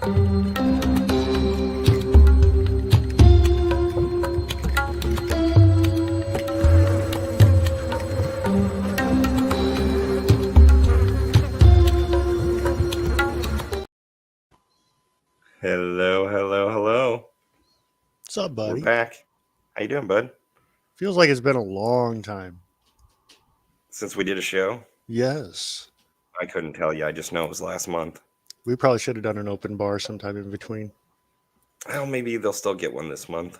Hello. What's up, buddy? We're back. How you doing, bud? Feels like it's been a long time. Since we did a show? Yes. I couldn't tell you. I just know it was last month. We probably should have done an open bar sometime in between. Well, maybe they'll still get one this month.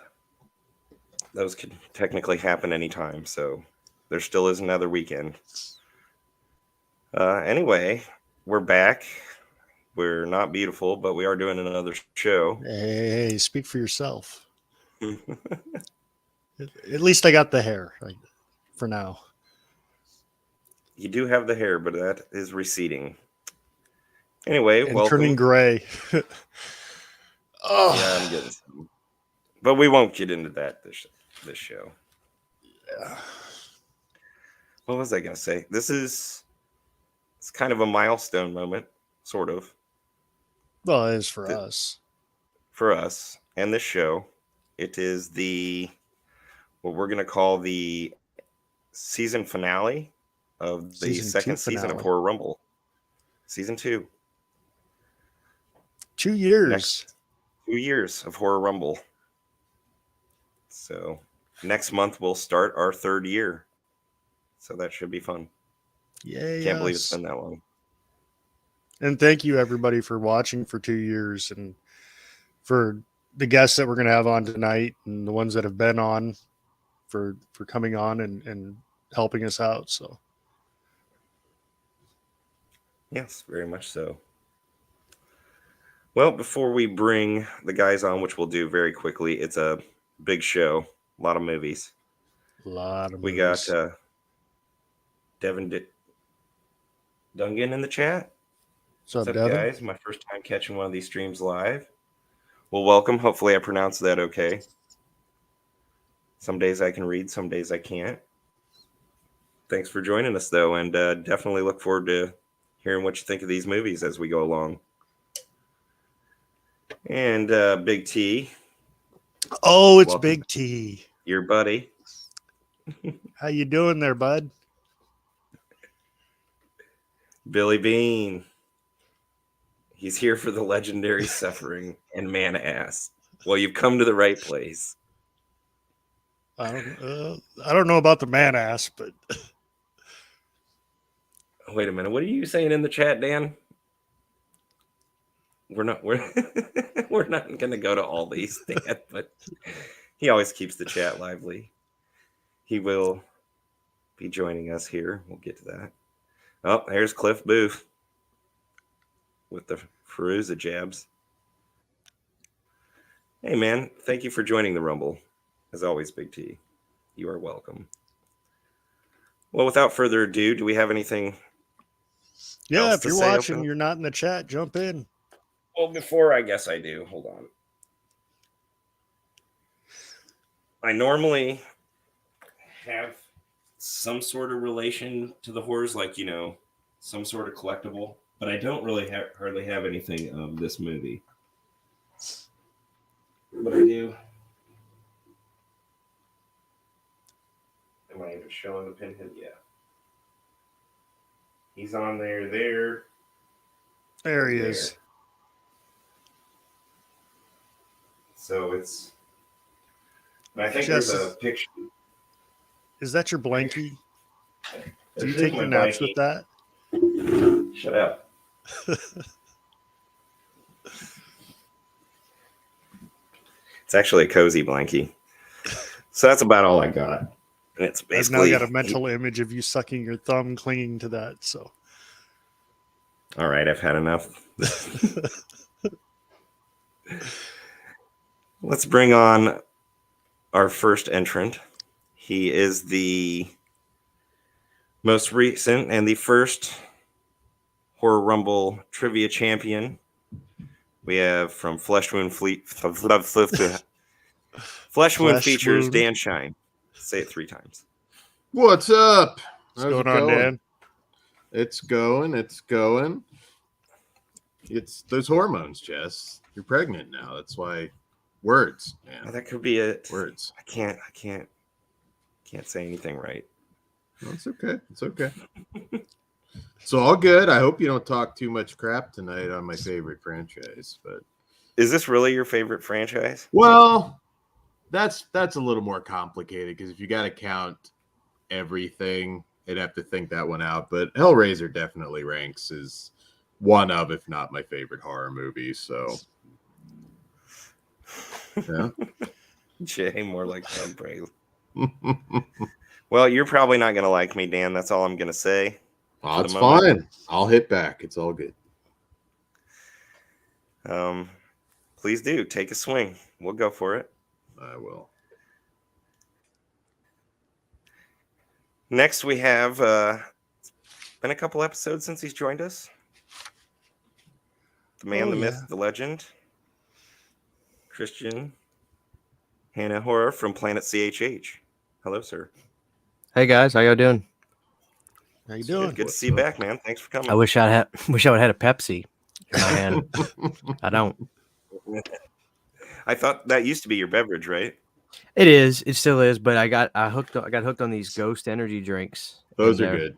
Those could technically happen anytime, so there still is another weekend. Anyway, we're back. We're not beautiful, but we are doing another show. Hey, speak for yourself. At least I got the hair for now. You do have the hair, but that is receding. Anyway, and welcome. Turning gray. Oh. Yeah, I'm getting some. But we won't get into that this show. Yeah. What was I going to say? It's kind of a milestone moment, sort of. Well, it is for us. For us and this show. It is what we're going to call the season finale of the second season of Horror Rumble. Season 2. 2 years. 2 years of Horror Rumble. So next month we'll start our 3rd year. So that should be fun. Yay. Can't believe it's been that long. And thank you everybody for watching for 2 years, and for the guests that we're going to have on tonight and the ones that have been on for coming on and helping us out. So yes, very much so. Well, before we bring the guys on, which we'll do very quickly, it's a big show, a lot of movies. We got Devin Dungan in the chat. What's up, Devin? Guys? My first time catching one of these streams live. Well, welcome. Hopefully I pronounced that okay. Some days I can read, some days I can't. Thanks for joining us, though, and definitely look forward to hearing what you think of these movies as we go along. And Big T. Oh, it's welcome. Big T. Your buddy. How you doing there, bud? Billy Bean. He's here for the legendary suffering and man ass. Well, you've come to the right place. I don't know about the man ass, but wait a minute. What are you saying in the chat, Dan? We're not going to go to all these, Dan, but he always keeps the chat lively. He will be joining us here. We'll get to that. Oh, here's Cliff Booth with the Feruza jabs. Hey, man. Thank you for joining the Rumble. As always, Big T, you are welcome. Well, without further ado, do we have anything? Yeah, if you're watching, you're not in the chat, jump in. Well, before I guess I do. Hold on. I normally have some sort of relation to the horrors, like, some sort of collectible, but I don't really hardly have anything of this movie. But I do. Am I even showing the Pinhead? Yeah. He's on there. There he is. So it's. I think Jess, there's a picture. Is that your blankie? Do you take your naps with that? Shut up. It's actually a cozy blankie. So that's about all I got. And it's basically. I've now got a mental image of you sucking your thumb, clinging to that. So. All right, I've had enough. Let's bring on our first entrant. He is the most recent and the first Horror Rumble trivia champion. We have from Flesh Wound Features, Dan Shine. Say it 3 times. What's up? What's going on, Dan? It's going. It's those hormones, Jess. You're pregnant now. That's why. Words, man. That could be it. Words. I can't say anything right. No, it's okay. It's okay. It's all good. I hope you don't talk too much crap tonight on my favorite franchise. But is this really your favorite franchise? Well, that's a little more complicated because if you got to count everything, I'd have to think that one out. But Hellraiser definitely ranks as one of, if not my favorite horror movie. So, yeah. Jay, more like brave. Well, you're probably not going to like me, Dan. That's all I'm going to say. Oh, it's fine. I'll hit back. It's all good. Please do. Take a swing. We'll go for it. I will. Next, we have been a couple episodes since he's joined us. The man, the myth, the legend. Christian Hannah Horror from Planet CHH. Hello, sir. Hey guys, how y'all doing? How you doing? Good to see you back, man. Thanks for coming. I wish I would have had a Pepsi in my hand. I don't. I thought that used to be your beverage, right? It is. It still is. But I got hooked on these Ghost energy drinks. Those are good.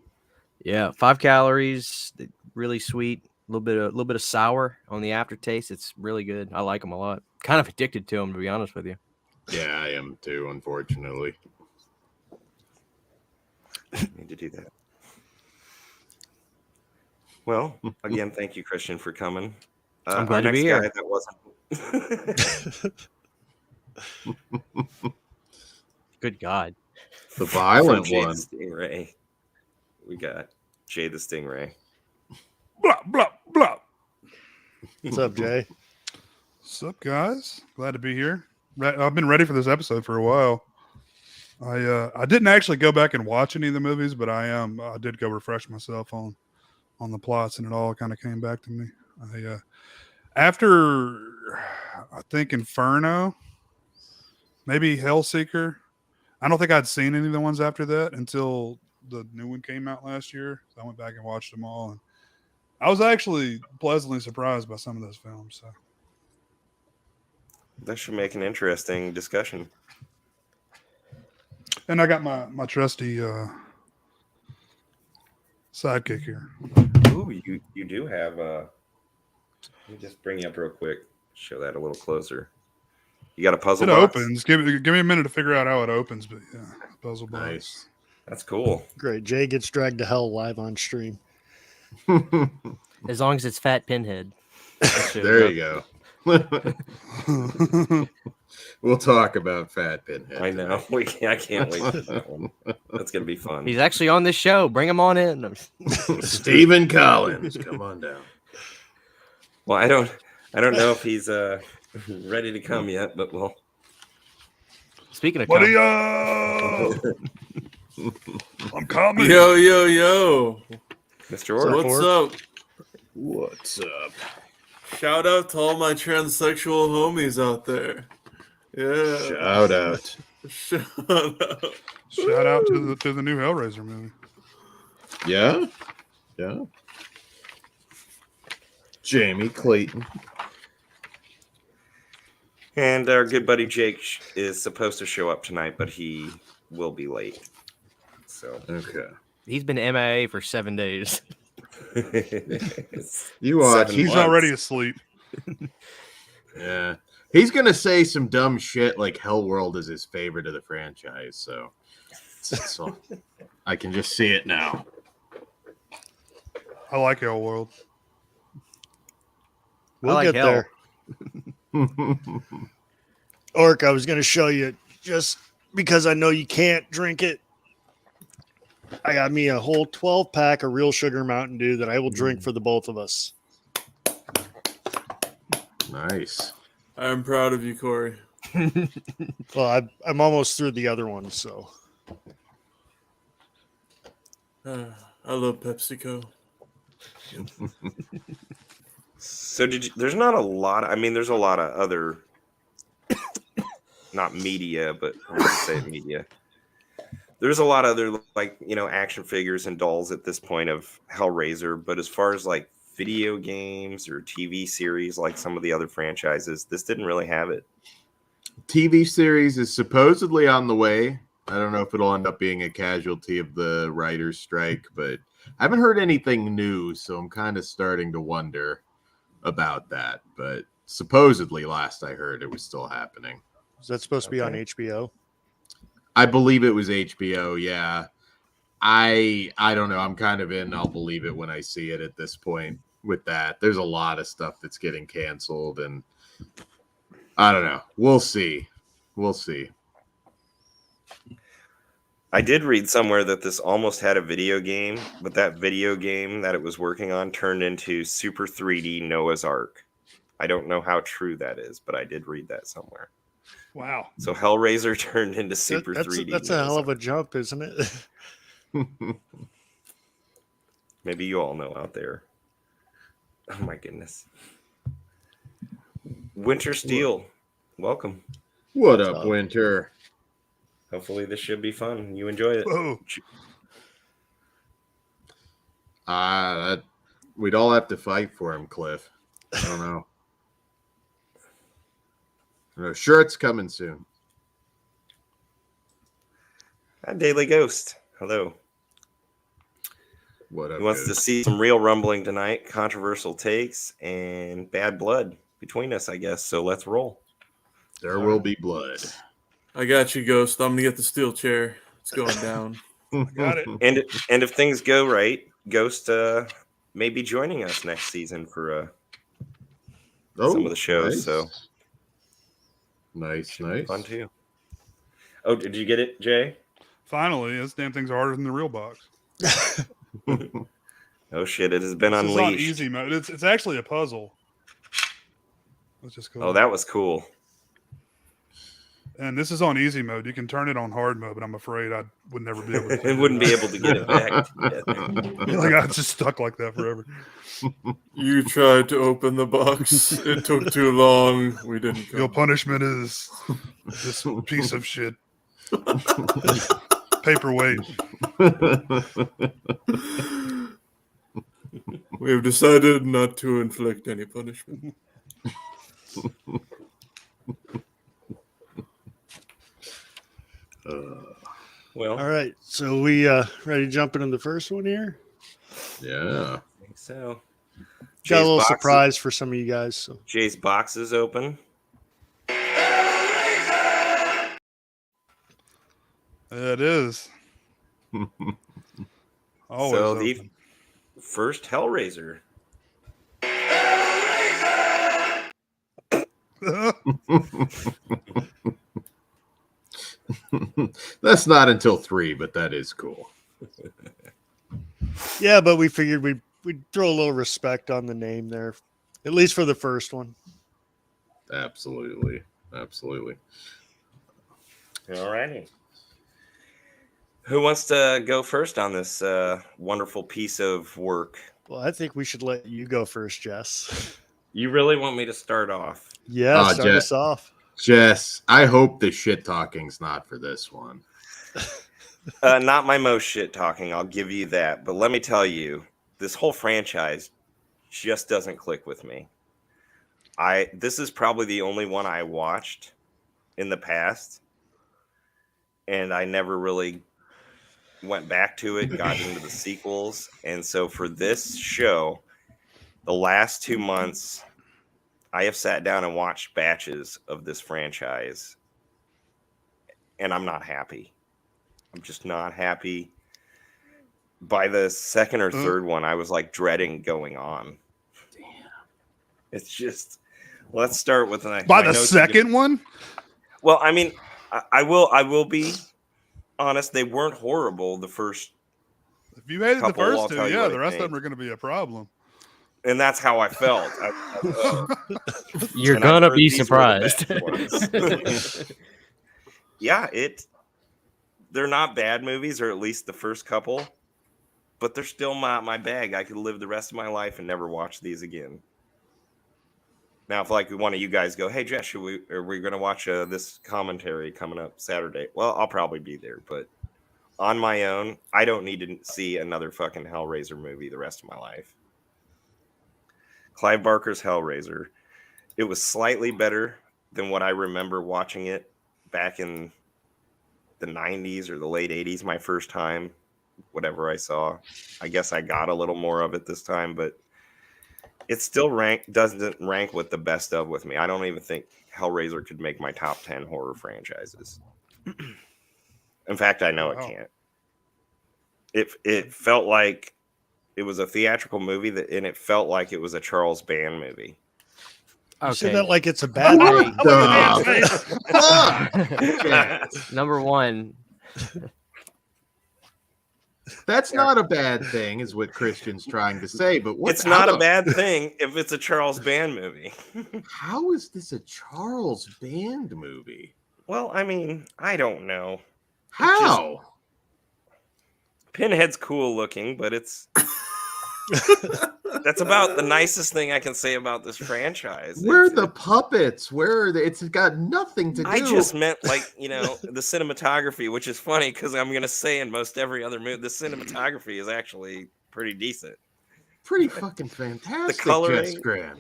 Yeah, 5 calories, really sweet. A little bit of sour on the aftertaste. It's really good. I like them a lot. Kind of addicted to them, to be honest with you. Yeah, I am too. Unfortunately. Need to do that. Well, again, thank you, Christian, for coming. I'm glad to be here. Guy that wasn't. Good God. The violent one. Jaythestingray. We got Jaythestingray. Blah, blah, blah. What's up, Jay? What's up, guys? Glad to be here. I've been ready for this episode for a while. I didn't actually go back and watch any of the movies, but I did go refresh myself on the plots, and it all kind of came back to me. After I think Inferno, maybe Hellseeker. I don't think I'd seen any of the ones after that until the new one came out last year. So I went back and watched them all, and I was actually pleasantly surprised by some of those films. So that should make an interesting discussion. And I got my trusty sidekick here. Ooh, you do have. Let me just bring you up real quick. Show that a little closer. You got a puzzle It box? opens. Give me a minute to figure out how it opens, but yeah, puzzle box. Nice. That's cool. Great. Jay gets dragged to hell live on stream. As long as it's Fat Pinhead. There you go. We'll talk about Fat Pinhead. I know. I can't wait for that one. That's gonna be fun. He's actually on this show. Bring him on in. Stephen Collins, come on down. Well, I don't know if he's ready to come yet, but we'll. Speaking of, Buddy, I'm coming. Yo. Mr. Orr. What's up? What's up? Shout out to all my transsexual homies out there. Yeah. Shout out. Shout out. Shout out to the new Hellraiser movie. Yeah. Jamie Clayton. And our good buddy Jake is supposed to show up tonight, but he will be late. So Okay. he's been MIA for 7 days. You watch. 7 He's months. already asleep. Yeah. He's gonna say some dumb shit like Hellworld is his favorite of the franchise, so I can just see it now. I like Hellworld. We'll like get hell. there. Orc, I was going to show you just because I know you can't drink it. I got me a whole 12-pack of real sugar Mountain Dew that I will drink for the both of us. Nice. I'm proud of you, Kory. Well, I'm almost through the other one, so. I love PepsiCo. So there's not a lot. I mean, there's a lot of other, not media, but I'm going to say media. There's a lot of other action figures and dolls at this point of Hellraiser. But as far as like video games or TV series like some of the other franchises. This didn't really have it. TV series is supposedly on the way. I don't know if it'll end up being a casualty of the writer's strike, but I haven't heard anything new, so I'm kind of starting to wonder about that. But supposedly, last I heard, it was still happening. Is that supposed to be on HBO? I believe it was HBO, yeah. I don't know. I'm kind of in. I'll believe it when I see it at this point with that. There's a lot of stuff that's getting canceled, and I don't know. We'll see. We'll see. I did read somewhere that this almost had a video game, but that video game that it was working on turned into Super 3D Noah's Ark. I don't know how true that is, but I did read that somewhere. Wow. So Hellraiser turned into Super 3D. That's a hell of a jump, isn't it? Maybe you all know out there. Oh my goodness. Winter Steel, welcome. What up, Winter? Hopefully this should be fun. You enjoy it. Whoa. We'd all have to fight for him, Cliff. I don't know. Sure, it's coming soon. Daily Ghost, hello. What up? He wants to see some real rumbling tonight, controversial takes, and bad blood between us, I guess. So let's roll. There will be blood. I got you, Ghost. I'm gonna get the steel chair. It's going down. Got it. And if things go right, Ghost may be joining us next season for some of the shows. Nice. So nice. fun too. Oh, did you get it, Jay? Finally, this damn thing's harder than the real box. Oh shit! It has been This is on unleashed. easy mode. It's actually a puzzle. Let's just go. Oh, that was cool. And this is on easy mode. You can turn it on hard mode, but I'm afraid I would never be able to. It wouldn't be able to get it back. together. Like, I was just stuck like that forever. You tried to open the box. It took too long. We didn't Your come. punishment is this piece of shit. Paperweight. We have decided not to inflict any punishment. Well, All right, so we ready to jump into the first one here? Yeah. I think so. Got a little box surprise for some of you guys. So Jay's box is open. It is. Always So the open. first Hellraiser. That's not until 3, but that is cool. yeah, but we figured we'd throw a little respect on the name there, at least for the first one. Absolutely. All righty. Who wants to go first on this wonderful piece of work? Well, I think we should let you go first, Jess. You really want me to start off? Yeah, start Jess. us off. Jess, I hope the shit talking's not for this one. Not my most shit talking, I'll give you that. But let me tell you, this whole franchise just doesn't click with me. This is probably the only one I watched in the past, and I never really went back to it, got into the sequels. And so for this show, the last 2 months, I have sat down and watched batches of this franchise, and I'm not happy. I'm just not happy. By the second or third one, I was like dreading going on. Damn. It's just, let's start with By the second one? Well, I mean, I will be honest, they weren't horrible the first. If you hated the Couple, I'll first two, tell you yeah, what the I rest of think. them are going to be a problem. And that's how I felt. You're And I've gonna heard be these were the surprised. best ones. Yeah, they're not bad movies, or at least the first couple, but they're still my bag. I could live the rest of my life and never watch these again. Now, if like one of you guys go, hey Jess, are we going to watch this commentary coming up Saturday? Well, I'll probably be there, but on my own, I don't need to see another fucking Hellraiser movie the rest of my life. Clive Barker's Hellraiser. It was slightly better than what I remember watching it back in the 90s or the late 80s, my first time, whatever I saw. I guess I got a little more of it this time, but it still doesn't rank with the best of with me. I don't even think Hellraiser could make my top 10 horror franchises. In fact, I know it can't. It felt like it was a theatrical movie and it felt like it was a Charles Band movie. You say Okay. that like it's a bad thing. Number one. That's not a bad thing, is what Christian's trying to say. But It's not a bad thing if it's a Charles Band movie. How is this a Charles Band movie? Well, I mean, I don't know. How? Pinhead's cool looking, but it's that's about the nicest thing I can say about this franchise. Where are the puppets? Where are they? It's got nothing to do. I just meant the cinematography, which is funny because I'm gonna say in most every other movie, the cinematography is actually pretty decent. Pretty fucking fantastic. The coloring. Jess Graham.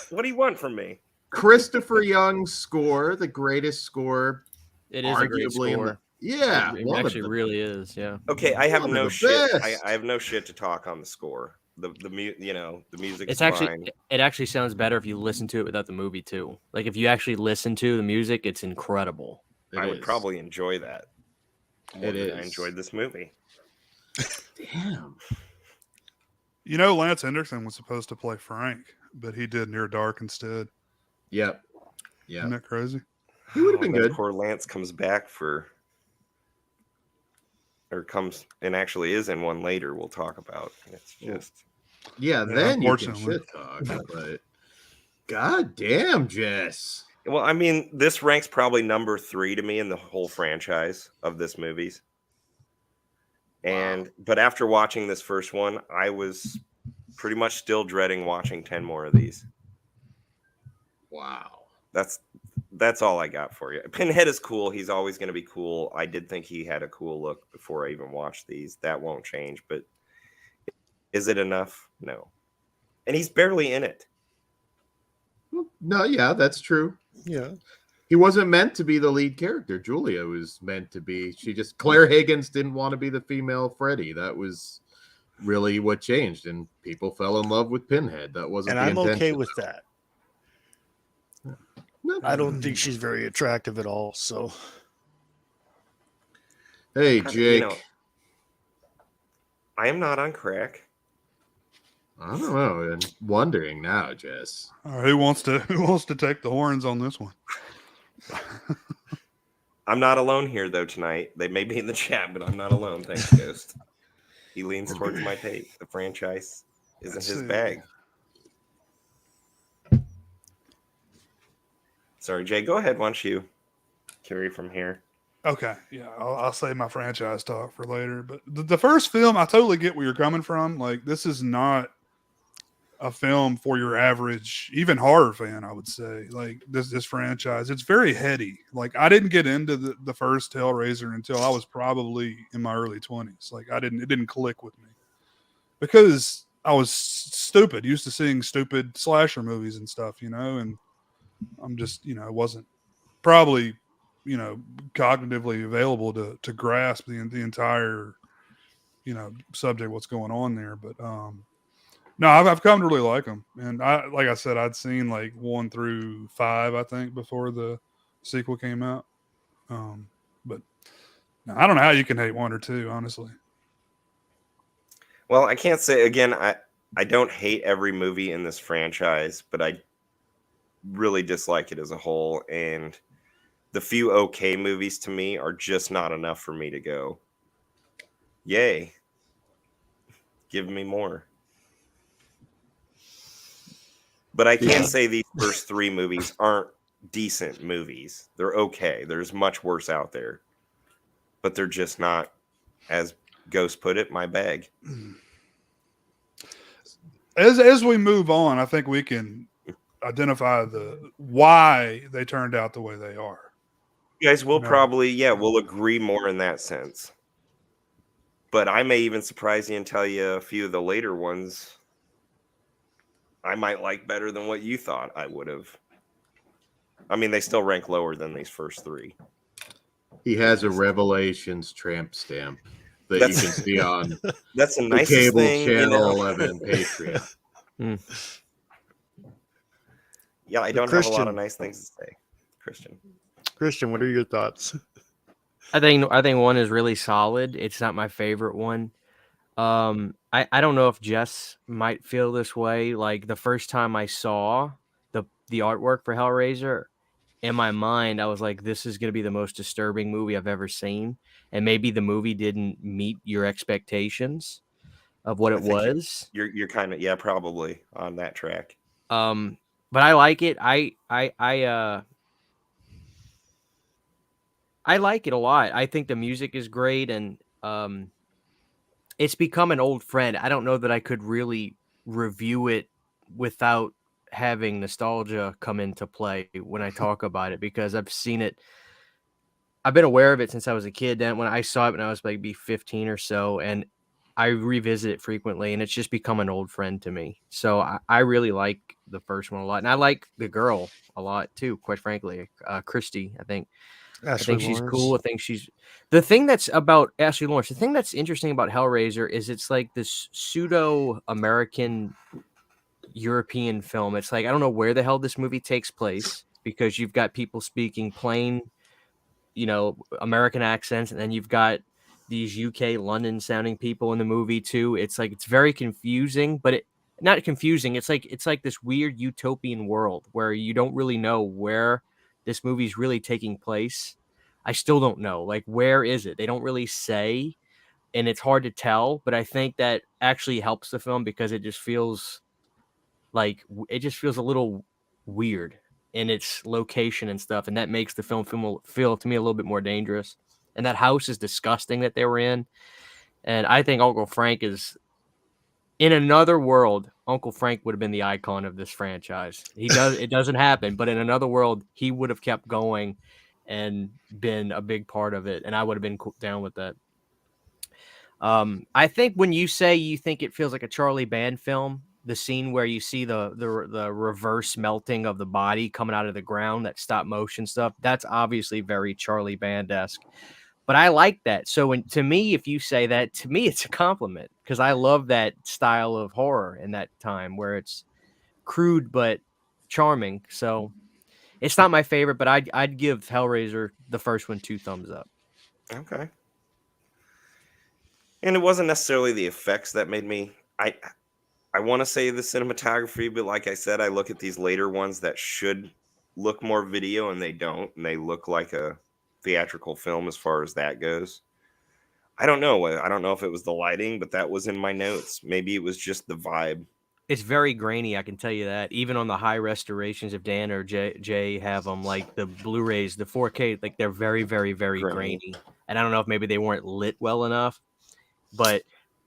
What do you want from me? Christopher Young's score, the greatest score. It is a great arguably in score. the- Yeah, It one of actually the- really is. Yeah. Okay, I have One of no the shit. best. I have no shit to talk on the score. The music. It's is actually fine. it actually sounds better if you listen to it without the movie too. Like if you actually listen to the music, it's incredible. It I would is. probably enjoy that. more It than I is. enjoyed this movie. Damn. You know, Lance Henderson was supposed to play Frank, but he did Near Dark instead. Yep. Isn't Yeah. that crazy? He would have been When good. Poor Lance comes back comes and actually is in one later. We'll talk about. It's just Yeah, Yeah, then you can unfortunately. shit talk. But god damn, Jess. well. I mean, this ranks probably number 3 to me in the whole franchise of this movies. But after watching this first one, I was pretty much still dreading watching 10 more of these. Wow. That's all I got for you. Pinhead is cool. He's always going to be cool. I did think he had a cool look before I even watched these. That won't change, but is it enough? No. And he's barely in it. No, yeah, that's true. Yeah. He wasn't meant to be the lead character. Julia was meant to be. Claire Higgins didn't want to be the female Freddy. That was really what changed, and people fell in love with Pinhead. That wasn't And the I'm intention. okay with that. No. I don't think she's very attractive at all. So Hey, You Jake. know, I am not on crack. I don't know. I'm wondering now, Jess. All right, who wants to take the horns on this one? I'm not alone here though tonight. They may be in the chat, but I'm not alone. Thanks, Ghost. He leans towards my tape. The franchise isn't Let's his see. bag. Sorry, Jay. Go ahead. Why don't you carry from here? Okay, yeah, I'll save my franchise talk for later. But the first film, I totally get where you're coming from. Like, this is not a film for your average, even horror fan, I would say. Like, this franchise, it's very heady. Like, I didn't get into the first Hellraiser until I was probably in my early 20s. Like, it didn't click with me because I was stupid, used to seeing stupid slasher movies and stuff, and I'm just, it wasn't probably, cognitively available to grasp the entire, subject, what's going on there. But no, I've come to really like them, and like I said, I'd seen like 1 through 5, I think, before the sequel came out. But no, I don't know how you can hate 1 or 2, honestly. Well, I can't say again. I don't hate every movie in this franchise, but I really dislike it as a whole. And the few okay movies to me are just not enough for me to go, yay, give me more. But I can't say these first 3 movies aren't decent movies. They're okay. There's much worse out there. But they're just not, as Ghost put it, my bag. As we move on, I think we can identify why they turned out the way they are. You guys will No. probably, we'll agree more in that sense. But I may even surprise you and tell you a few of the later ones I might like better than what you thought I would have. I mean, they still rank lower than these first three. He has a Revelations tramp stamp that you can see on That's the the nicest cable thing, channel 11 Patreon. Yeah, I But don't have a lot Christian- of nice things to say. Christian, what are your thoughts? I think one is really solid. It's not my favorite one. I don't know if Jess might feel this way. Like the first time I saw the artwork for Hellraiser, in my mind, I was like, this is going to be the most disturbing movie I've ever seen. And maybe the movie didn't meet your expectations of what it was. You're kind of, probably on that track. But I like it. I like it a lot. I think the music is great, and it's become an old friend. I don't know that I could really review it without having nostalgia come into play when I talk about it, because I've seen it. I've been aware of it since I was a kid. Then when I saw it when I was like 15 or so, and I revisit it frequently, and it's just become an old friend to me. So I really like the first one a lot, and I like the girl a lot too. Quite frankly, Christy, I think she's cool. I think she's the thing that's about Ashley Lawrence. The thing that's interesting about Hellraiser is it's like this pseudo American European film. It's like I don't know where the hell this movie takes place, because you've got people speaking plain, American accents, and then you've got these UK London sounding people in the movie too. It's like it's very confusing, but not confusing. It's like this weird utopian world where you don't really know where this movie's really taking place. I still don't know. Like, where is it? They don't really say, and it's hard to tell, but I think that actually helps the film because it just feels a little weird in its location and stuff, and that makes the film feel to me a little bit more dangerous. And that house is disgusting that they were in, and I think Uncle Frank is in another world. Uncle Frank would have been the icon of this franchise. It doesn't happen, but in another world, he would have kept going and been a big part of it, and I would have been down with that. I think when you say you think it feels like a Charlie Band film, the scene where you see the reverse melting of the body coming out of the ground, that stop motion stuff, that's obviously very Charlie Band-esque. But I like that. So to me, if you say that, to me, it's a compliment, because I love that style of horror in that time where it's crude but charming. So it's not my favorite, but I'd give Hellraiser, the first one, 2 thumbs up. Okay. And it wasn't necessarily the effects that made me. I want to say the cinematography, but like I said, I look at these later ones that should look more video, and they don't, and they look like a theatrical film as far as that goes. I don't know. I don't know if it was the lighting, but that was in my notes. Maybe it was just the vibe. It's very grainy, I can tell you that. Even on the high restorations, if Dan or Jay have them, like the Blu-rays, the 4K, like they're very, very, very grainy. And I don't know if maybe they weren't lit well enough, but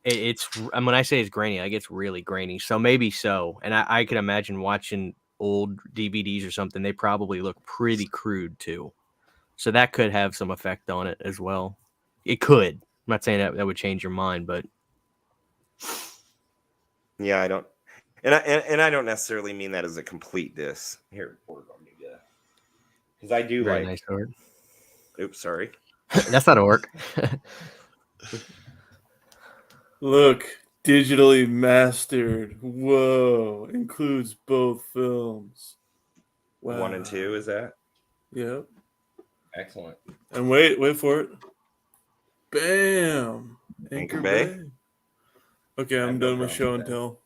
it's when I say it's grainy, like it's really grainy. So maybe so. And I can imagine watching old DVDs or something, they probably look pretty crude too. So that could have some effect on it as well. It could. I'm not saying that would change your mind, but yeah, I don't. And I don't necessarily mean that as a complete diss. Here, because I do very like. nice orc. Oops, sorry. That's not orc. Look, digitally mastered. Whoa, includes both films. Wow. 1 and 2 is that? Yep. Excellent. And wait for it. Bam. Anchor Bay. Okay, I'm done with show and tell.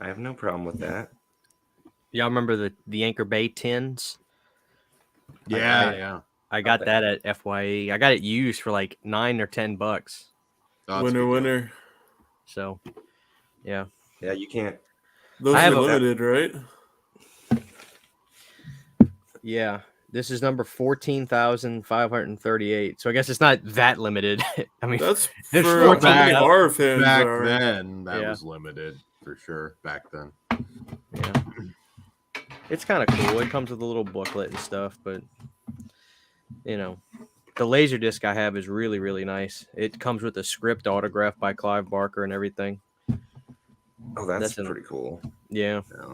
I have no problem with that. Y'all remember the Anchor Bay tins? Yeah. I got that at FYE. I got it used for like $9 or $10. Oh, Winner. So, yeah. Yeah, you can't. Those I are have a- limited, right? Yeah. This is number 14,538. So I guess it's not that limited. I mean, That's there's for 14 how many out. horror fans Back are. then, that Yeah. was limited for sure. Back then. Yeah. It's kind of cool. It comes with a little booklet and stuff, but the laser disc I have is really, really nice. It comes with a script autographed by Clive Barker and everything. Oh, that's That's pretty cool. Yeah. Yeah.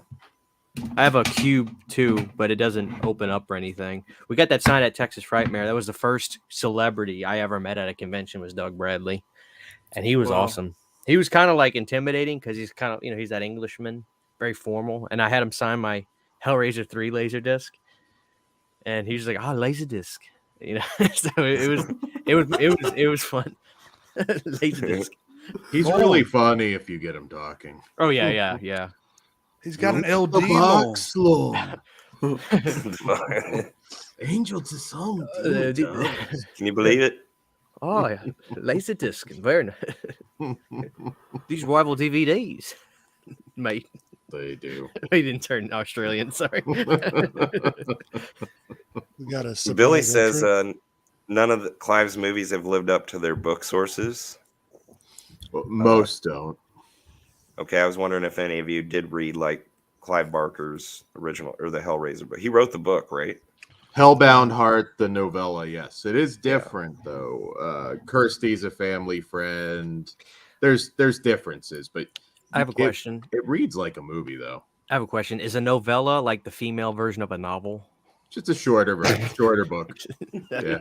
I have a cube too, but it doesn't open up or anything. We got that sign at Texas Frightmare. That was the first celebrity I ever met at a convention was Doug Bradley. And he was Wow. awesome. He was kind of like intimidating because he's kind of, he's that Englishman, very formal. And I had him sign my Hellraiser 3 Laserdisc. And he was like, Laserdisc. So it was fun. Laserdisc. He's really funny if you get him talking. Oh yeah. He's got an LD The hole. box, Lord. Angel to song. Can you believe it? Oh yeah, Laserdisc, very nice. These rival DVDs, mate. They do. He didn't turn Australian. Sorry. We got a Billy surprise says entrant. none of Clive's movies have lived up to their book sources. Well, most don't. Okay, I was wondering if any of you did read like Clive Barker's original or the Hellraiser, but he wrote the book, right? Hellbound Heart, the novella, yes. It is different though. Kirsty's a family friend. There's differences, but I have a question. It reads like a movie though. I have a question. Is a novella like the female version of a novel? Just a shorter book. Yeah.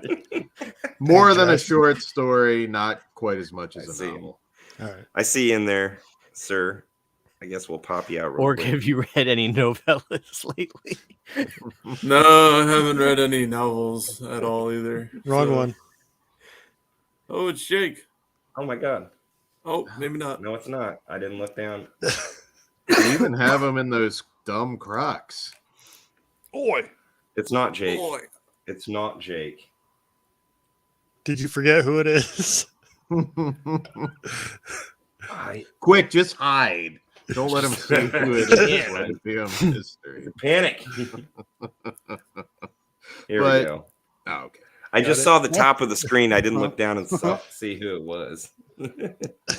More than a short story, not quite as much as a novel. All right. I see in there, sir. I guess we'll pop you out real Or quick. have you read any novellas lately? No, I haven't read any novels at all either. Wrong so- one. Oh, it's Jake. Oh my god. Oh, maybe not. No, it's not. I didn't look down. You even have them in those dumb Crocs. Oi. It's not Jake. Boy. It's not Jake. Did you forget who it is? Quick, just hide. Don't let him say who it is. Let it be a mystery. Panic. Here But- we go. Oh, okay. I Got just it. saw the top of the screen. I didn't look down and see who it was.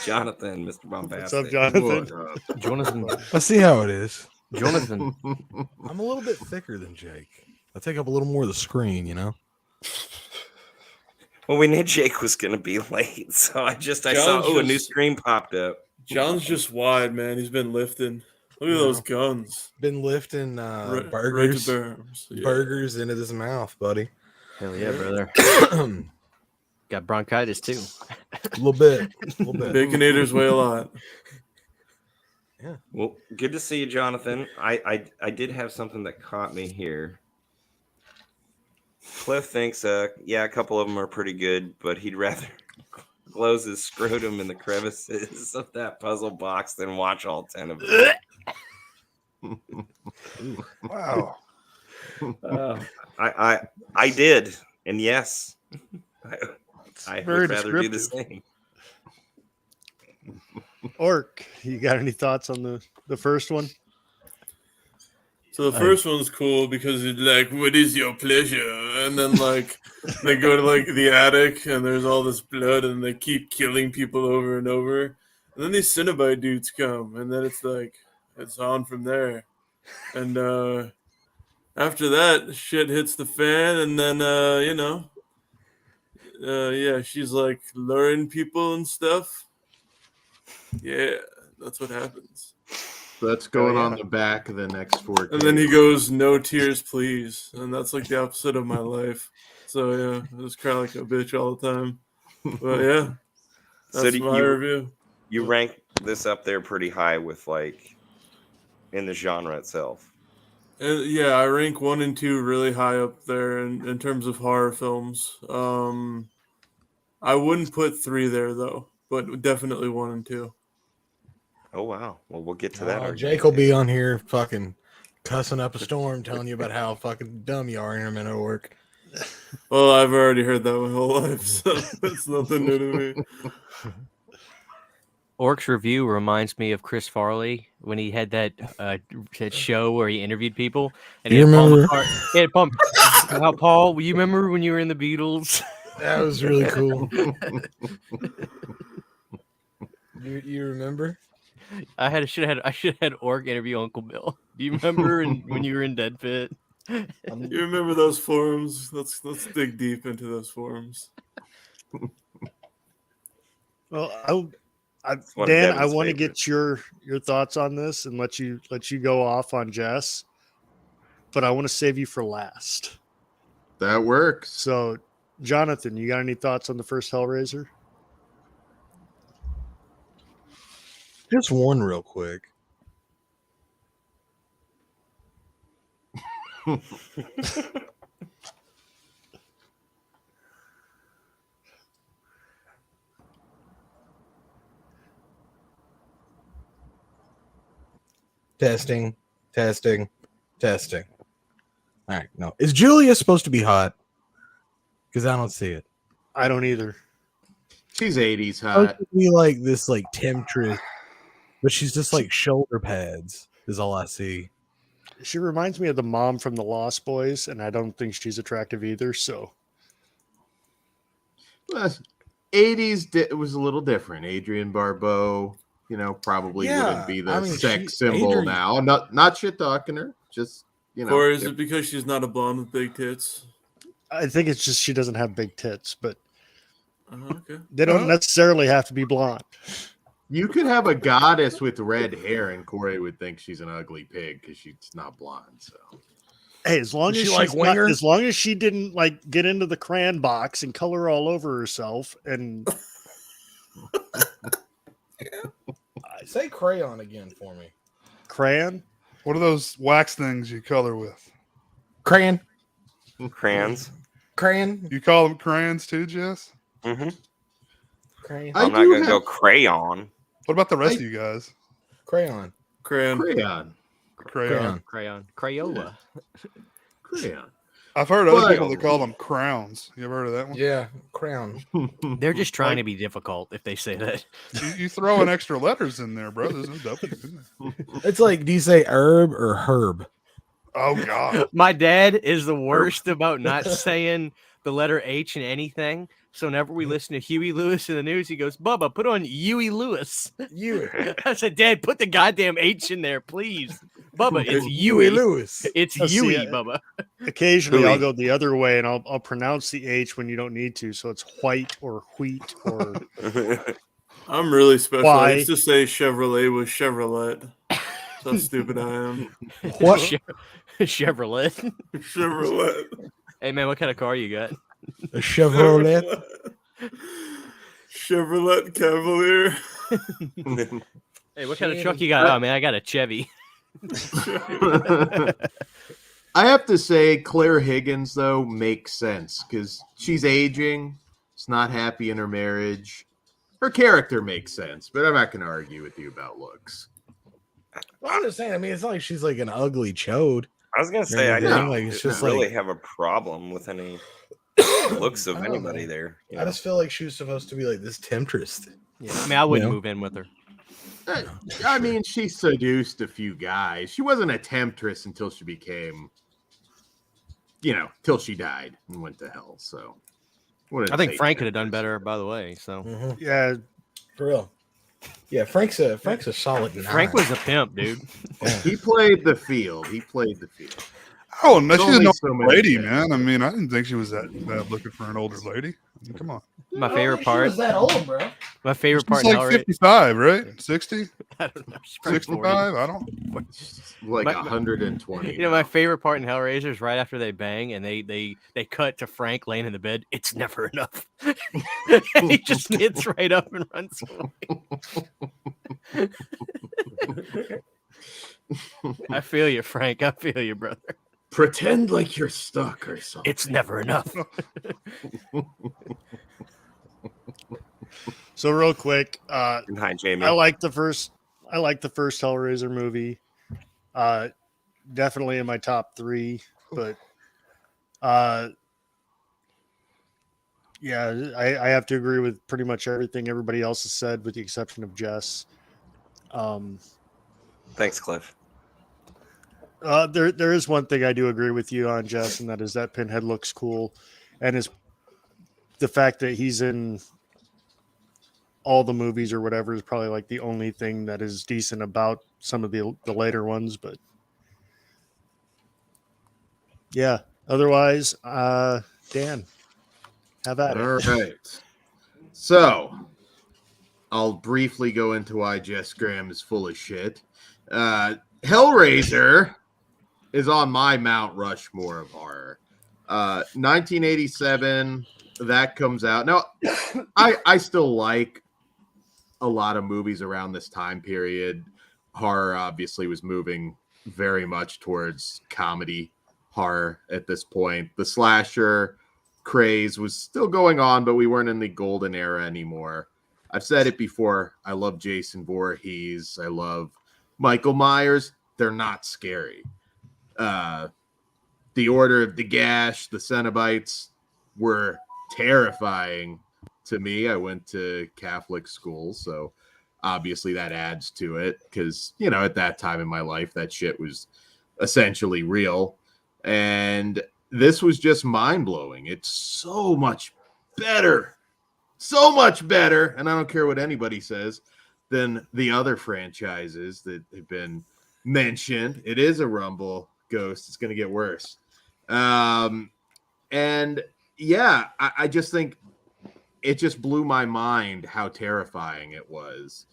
Jonathan, Mr. Bombastic. What's up, Jonathan? Look, Jonathan. I see how it is. Jonathan. I'm a little bit thicker than Jake. I take up a little more of the screen, you know? Well, we knew Jake was going to be late, so I saw, John's a new just- screen popped up. John's just wide, man. He's been lifting. Look at Yeah. those guns. Been lifting Right to burgers, the arms. Yeah. burgers into his mouth, buddy. Hell yeah, brother. A Got bronchitis too. little bit. A little bit. Baconators weigh a lot. Well, good to see you, Jonathan. I did have something that caught me here. Cliff thinks, a couple of them are pretty good, but he'd rather close his scrotum in the crevices of that puzzle box than watch all 10 of them. Wow. I did, and yes, I very would rather do the descriptive. same. Orc, you got any thoughts on the first one? So the first one's cool because it's like, what is your pleasure? And then like they go to like the attic and there's all this blood and they keep killing people over and over. And then these Cenobite dudes come and then it's like it's on from there. And after that shit hits the fan and then she's like luring people and stuff. Yeah, that's what happens. That's going on the back of the next 4K. And then he goes, "No tears, please," and that's like the opposite of my life. So yeah, I just cry like a bitch all the time. But yeah, So that's do my review. You rank this up there pretty high with like in the genre itself. And yeah, I rank 1 and 2 really high up there in terms of horror films. I wouldn't put 3 there though, but definitely 1 and 2. Oh wow. Well, we'll get to that. argument. Jake will be on here fucking cussing up a storm, telling you about how fucking dumb you are in a minute of work. Well, I've already heard that my whole life, so it's nothing new to me. Orc's review reminds me of Chris Farley when he had that show where he interviewed people. And he You had Paul remember? McCart- he had Paul. Now, Paul, you remember when you were in the Beatles? That was really cool. You remember? I should have had Orc interview Uncle Bill. Do you remember when you were in Dead Pit? You remember those forums? Let's dig deep into those forums. Well, one of Dan, Devin's I want to favorites. get your thoughts on this and let you go off on Jess, but I want to save you for last. That works. So, Jonathan, you got any thoughts on the first Hellraiser? Just one real quick. Testing. All right, no. Is Julia supposed to be hot? Because I don't see it. I don't either. She's 80s Supposed hot. to be like this, like temptress, but she's just like shoulder pads. Is all I see. She reminds me of the mom from the Lost Boys, and I don't think she's attractive either. So, Well, 80s it was a little different. Adrienne Barbeau, probably Yeah, wouldn't be the I mean, sex symbol Adrienne- now. Not shit talking her. Just Or is it because she's not a blonde with big tits? I think it's just she doesn't have big tits, but Okay. they don't necessarily have to be blonde. You could have a goddess with red hair, and Kory would think she's an ugly pig because she's not blonde. So Hey, as long Is as she she's like not- Winger? as long as she didn't like get into the crayon box and color all over herself, and Say crayon again for me. crayon. What are those wax things you color with? Crayon. Crayons. Crayon. You call them crayons too, Jess? Mm-hmm. Crayon. I I'm not do going to go have- crayon. What about the rest of you guys? Crayon. Crayon. Crayon. Crayon. Crayola. Crayon. I've heard other Well, people that call them crowns. You ever heard of that one? Yeah, crayon. They're just trying to be difficult if they say that. You throw in extra letters in there, bro. There's no W's in there. It's like, do you say herb or herb? Oh, God. My dad is the worst about not saying the letter H in anything. So whenever we listen to Huey Lewis in the news, he goes, "Bubba, put on Huey Lewis." You. I said, "Dad, put the goddamn H in there, please." Bubba, it's Huey Huey. Lewis. It's Let's see, Huey, I- Bubba. Occasionally, I'll Hooey. go the other way, and I'll pronounce the H when you don't need to. So it's white or wheat or I'm really special. Why? I used to say Chevrolet was Chevrolet. That's how stupid I am. What? Chevrolet. Chevrolet. Hey man, what kind of car you got? A Chevrolet. Chevrolet Cavalier. Hey, what kind of truck you got? Oh man, I got a Chevy. I have to say, Claire Higgins, though, makes sense because she's aging. She's not happy in her marriage. Her character makes sense, but I'm not going to argue with you about looks. Well, I'm just saying. I mean, it's not like she's like an ugly chode. I was going to say, I anything, don't like, it's just really like- have a problem with any looks of I don't anybody know. there. you I know? just feel like she was supposed to be like this temptress. Yeah, I mean, I wouldn't know? move in with her. I mean, she seduced a few guys. She wasn't a temptress until she became, till she died and went to hell. So, I think Frank could have done better, by the way. So yeah. For real. Yeah, Frank's a solid nine. Frank was a pimp, dude. He played the field. Oh, no, There's she's an only old so many lady, things. man. I mean, I didn't think she was that bad looking for an older lady. I mean, come on. My favorite part. that old, bro. My favorite She's part in like Hellraiser. 55, right? 60? I don't know. She's probably 40. 65? I don't. Like My- 120. You know, my favorite part in Hellraiser is right after they bang and they cut to Frank laying in the bed. It's never enough. And he just gets right up and runs away. I feel you, Frank. I feel you, brother. Pretend like you're stuck or something. It's never enough. So real quick, And hi, Jamie. I like the first Hellraiser movie. Definitely in my top 3, but yeah, I have to agree with pretty much everything everybody else has said, with the exception of Jess. Thanks, Cliff. There is one thing I do agree with you on, Jess, and that is that Pinhead looks cool, and is the fact that he's in all the movies or whatever is probably like the only thing that is decent about some of the later ones. But yeah, otherwise, Dan, have at it. All right. So, I'll briefly go into why Jess Graham is full of shit. Hellraiser is on my Mount Rushmore of horror. 1987, that comes out. Now, I still like a lot of movies around this time period. Horror obviously was moving very much towards comedy horror at this point. The slasher craze was still going on, but we weren't in the golden era anymore. I've said it before. I love Jason Voorhees. I love Michael Myers. They're not scary. The Order of the Gash, the Cenobites were terrifying to me. I went to Catholic school, so obviously that adds to it because, you know, at that time in my life, that shit was essentially real. And this was just mind-blowing. It's so much better, and I don't care what anybody says, than the other franchises that have been mentioned. It is a Rumble Ghost. It's going to get worse. And yeah, I just think it just blew my mind how terrifying it was.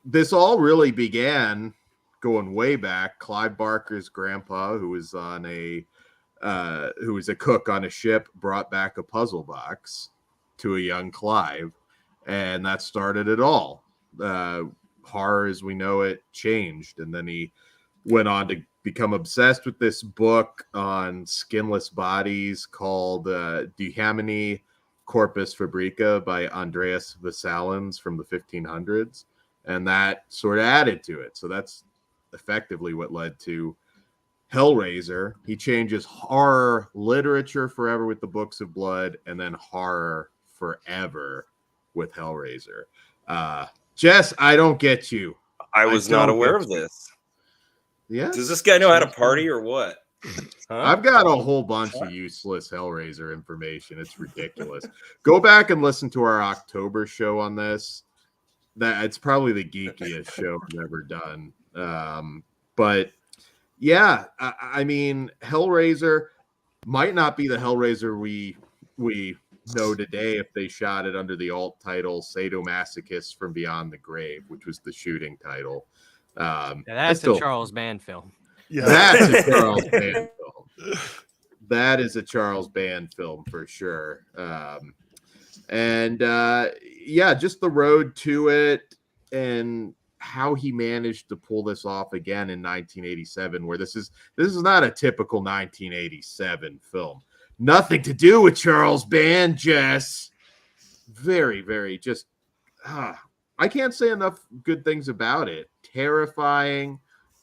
This all really began going way back. Clive Barker's grandpa, who was a cook on a ship, brought back a puzzle box to a young Clive, and that started it all. Horror as we know it changed, and then he went on to become obsessed with this book on skinless bodies called De Corpus Fabrica by Andreas Vessalins from the 1500s, and that sort of added to it. So that's effectively what led to Hellraiser. He changes horror literature forever with the Books of Blood, and then horror forever with Hellraiser. Jess, I don't get you. I was not aware of this. Yeah. Does this guy know how to party or what? Huh? I've got a whole bunch of useless Hellraiser information. It's ridiculous. Go back and listen to our October show on this. That it's probably the geekiest show I've ever done. But yeah, I mean, Hellraiser might not be the Hellraiser we know today if they shot it under the alt title Sadomasochists from Beyond the Grave, which was the shooting title. That's a Charles Band film. Yeah, that's a Charles Band film. That is a Charles Band film for sure. Yeah, just the road to it and how he managed to pull this off again in 1987, where this is not a typical 1987 film. Nothing to do with Charles Band, Jess. Very, very just I can't say enough good things about it. Terrifying,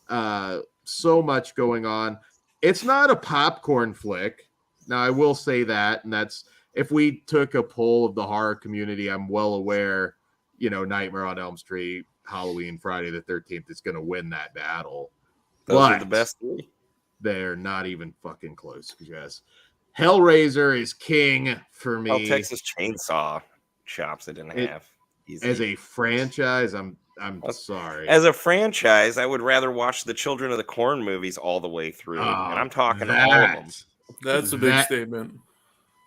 so much going on. It's not a popcorn flick. Now, I will say that, and that's if we took a poll of the horror community, I'm well aware, you know, Nightmare on Elm Street, Halloween, Friday the 13th is going to win that battle. Those are the best three. They're not even fucking close, Jess. Hellraiser is king for me. Oh, Texas Chainsaw chops it in half. Easy. As a franchise, I'm sorry. As a franchise, I would rather watch the Children of the Corn movies all the way through, and I'm talking all of them. That's a big statement.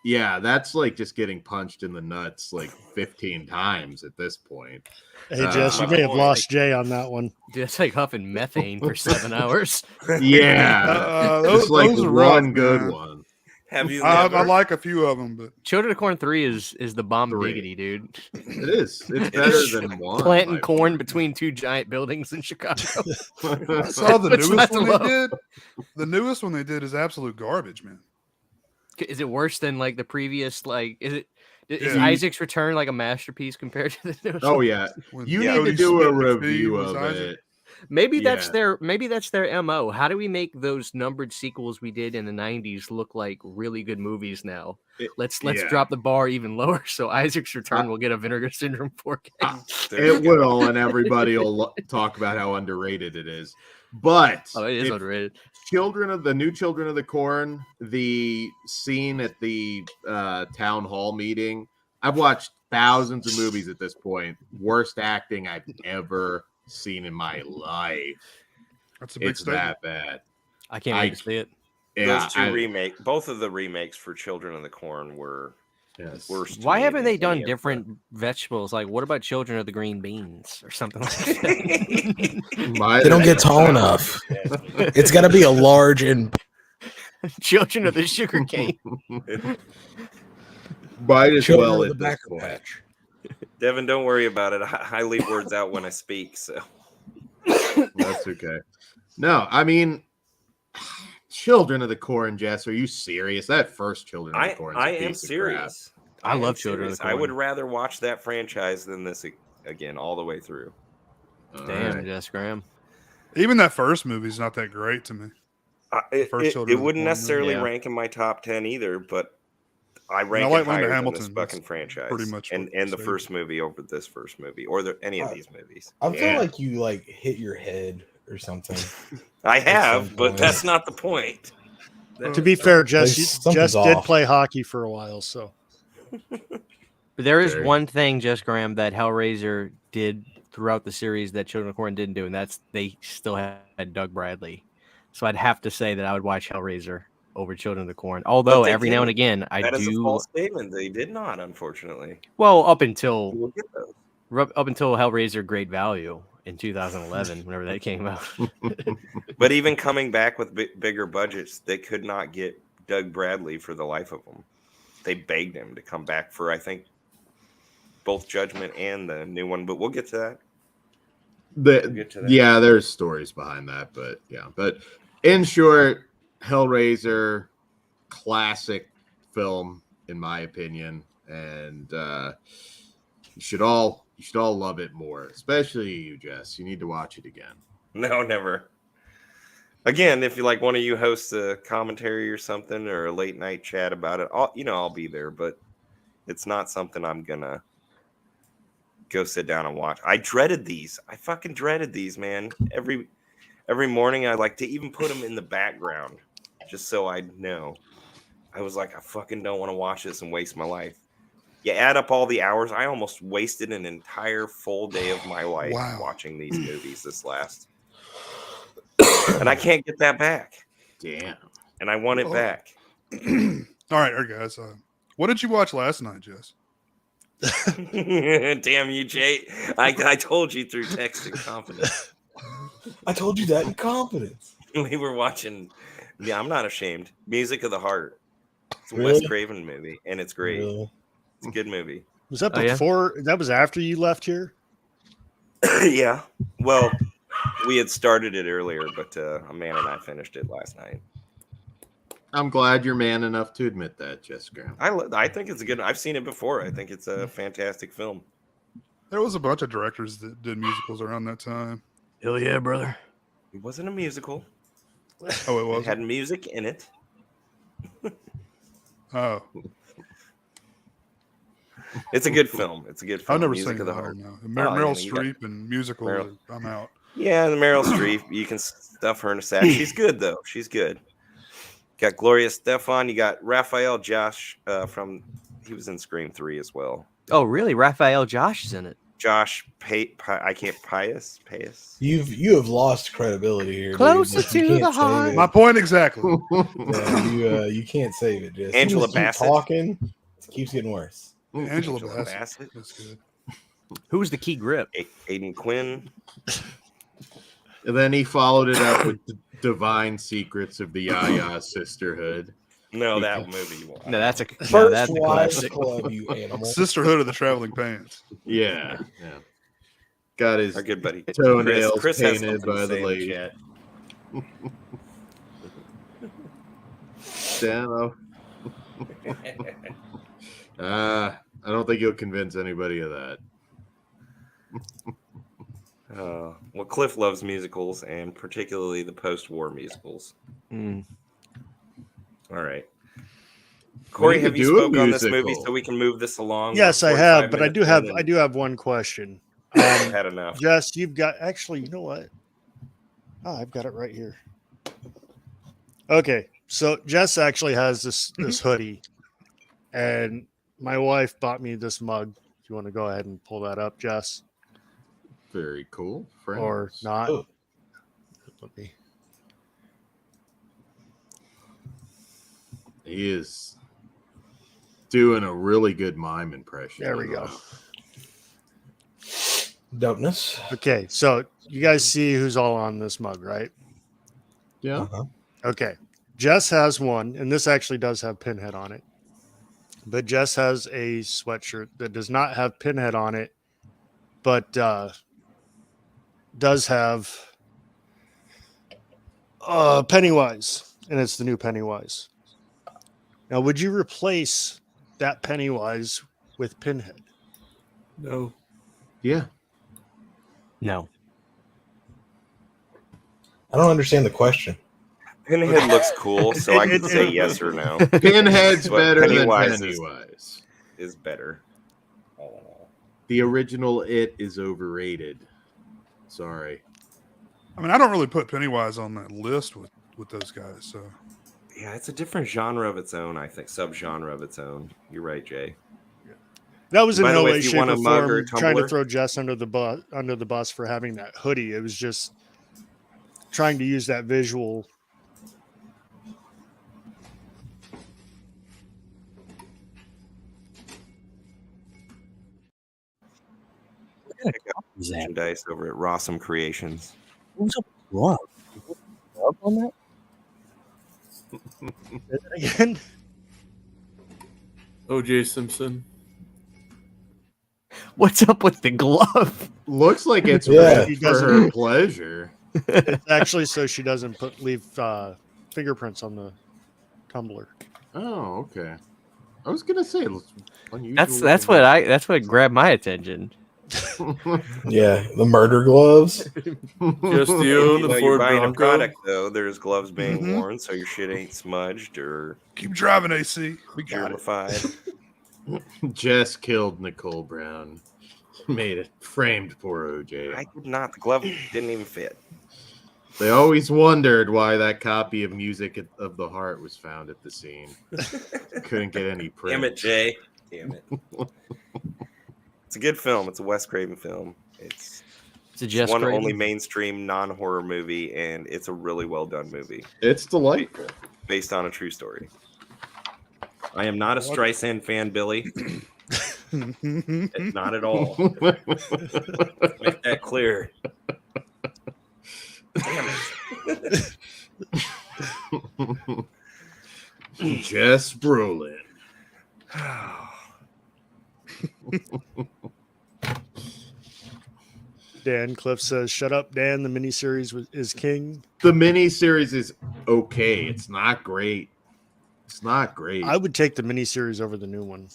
Yeah, that's like just getting punched in the nuts like 15 times at this point. Hey, Jess, you may have lost Jay on that one. Dude, that's like huffing methane for 7 hours. Yeah, those like are one rough, good man. one. Have you? I like a few of them, but Children of Corn 3 is the bomb 3. diggity, dude. It is. It's better than one. Planting corn between 2 giant buildings in Chicago. I saw the What's not newest to one love? they did. The newest one they did is absolute garbage, man. Is it worse than like the previous? Like, is Yeah. Isaac's Return like a masterpiece compared to the newest? Oh one? yeah, When you Cody need to do a Smith review was of Isaac. it. Maybe that's Yeah. their MO. How do we make those numbered sequels we did in the 90s look like really good movies now? Let's yeah. drop the bar even lower so Isaac's Return will get a Vinegar Syndrome 4K. It will, and everybody will talk about how underrated it is. But Oh, it is if underrated. the new Children of the Corn, the scene at the town hall meeting. I've watched thousands of movies at this point. Worst acting I've ever seen in my life. That's a big It's statement. that bad. I can't wait to see it. Yeah, Those two both of the remakes for Children of the Corn were Yes. Worse. to Why me haven't than they done any of different vegetables? Like, what about Children of the Green Beans or something like that? Might They don't as get tall well. enough. It's got to be a large and Children of the Sugar Cane. Might as children well of the at this backer point. patch. Devin, don't worry about it. I leave words out when I speak. So That's okay. No, I mean, Children of the Corn, Jess, are you serious? That first Children of the Corn is a I am piece of crap. serious. I am love Children of the I would Corn. rather watch that franchise than this again all the way through. All Damn, right. Jess Graham. Even that first movie's not that great to me. First Children It of the wouldn't Corn necessarily movie. rank in my top 10 either, but I I rank like it Linda higher than Hamilton. this fucking franchise. Pretty much and what the saved first movie over this first movie or any of these movies. I feel Yeah. like you like hit your head or something. I some have, but point. that's not the point. To be fair, There's Jess something's did off. play hockey for a while, so But there is Very- one thing, Jess Graham, that Hellraiser did throughout the series that Children of the Corn didn't do, and that's they still had Doug Bradley. So I'd have to say that I would watch Hellraiser over Children of the Corn. Although they every now and didn't. again I That is a do. false statement. They did not, unfortunately. Well, up until We'll get those. Hellraiser Great Value in 2011, whenever that came out. But even coming back with bigger budgets, they could not get Doug Bradley for the life of them. They begged him to come back for, I think, both Judgment and the new one. But we'll get to that. Get to that. Yeah, there's stories behind that, but yeah. But in short, Hellraiser, classic film in my opinion, and you should all love it more, especially you, Jess. You need to watch it again. No, never. Again, if you like one of you hosts a commentary or something or a late night chat about it, I'll be there, but it's not something I'm gonna go sit down and watch. I dreaded these. I fucking dreaded these, man. Every morning I like to even put them in the background just so I'd know. I was like, I fucking don't want to watch this and waste my life. You add up all the hours, I almost wasted an entire full day of my life Wow. watching these movies this last. And I can't get that back. Damn. And I want it back. All right, guys. What did you watch last night, Jess? Damn you, Jay. I told you through text and confidence. I told you that in confidence. We were watching, yeah, I'm not ashamed. Music of the Heart. It's a Really? Wes Craven movie, and it's great. Really? It's a good movie. was that Oh, yeah? before? That was after you left here. Yeah. Well, we had started it earlier, but a man and I finished it last night. I'm glad you're man enough to admit that, Jess Graham. I think it's a good. I've seen it before. I think it's a fantastic film. There was a bunch of directors that did musicals around that time. Hell yeah, brother. It wasn't a musical. Oh, it It was. had music in it. Oh, It's a good film. It's a good film. I've never Music seen of the that. Heart. No. Oh, Meryl you got- Streep and musical. Meryl- I'm out. Yeah, the Meryl Streep. You can stuff her in a sack. She's good though. She's good. Got Gloria Stefan. You got Raphael Josh he was in Scream 3 as well. Oh, really? Raphael Josh is in it. Josh Pius. You have lost credibility here. dude. Closer Like, you to can't the save heart. it. My point exactly. Yeah, you can't save it. Just Angela you just keep Bassett. talking. It keeps getting worse. Angela Angela Bassett. Bassett. That's good. Who's the key grip? Aiden Quinn. And then he followed it up with the Divine Secrets of the Yaya Sisterhood. No, that movie. No, that's a First Wives Club, you animal. Sisterhood of the Traveling Pants. Yeah. Got his Our good buddy toenails Chris has painted something to by the say in the lady. chat. Dano. I don't think you'll convince anybody of that. Well, Cliff loves musicals and particularly the post-war musicals. Mm. All right. Corey, We have could you do a spoke on this movie musical. so we can move this along? Yes, I 45 have, but I minutes do in have and one question. I've had enough. Jess, you've got actually. You know what? Oh, I've got it right here. Okay, so Jess actually has this hoodie, and my wife bought me this mug. Do you want to go ahead and pull that up, Jess, Very cool. Friends. or not? Oh. Let me. He is doing a really good mime impression. There we go. Dopeness. Okay, so you guys see who's all on this mug, right? Yeah. Uh-huh. Okay. Jess has one, and this actually does have Pinhead on it. But Jess has a sweatshirt that does not have Pinhead on it, but does have Pennywise, and it's the new Pennywise. Now, would you replace that Pennywise with Pinhead? No. Yeah. No. I don't understand the question. Pinhead looks cool, so I can say yes or no. Pinhead's But better Pennywise than is- Pennywise. Is better. All in all. The original It is overrated. Sorry. I mean, I don't really put Pennywise on that list with those guys. So Yeah, it's a different genre of its own, I think. Subgenre of its own. You're right, Jay. That was in By the no way, way, if you shape, want or a mug or a form trying to tumbler- throw Jess under the bus for having that hoodie. It was just trying to use that visual. Merchandise over at Rossum Creations. Who's up with glove? Glove on that? Again, O.J. Simpson. What's up with the glove? Looks like it's Yeah. for her pleasure. it's actually so she doesn't leave fingerprints on the tumbler. Oh, okay. I was gonna say unusual. That's what grabbed my attention. Yeah, the murder gloves. Just you You and the know, you're Ford buying Bronco. a product, though. There's gloves being Mhm. worn, so your shit ain't smudged or keep driving, AC. We got it. purified. Jess killed Nicole Brown. Made it framed poor OJ. I did not. The glove didn't even fit. They always wondered why that copy of Music of the Heart was found at the scene. Couldn't get any print. Damn it, Jay. Damn it. It's a good film. It's a Wes Craven film. It's It's a Jess one Craven. only mainstream non-horror movie, and it's a really well done movie It's delightful. based on a true story. I am not a Streisand fan, Billy. Not at all. Make that clear. Damn it. Jess Brolin. Dan Cliff says, "Shut up, Dan. The miniseries is king." The miniseries is okay. It's not great. It's not great. I would take the miniseries over the new one.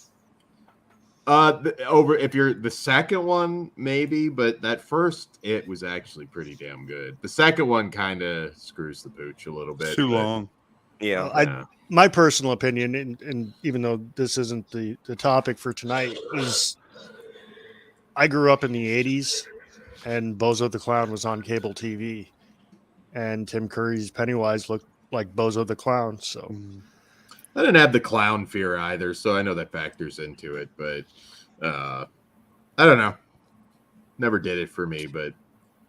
Over if you're the second one, maybe, but that first it was actually pretty damn good. The second one kind of screws the pooch a little bit. Too but- long. Yeah. Yeah. My personal opinion, and even though this isn't the topic for tonight, is I grew up in the 80s and Bozo the Clown was on cable TV, and Tim Curry's Pennywise looked like Bozo the Clown. So I didn't have the clown fear either, so I know that factors into it. But I don't know. Never did it for me, but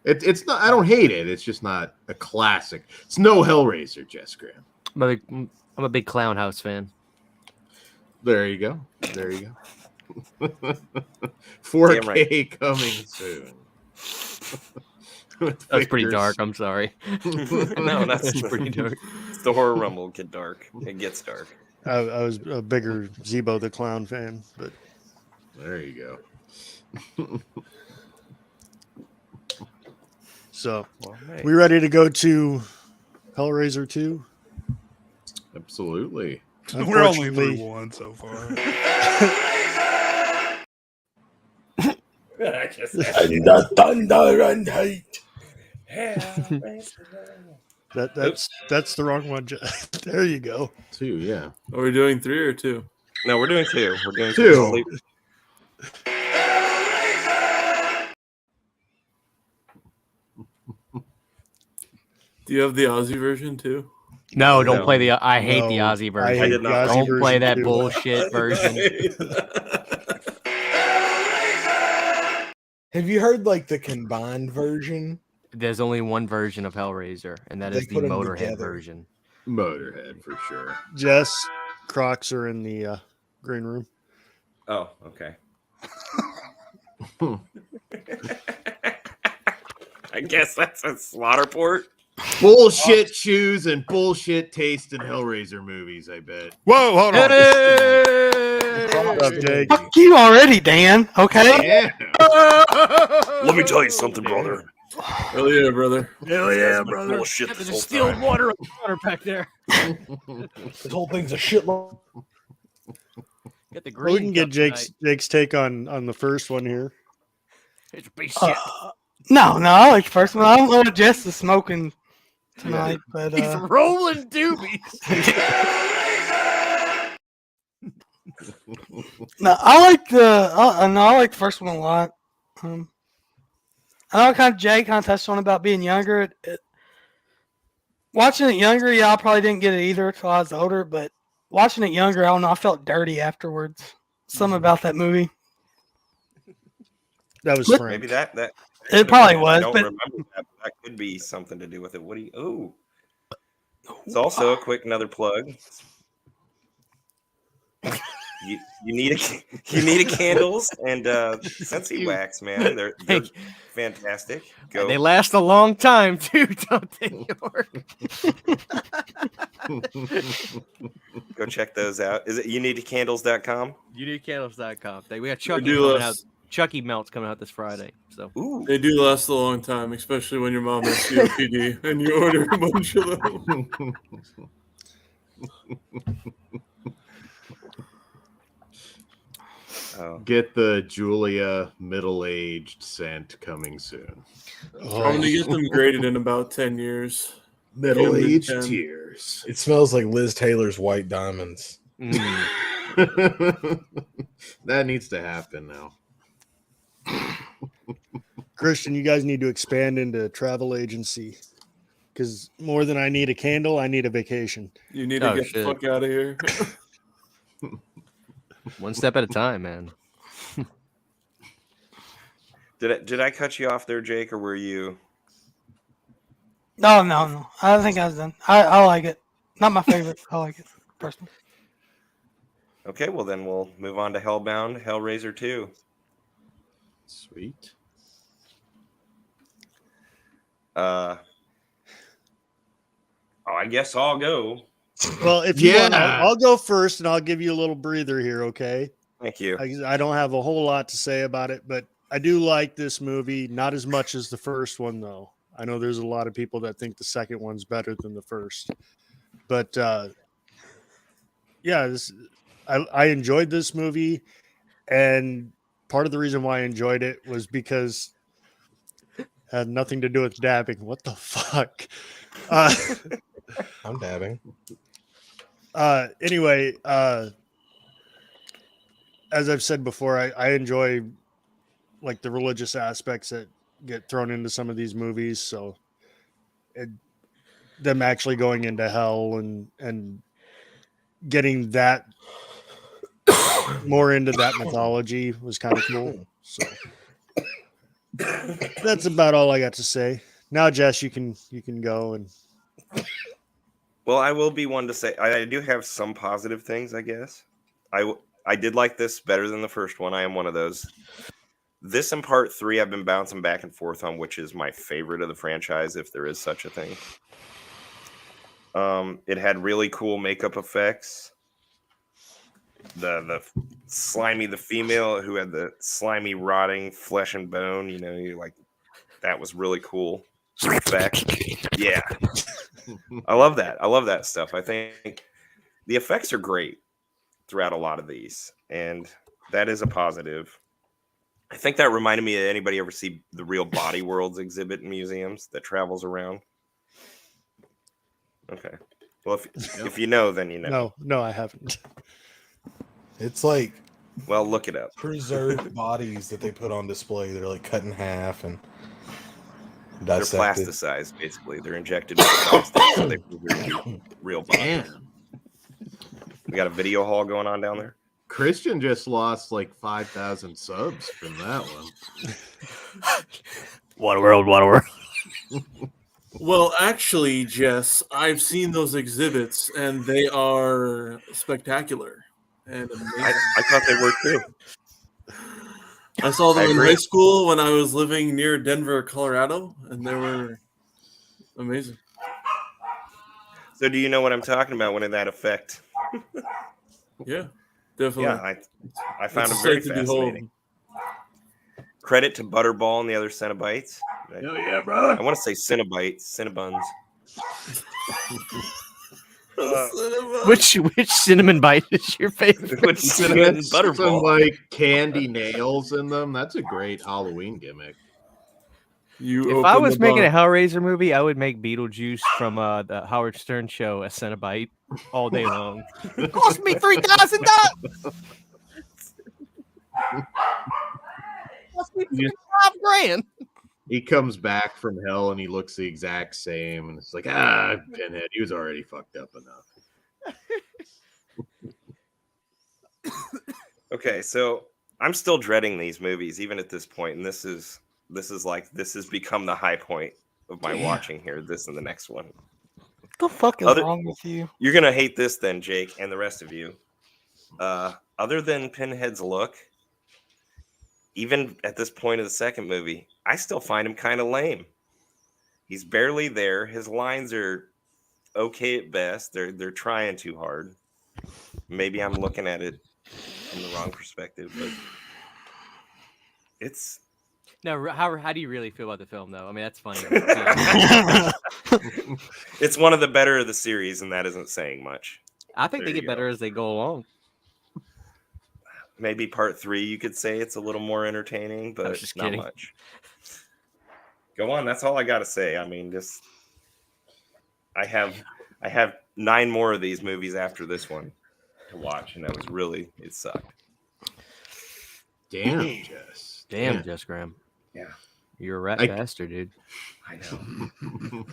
it's not. I don't hate it. It's just not a classic. It's no Hellraiser, Jess Graham. I'm a big Clown House fan. There you go. There you go. 4K right. coming soon. That's pretty dark. I'm sorry. No, that's pretty dark. It's the horror rumble get dark. It gets dark. I was a bigger Zebo the Clown fan, but There you go. so Well, hey. we ready to go to Hellraiser 2? We're Absolutely. only Unfortunately- through one so far. The thunder and hate. That's the wrong one. There you go. 2, yeah. Are we doing 3 or 2? No, we're doing 2. We're doing 2. Holy- Do you have the Aussie version too? No, don't No. play the. I hate the No, Aussie I version. hate did the not. Aussie Don't play version that too. bullshit version. Have you heard like the combined version? There's only one version of Hellraiser, and that They is the put 'em Motorhead together. version. Motorhead for sure. Jess, Crocs are in the green room. Oh, okay. I guess that's a Slaughterport. Bullshit shoes and bullshit taste in Hellraiser movies, I bet. Whoa, hold on. What's up, Jake? Fuck you already, Dan. Okay. Yeah. Let me tell you something, brother. Hell yeah, brother. Hell yeah, brother. Bullshit Got this the whole distilled time. water back there. This whole thing's a shitload. Get the Well, green. we can get cup Jake's take on the first one here. tonight. It's a piece of shit. No, I like the first one. I don't know what Jess is smoking tonight, but He's rolling doobies. no, I like the first one a lot. I know Jay kind of touched on about being younger. Watching it younger, I probably didn't get it either until I was older. But watching it younger, I don't know, I felt dirty afterwards. Something about that movie. That was But- Frank. Maybe that It probably I was, don't but remember that. That could be something to do with it. What do you? Oh, it's also a quick another plug. You need a candles and Scentsy wax, man. They're fantastic. Go. They last a long time too, don't they, York? Go check those out. Is it uniquecandles.com? UniqueCandles.com. We got Chucky do coming last- out. Chucky melts coming out this Friday. So Ooh. They do last a long time, especially when your mom has COPD and you order a bunch of them. Oh. Get the Julia middle-aged scent coming soon. I'm going to get them graded in about 10 years. Middle-aged Ten. tears. It smells like Liz Taylor's White Diamonds. That needs to happen now. Christian, you guys need to expand into travel agency because more than I need a candle, I need a vacation. You need to Oh, get shit. the fuck out of here. one step at a time, man. Did I cut you off there, Jake, or were you? no. I think I was done. I like it. Not my favorite. I like it personally. Okay, well then we'll move on to Hellbound, Hellraiser 2. Sweet. I guess I'll go. Well, if you want, Yeah. I'll go first and I'll give you a little breather here, okay? Thank you. I don't have a whole lot to say about it, but I do like this movie, not as much as the first one, though. I know there's a lot of people that think the second one's better than the first. But, yeah, I enjoyed this movie, and part of the reason why I enjoyed it was because it had nothing to do with dabbing. What the fuck? I'm dabbing. Anyway, as I've said before, I enjoy like the religious aspects that get thrown into some of these movies. So them actually going into hell and getting that more into that mythology was kind of cool. So that's about all I got to say. Now, Jess, you can go and. Well, I will be one to say I do have some positive things, I guess. I did like this better than the first one. I am one of those. This and part 3 I've been bouncing back and forth on, which is my favorite of the franchise, if there is such a thing. It had really cool makeup effects. The slimy, the female who had the slimy rotting flesh and bone, you're like, that was really cool. Effect. Yeah. I love that. I love that stuff. I think the effects are great throughout a lot of these, and that is a positive. I think that reminded me of anybody ever see the Real Body Worlds exhibit in museums that travels around? Okay. Well, if you know, then you know. No, I haven't. It's like Well, look it up. preserved bodies that they put on display. They're like cut in half and They're dissected. plasticized, basically. They're injected with plastic so they preserve real bodies. Damn. We got a video hall going on down there. Christian just lost like 5,000 subs from that one. What a world, what a world. Well, actually, Jess, I've seen those exhibits and they are spectacular. and amazing. I thought they were too. I saw them I in agree. high school when I was living near Denver, Colorado, and they were amazing. So do you know what I'm talking about when in that effect? Yeah, definitely. Yeah, I found It's them a very sight to behold. fascinating. Credit to Butterball and the other Cenobites. Hell yeah, brother. I want to say Cenobites, Cinnabons. Which cinnamon bite is your favorite? Which cinnamon Get some Butterball? like candy nails in them. That's a great Halloween gimmick. If I was making a Hellraiser movie, I would make Beetlejuice from the Howard Stern show a Cenobite all day long. Cost me $3,000. Cost me $5,000. He comes back from hell and he looks the exact same, and it's like, Pinhead, he was already fucked up enough. Okay, so I'm still dreading these movies even at this point, and this has become the high point of my watching here. This and the next one. What the fuck is wrong with you? You're gonna hate this then, Jake, and the rest of you. Other than Pinhead's look, even at this point of the second movie, I still find him kind of lame. He's barely there. His lines are okay at best. They're trying too hard. Maybe I'm looking at it from the wrong perspective, but it's No, how do you really feel about the film, though? I mean, that's funny. it's one of the better of the series, and that isn't saying much. I think There they get you better go. as they go along. Maybe part 3, you could say it's a little more entertaining, but just not kidding. much. Go on. That's all I got to say. I mean, just I have 9 more of these movies after this one to watch, and it sucked. Damn, Jess. Damn, Jess Graham. Yeah. You're a rat bastard, dude. I know.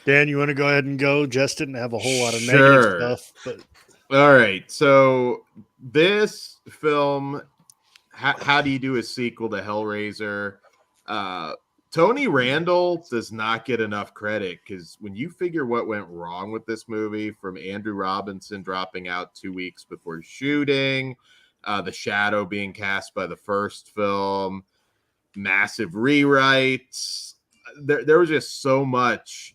Dan, you want to go ahead and go? Jess didn't have a whole lot of Sure. negative stuff, but All right, so this film, how do you do a sequel to Hellraiser? Tony Randall does not get enough credit, because when you figure what went wrong with this movie, from Andrew Robinson dropping out 2 weeks before shooting, the Shadow being cast by the first film, massive rewrites, there was just so much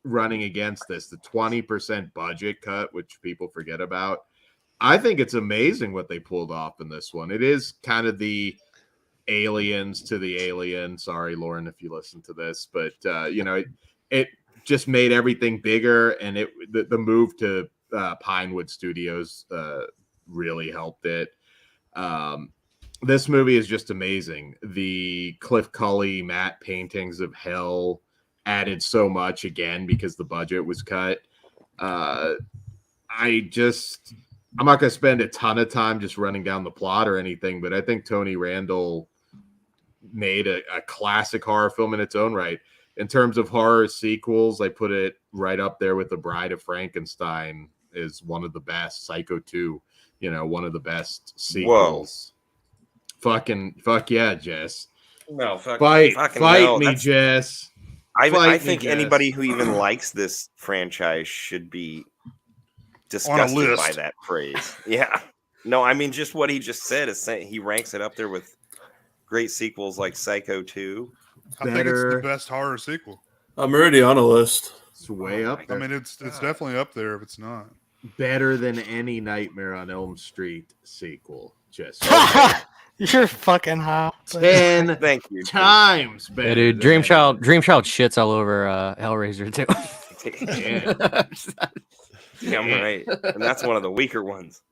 running against this. The 20% budget cut, which people forget about. I think it's amazing what they pulled off in this one. It is kind of the Aliens to the Alien. Sorry, Lauren, if you listen to this, but it just made everything bigger, and the move to Pinewood Studios really helped it. This movie is just amazing. The Cliff Culley matte paintings of hell added so much, again, because the budget was cut. I'm not going to spend a ton of time just running down the plot or anything, but I think Tony Randall made a classic horror film in its own right. In terms of horror sequels, I put it right up there with The Bride of Frankenstein is one of the best. Psycho 2, one of the best sequels. Fuck yeah, Jess. No, fight no. me, Jess. I think anybody who even likes this franchise should be disgusted by that phrase. Yeah. No, I mean, just what he just said is saying he ranks it up there with great sequels like Psycho 2. I think it's the best horror sequel. I'm already on a list. It's way up there. I mean, it's definitely up there if it's not. Better than any Nightmare on Elm Street sequel. Just You're fucking high. 10 Thank you, times better. Yeah, dude. Dreamchild shits all over Hellraiser too. Yeah, I'm right. And that's one of the weaker ones.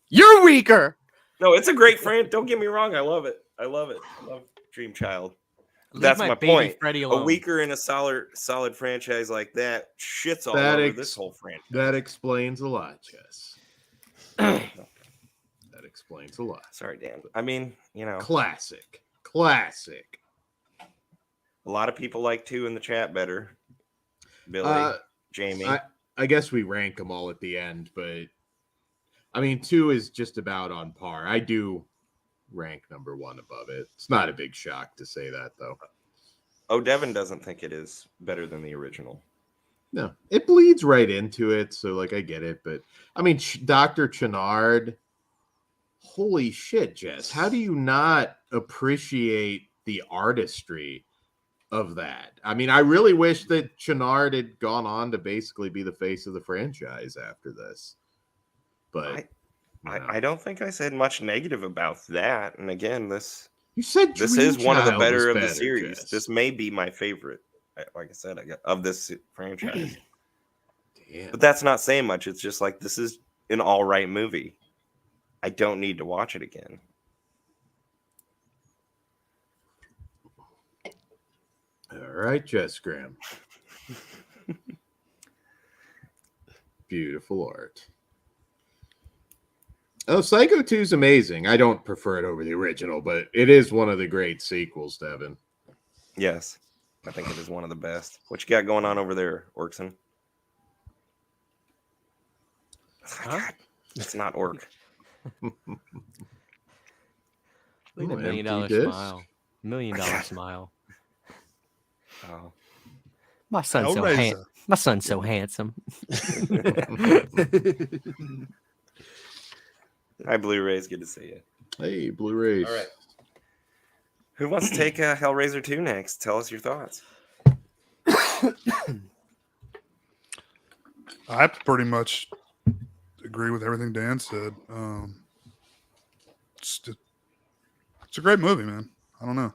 You're weaker. No, it's a great friend. Don't get me wrong. I love it. I love Dreamchild. That's my point. A weaker and a solid franchise like that shits all over this whole franchise. That explains a lot, Jess. That explains a lot. Sorry, Dan. I mean, Classic. A lot of people like 2 in the chat better. Billy, Jamie. I guess we rank them all at the end, but I mean, 2 is just about on par. I do rank number 1 above it. It's not a big shock to say that, though. Oh, Devin doesn't think it is better than the original. No, it bleeds right into it. So, like, I get it. But, I mean, Dr. Chenard, holy shit, Jess. How do you not appreciate the artistry of that? I mean, I really wish that Chenard had gone on to basically be the face of the franchise after this. But I don't think I said much negative about that. And again, this is one of the better of the better, series. Jess. This may be my favorite. Like I said, of this franchise. Damn. But that's not saying much. It's just like, this is an all right movie. I don't need to watch it again. All right, Jess Graham. Beautiful art. Oh, Psycho 2 is amazing. I don't prefer it over the original, but it is one of the great sequels, Devin. Yes. I think it is one of the best. What you got going on over there, Orkson? Huh? It's not Orc. Look at that $1 million empty disc. smile. $1 million smile. Oh. My son's so Hellraiser. My son's so handsome. Hi, Blu-rays. Good to see you. Hey, Blu-rays. All right. Who wants to take Hellraiser 2 next? Tell us your thoughts. I pretty much agree with everything Dan said. It's a great movie, man. I don't know.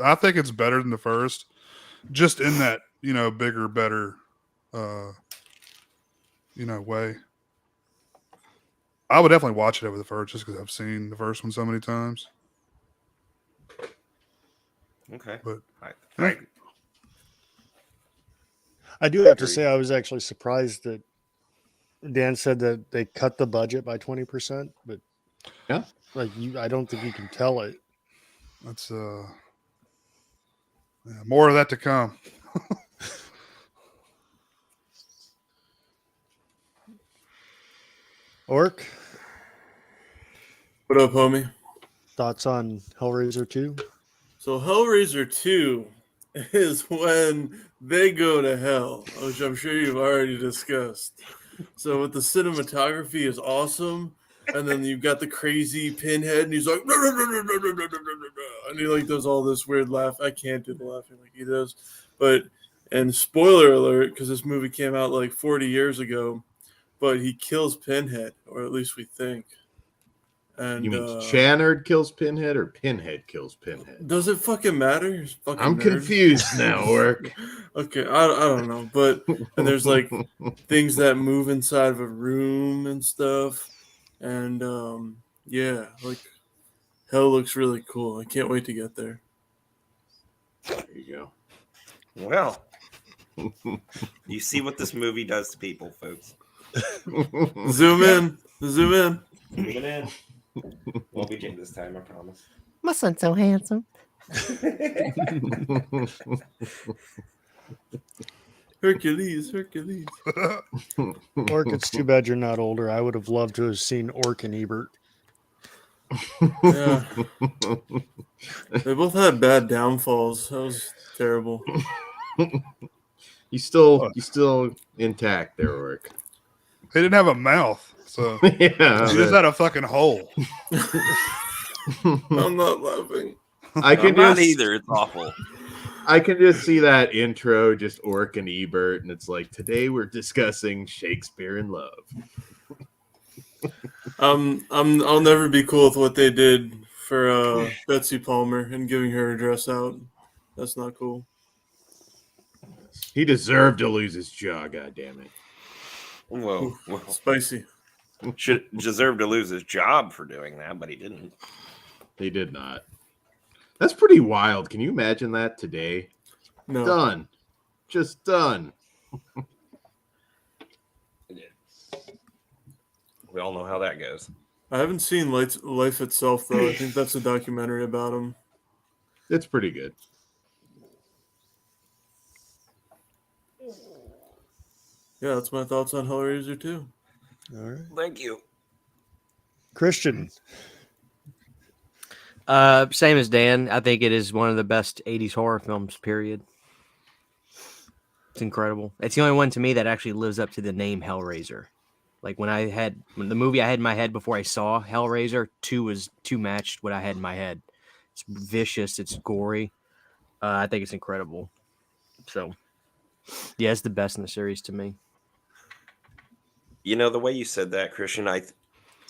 I think it's better than the first, just in that, bigger, better, way. I would definitely watch it over the first, just because I've seen the first one so many times. Okay. But I do have to say I was actually surprised that Dan said that they cut the budget by 20%, but yeah, I don't think you can tell it. That's more of that to come. Orc, What up, homie? thoughts on Hellraiser 2? So Hellraiser 2 is when they go to hell, which I'm sure you've already discussed. So with the cinematography is awesome, and then you've got the crazy Pinhead, and he's like, and he like does all this weird laugh. I can't do the laughing like he does, and spoiler alert, because this movie came out like 40 years ago, but he kills Pinhead, or at least we think. And you mean Channard kills Pinhead or Pinhead kills Pinhead? Does it fucking matter? I'm confused now, Orc. Okay, I don't know, but and there's like things that move inside of a room and stuff, and yeah, like hell looks really cool. I can't wait to get there. There you go. Well, you see what this movie does to people, folks. Zoom in. Zoom it in. Won't be Jim this time, I promise. My son's so handsome. Hercules. Orc, it's too bad you're not older. I would have loved to have seen Orc and Ebert. Yeah. They both had bad downfalls. That was terrible. You still intact there, Orc. They didn't have a mouth, so Yeah, he just had a fucking hole. I'm not laughing. I'm not either. It's awful. I can just see that intro, just Orc and Ebert, and it's like, today we're discussing Shakespeare in love. I'll never be cool with what they did for Betsy Palmer and giving her a dress out. That's not cool. He deserved to lose his jaw, goddammit. Whoa. Spicy. Should deserve to lose his job for doing that, but he didn't. He did not. That's pretty wild. Can you imagine that today? No. Done. Just done. We all know how that goes. I haven't seen Life Itself, though. I think that's a documentary about him. It's pretty good. Yeah, that's my thoughts on Hellraiser 2. All right. Thank you. Christian, Same as Dan. I think it is one of the best 80s horror films, period. It's incredible. It's the only one to me that actually lives up to the name Hellraiser. Like when the movie I had in my head before I saw Hellraiser, 2 matched what I had in my head. It's vicious. It's gory. I think it's incredible. So, yeah, it's the best in the series to me. You know, the way you said that, Christian,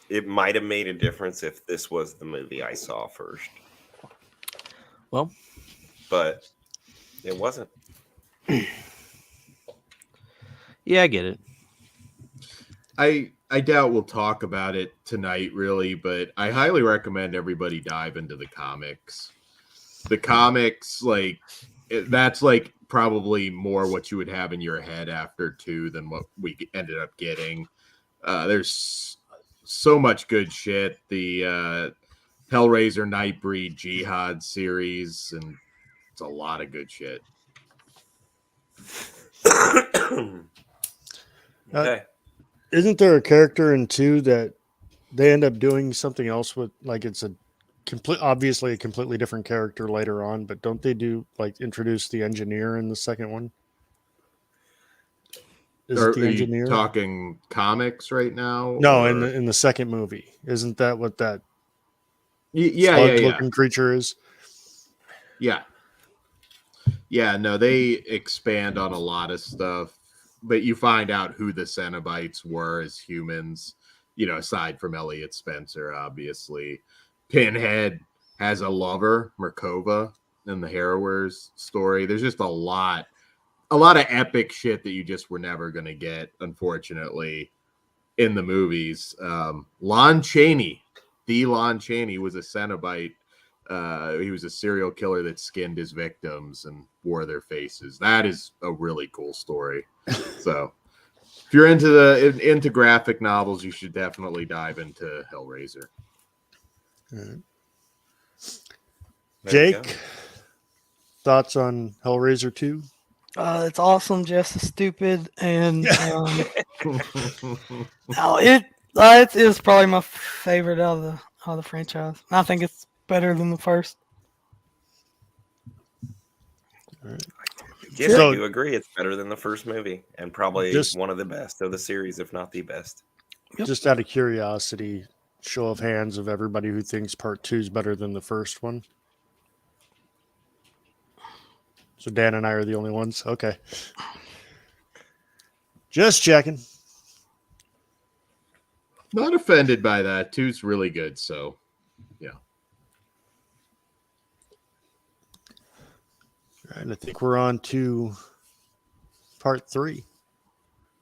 it might have made a difference if this was the movie I saw first. Well, but it wasn't. Yeah, I get it. I doubt we'll talk about it tonight, really, but I highly recommend everybody dive into the comics. The comics, that's probably more what you would have in your head after 2 than what we ended up getting. There's so much good shit. The Hellraiser Nightbreed Jihad series, and it's a lot of good shit. Okay. Isn't there a character in 2 that they end up doing something else with? Like it's obviously a completely different character later on, but don't they introduce the engineer in the second one? Are you talking comics right now? No, in the second movie, isn't that what that looking creature is? Yeah. No, they expand on a lot of stuff, but you find out who the Cenobites were as humans. Aside from Elliot Spencer, obviously, Pinhead has a lover, Merkova, in the Harrowers story. There's just a lot of epic shit that you just were never going to get, unfortunately, in the movies. Lon Chaney was a Cenobite. He was a serial killer that skinned his victims and wore their faces. That is a really cool story. So if you're into graphic novels, you should definitely dive into Hellraiser. Right. Jake, thoughts on Hellraiser 2? It's awesome. Jess is stupid, and it is probably my favorite out of the franchise. I think it's better than the first. Yes, I do agree. It's better than the first movie, and probably one of the best of the series, if not the best. Yep. Just out of curiosity, show of hands of everybody who thinks part 2 is better than the first one. So Dan and I are the only ones. Okay. Just checking. Not offended by that. 2's really good, so yeah. All right, I think we're on to part 3.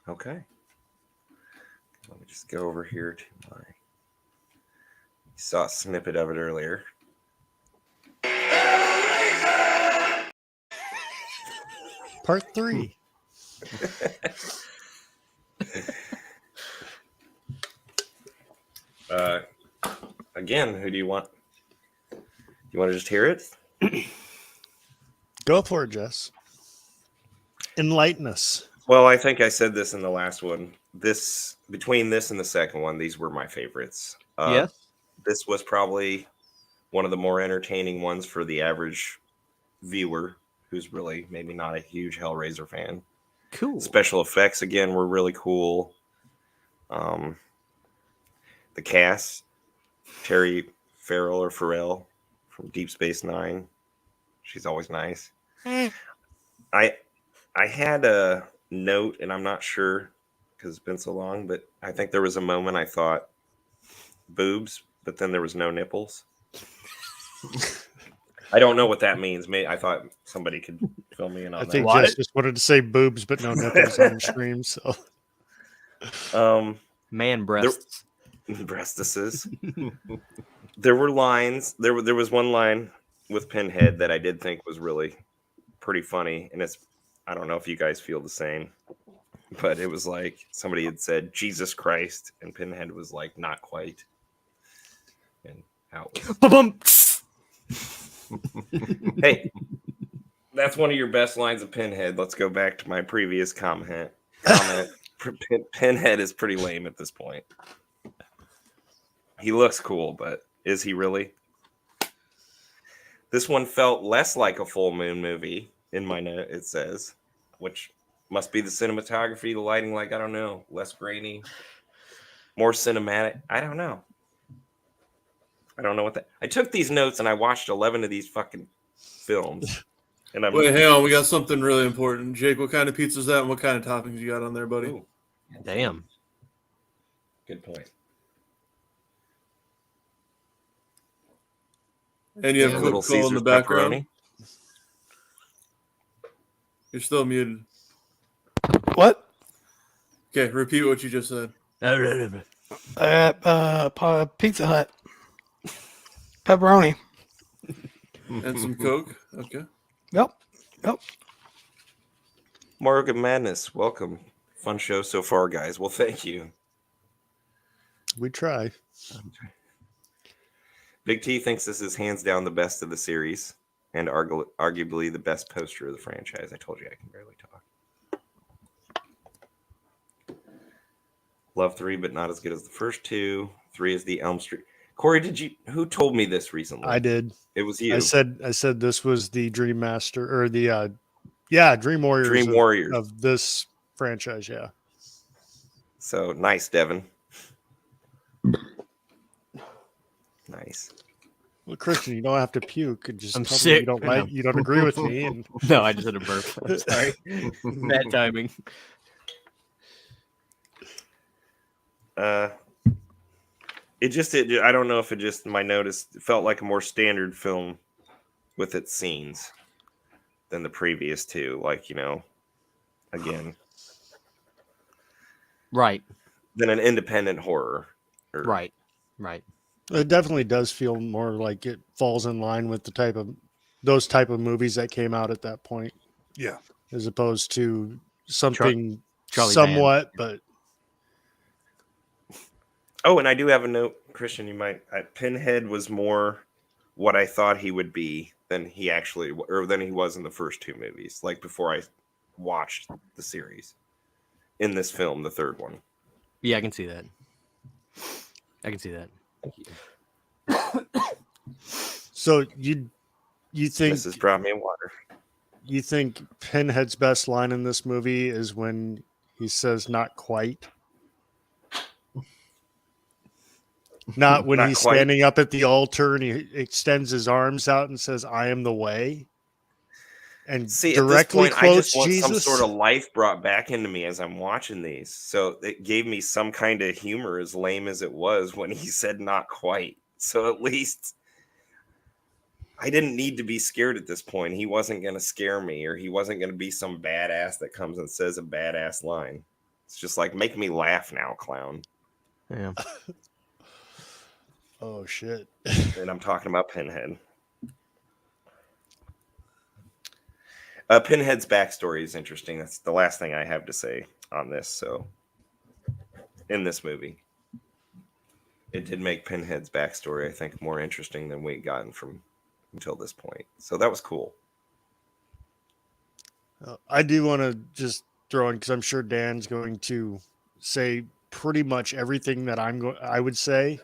Okay. Let me just go over here to my... You saw a snippet of it earlier. Part 3. Again, who do you want? Do you want to just hear it? Go for it, Jess. Enlighten us. Well, I think I said this in the last one. Between this and the second one, these were my favorites. Yes. This was probably one of the more entertaining ones for the average viewer who's really maybe not a huge Hellraiser fan. Cool. Special effects, again, were really cool. The cast, Terry Farrell from Deep Space Nine. She's always nice. I had a note, and I'm not sure because it's been so long, but I think there was a moment I thought boobs, but then there was no nipples. I don't know what that means. I thought somebody could fill me in on that. I think Jess just wanted to say boobs, but no nipples on stream. So, man breasts, breastises. There were lines. There was one line with Pinhead that I did think was really pretty funny, and I don't know if you guys feel the same, but it was like somebody had said Jesus Christ, and Pinhead was like, not quite. And how it was. Hey, that's one of your best lines of Pinhead. Let's go back to my previous comment. Pinhead is pretty lame at this point. He looks cool, but is he really? This one felt less like a full moon movie in my note, it says, which Must be the cinematography, the lighting, like, I don't know, less grainy, more cinematic. I don't know. I don't know what that. I took these notes and I watched 11 of these fucking films. And I'm Wait, hang on. We got something really important. Jake, what kind of pizza is that and what kind of toppings you got on there, buddy? Ooh, Damn. good point. And you have Yeah, Coca Little Cola in Caesar's the background. pepperoni. You're still muted. What? Okay, repeat what you just said. Pizza Hut. Pepperoni. And some Coke. Okay. Yep. Morgan Madness, welcome. Fun show so far, guys. Well, thank you. We try. Big T thinks this is hands down the best of the series and arguably the best poster of the franchise. I told you I can barely talk. Love 3, but not as good as the first two. 3 is the Elm Street. Kory, who told me this recently? I did. It was you. I said this was the Dream Master or the Dream Warriors. Dream Warriors of this franchise. Yeah. So nice, Devin. Nice. Well, Christian, you don't have to puke and just I'm tell me sick. you don't like, you don't agree with me. And No, I just had a burp. I'm sorry. Bad timing. I don't know if it just my notice felt like a more standard film with its scenes than the previous two. Like, again, Right. than an independent horror. Right. it definitely does feel more like it falls in line with those type of movies that came out at that point. Yeah. As opposed to something Charlie somewhat, but Oh, and I do have a note, Christian. Pinhead was more what I thought he would be than he was in the first two movies. Like before I watched the series, in this film, the third one. Yeah, I can see that. Thank you. so you think Mrs. brought me water. you think Pinhead's best line in this movie is when he says "not quite"? Not when Not he's quite. standing up at the altar and he extends his arms out and says, "I am the way," and See, directly at this point, I quotes just want Jesus. some sort of life brought back into me as I'm watching these. So it gave me some kind of humor, as lame as it was when he said "not quite." So at least I didn't need to be scared at this point. He wasn't going to scare me, or he wasn't going to be some badass that comes and says a badass line. It's just like, make me laugh now, clown. Yeah. Oh shit! And I'm talking about Pinhead. Pinhead's backstory is interesting. That's the last thing I have to say on this. So, in this movie, it did make Pinhead's backstory, I think, more interesting than we'd gotten from until this point. So that was cool. I do want to just throw in, because I'm sure Dan's going to say pretty much everything that I would say.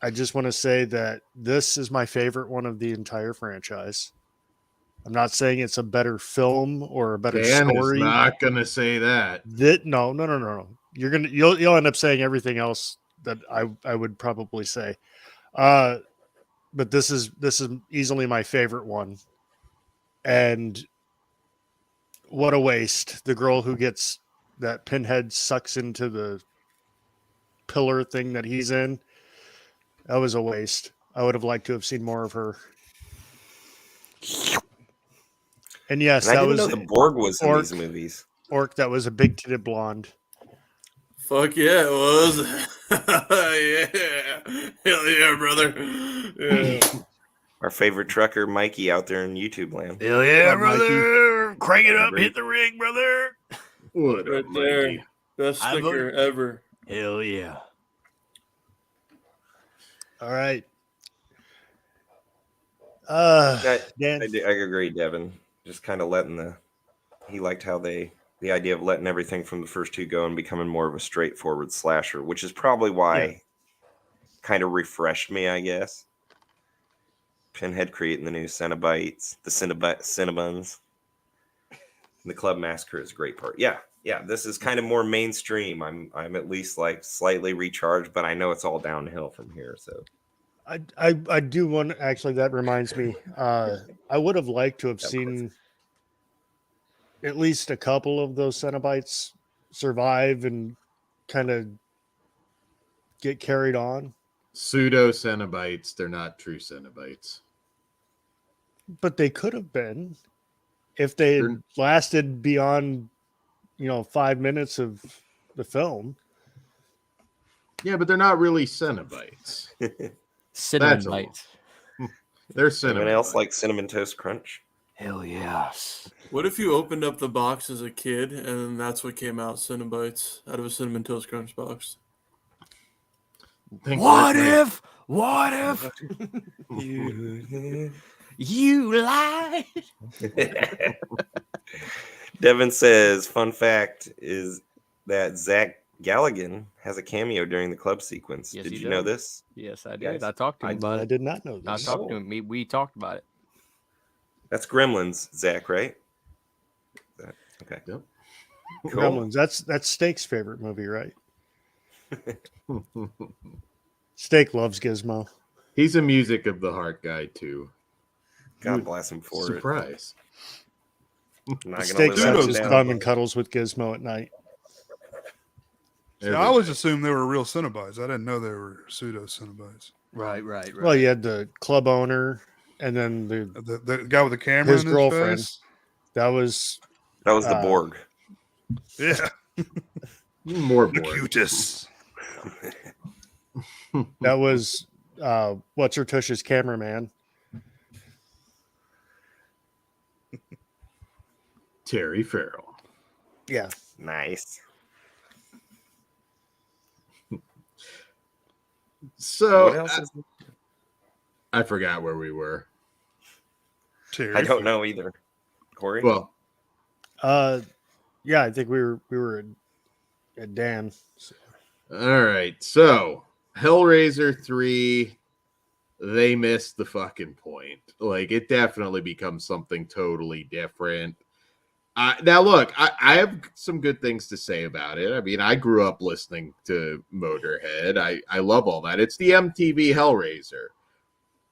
I just want to say that this is my favorite one of the entire franchise. I'm not saying it's a better film or a better Dan story. is not gonna say that. No. You'll end up saying everything else that I would probably say. But this is easily my favorite one. And what a waste. The girl who gets that Pinhead sucks into the pillar thing that he's in. That was a waste. I would have liked to have seen more of her. And yes, And I that didn't was know the Borg was in Orc. these movies. Orc that was a big titted blonde. Fuck yeah, it was. Yeah. Hell yeah, brother. Yeah. Our favorite trucker, Mikey, out there in YouTube land. Hell yeah, brother. Crank it up, hit the ring, brother. What Right up, there. Mikey? Best I sticker vote- ever. Hell yeah. All right. I Dan, agree, Devin. Just kind of he liked how the idea of letting everything from the first two go and becoming more of a straightforward slasher, which is probably why kind of refreshed me, I guess. Pinhead creating the new Cenobites, the Cinnabuns. The Club Massacre is a great part. Yeah. This is kind of more mainstream. I'm at least like slightly recharged, but I know it's all downhill from here. So I do want, actually, that reminds me. I would have liked to have seen at least a couple of those Cenobites survive and kind of get carried on. Pseudo Cenobites, they're not true Cenobites. But they could have been if they had lasted beyond, 5 minutes of the film. Yeah, but they're not really Cenobites. Cinnamon That's a- bites. They're Cinnamon. anyone else Bites. like Cinnamon Toast Crunch? Hell yes. What if you opened up the box as a kid and that's what came out? Cinnabites out of a Cinnamon Toast Crunch box. What if you lied? Devin says, fun fact is that Zach Galligan has a cameo during the club sequence. Yes, Did he you know does. this? Yes, I did. Guys, I talked to him about I it. did not know I this. talked to him. We talked about it. That's Gremlins, Zach, right? Okay. Yep. Cool. Gremlins. That's Steak's favorite movie, right? Steak loves Gizmo. He's a music of the heart guy too. God bless him for Surprise. it. I'm not gonna Steak live spends that his down. thumb and cuddles with Gizmo at night. See, I always assumed they were real Cenobites. I didn't know they were pseudo Cenobites. Right. Well, you had the club owner, and then The guy with the camera his in his girlfriend. face. That was the Borg. Yeah. More bored. Locutus. that was what's her tush's cameraman. Terry Farrell. Yeah. Nice. So What else is I forgot where we were. Terry. I don't know either. Kory? Well, Yeah, I think we were at Dan. all right. So Hellraiser 3, they missed the fucking point. Like, it definitely becomes something totally different. Now, look, I have some good things to say about it. I mean, I grew up listening to Motorhead. I love all that. It's the MTV Hellraiser.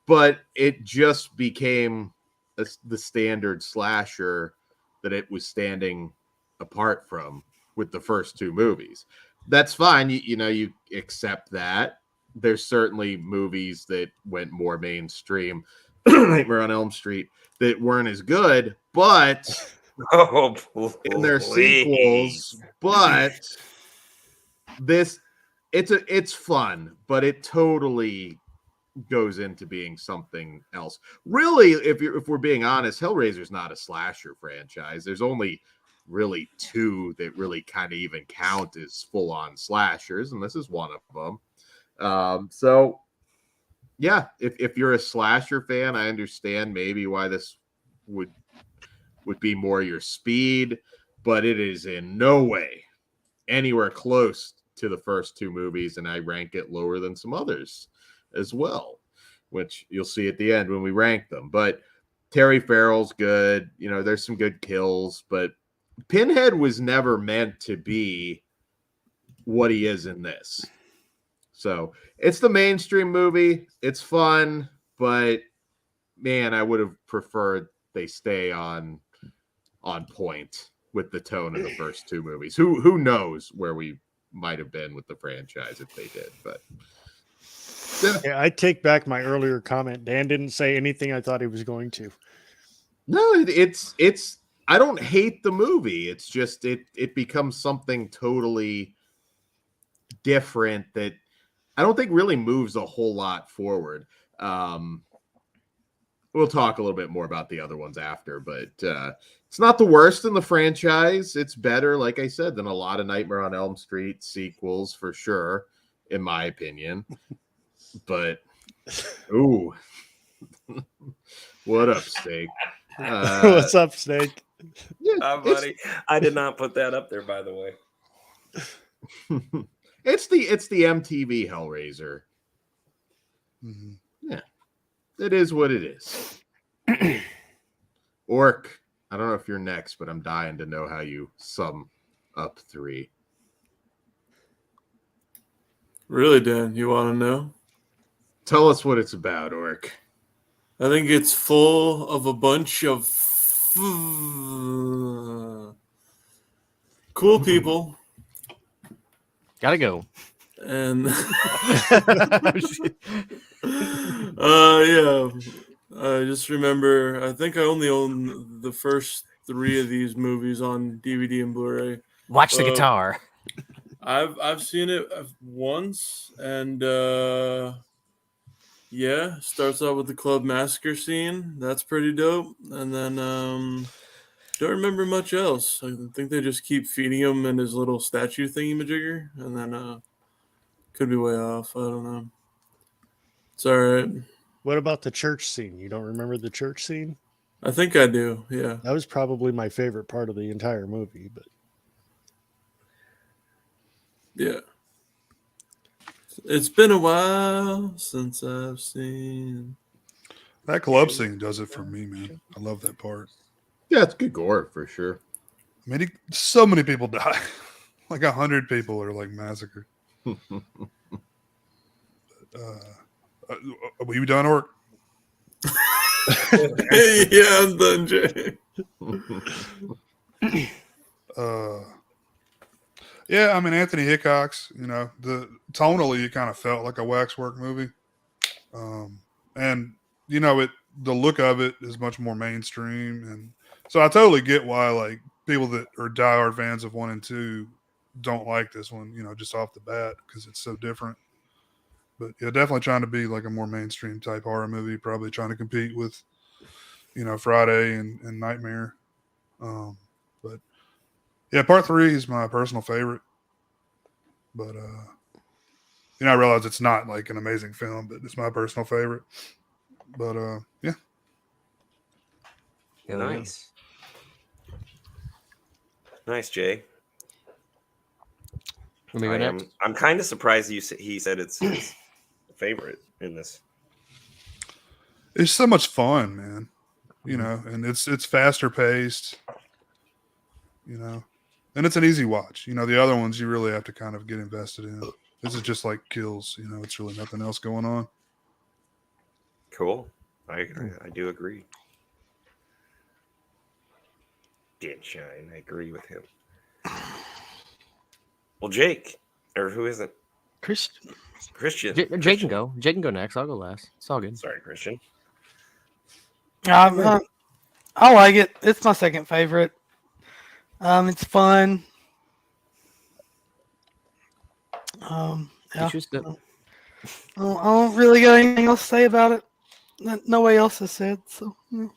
But it just became the standard slasher that it was standing apart from with the first two movies. That's fine. You accept that. There's certainly movies that went more mainstream, Nightmare on Elm Street, that weren't as good, but in their sequels. But it's fun, but it totally goes into being something else. Really, if we're being honest, Hellraiser's not a slasher franchise. There's only really two that really kind of even count as full-on slashers, and this is one of them. So yeah, if you're a slasher fan, I understand maybe why this would be more your speed, but it is in no way anywhere close to the first two movies, and I rank it lower than some others as well, which you'll see at the end when we rank them. But Terry Farrell's good. There's some good kills, but Pinhead was never meant to be what he is in this. So it's the mainstream movie. It's fun, but man, I would have preferred they stay on point with the tone of the first two movies. Who knows where we might have been with the franchise if they did, but Yeah, I take back my earlier comment. Dan didn't say anything I thought he was going to. no, it's I don't hate the movie. It's just it becomes something totally different that I don't think really moves a whole lot forward. We'll talk a little bit more about the other ones after, but it's not the worst in the franchise. It's better, like I said, than a lot of Nightmare on Elm Street sequels for sure, in my opinion. But ooh, what up, Steak? What's up, Snake? Yeah, Hi, buddy. I did not put that up there, by the way. it's the MTV Hellraiser. Mhm. Yeah, it is what it is. Orc, I don't know if you're next, but I'm dying to know how you sum up 3. Really, Dan? You want to know? Tell us what it's about, Orc. I think it's full of a bunch of cool people, Gotta go. and Oh, yeah. I just remember. I think I only own the first 3 of these movies on DVD and Blu-ray. Watch the guitar. I've seen it once, and yeah, starts out with the club massacre scene. That's pretty dope. And then don't remember much else. I think they just keep feeding him in his little statue thingy-majigger, and then could be way off. I don't know. It's all right. What about the church scene? You don't remember the church scene? I think I do. Yeah. That was probably my favorite part of the entire movie. But Yeah. It's been a while since I've seen. That club scene does it for me, man. I love that part. Yeah, it's good gore for sure. I mean, so many people die. Like 100 people are like massacred. Are you done, Orc? Yeah, I'm done, Jay. Yeah, I mean, Anthony Hickox, the tonally it kind of felt like a Waxwork movie. And the look of it is much more mainstream, and so I totally get why like people that are diehard fans of 1 and 2 don't like this one, just off the bat, because it's so different. But yeah, definitely trying to be like a more mainstream type horror movie, probably trying to compete with Friday and Nightmare. But yeah, part 3 is my personal favorite. But I realize it's not like an amazing film, but it's my personal favorite. But yeah. Nice. Nice, Jay. Let me go next. I'm kind of surprised he said it's his favorite in this. It's so much fun, man. And it's faster paced. And it's an easy watch. The other ones you really have to kind of get invested in. This is just like kills. It's really nothing else going on. Cool. I do agree. Dan Shine, I agree with him. Well, Jake, or who is it? Christian. Jake can go. Jake can go next. I'll go last. It's all good. Sorry, Christian. I like it. It's my second favorite. It's fun. Yeah. It's just I don't really got anything else to say about it that nobody else has said. So yeah.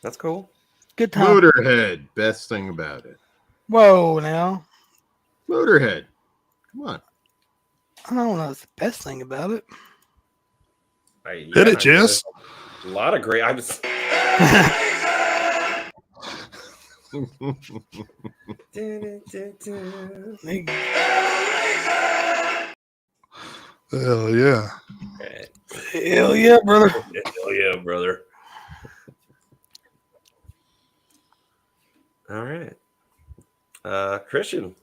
That's cool. Good time. Motorhead, best thing about it. Whoa, now. Motorhead. Come on. I don't know. It's the best thing about it. Hit it, Jess. A lot of great. I was. Hell yeah. Hell yeah, brother. Hell yeah, brother. All right. Christian.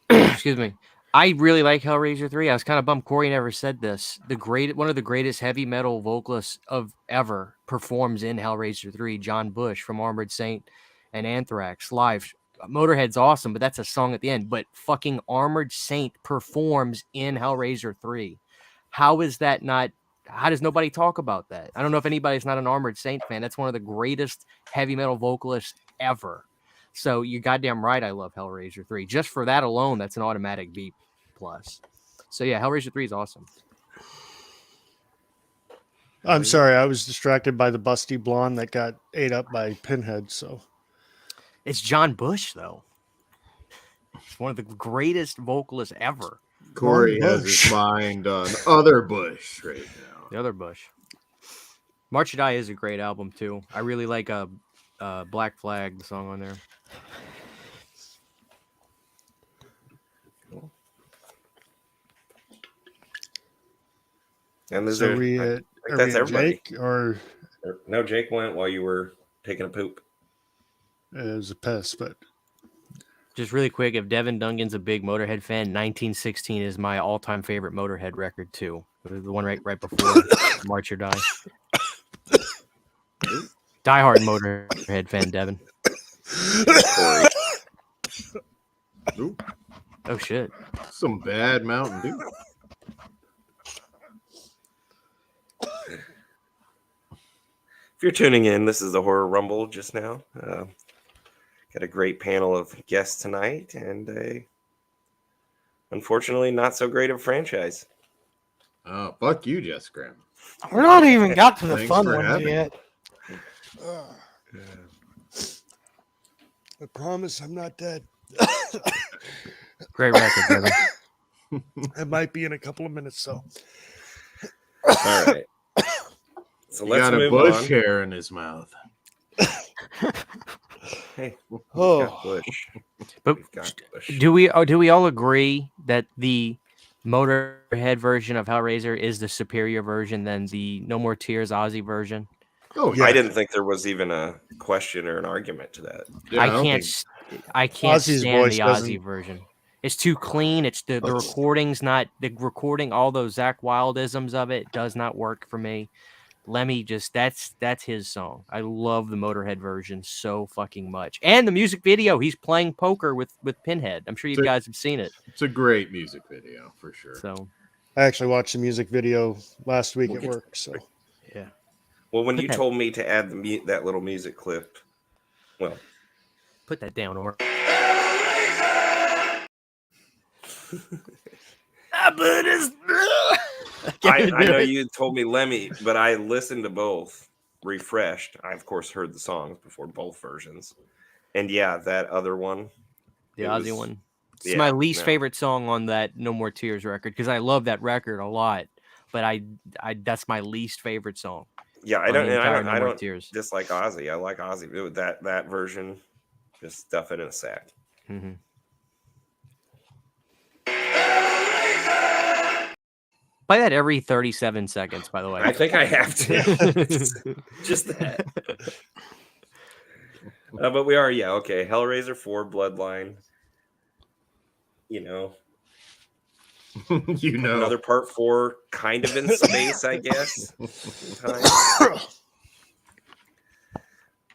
Excuse me. I really like Hellraiser 3. I was kind of bummed Kory never said this. One of the greatest heavy metal vocalists of ever performs in Hellraiser 3, John Bush from Armored Saint and Anthrax live. Motorhead's awesome, but that's a song at the end. But fucking Armored Saint performs in Hellraiser 3. How is that not? How does nobody talk about that? I don't know if anybody's not an Armored Saint fan. That's one of the greatest heavy metal vocalists ever. So you're goddamn right. I love Hellraiser 3. Just for that alone, that's an automatic B+. So yeah, Hellraiser 3 is awesome. I'm sorry, I was distracted by the busty blonde that got ate up by Pinhead. So it's John Bush, though. It's one of the greatest vocalists ever. Kory has his mind on other Bush right now. The other Bush. March or Die is a great album too. I really like Black Flag, the song on there. Cool. And so we that's are we everybody. Jake or No, Jake went while you were taking a poop. It was a piss, but Just really quick, if Devin Dungan's a big Motorhead fan, 1916 is my all-time favorite Motorhead record too. It was the one right before March or Die. Diehard Motorhead fan, Devin. Kory. Ooh, Oh shit! some bad Mountain Dew. If you're tuning in, this is the Horror Rumble just now. Got a great panel of guests tonight, and a unfortunately not so great of franchise. Oh, fuck you, Jess Graham. We're not even got to the Thanks fun for ones having me. yet. I promise I'm not dead. Great record, Devin. I might be in a couple of minutes, so. All right. So He let's got a move bush on. hair in his mouth. Hey, we've Oh. got Bush. But We've got Bush. do we all agree that the Motorhead version of Hellraiser is the superior version than the No More Tears Ozzy version? Oh, Yeah. I didn't think there was even a question or an argument to that. Yeah, I don't can't think- Ozzy's stand voice the Ozzy doesn't- version. It's too clean. It's the recording's not the recording. All those Zach Wilde-isms of it does not work for me. Lemmy just that's his song. I love the Motorhead version so fucking much, and the music video. He's playing poker with Pinhead. I'm sure you So- guys have seen it. It's a great music video for sure. So I actually watched the music video last week We'll at get to work, so. yeah, Well, when Put you that- told me to add that little music clip, well, put that down, or I know you told me Lemmy, but I listened to both, refreshed. I, of course, heard the songs before both versions. And yeah, that other one. the it Ozzy was- one. It's yeah, my least no. favorite song on that No More Tears record because I love that record a lot, but I that's my least favorite song. Yeah, I on don't, the and entire I No More don't Tears. dislike Ozzy. I like Ozzy. That version, just stuff it in a sack. Mm-hmm. Play that every 37 seconds, by the way. I think I have to. Just that. But we are, yeah, okay. Hellraiser 4, Bloodline. You know, You know, another part 4, kind of in space, I guess. Time.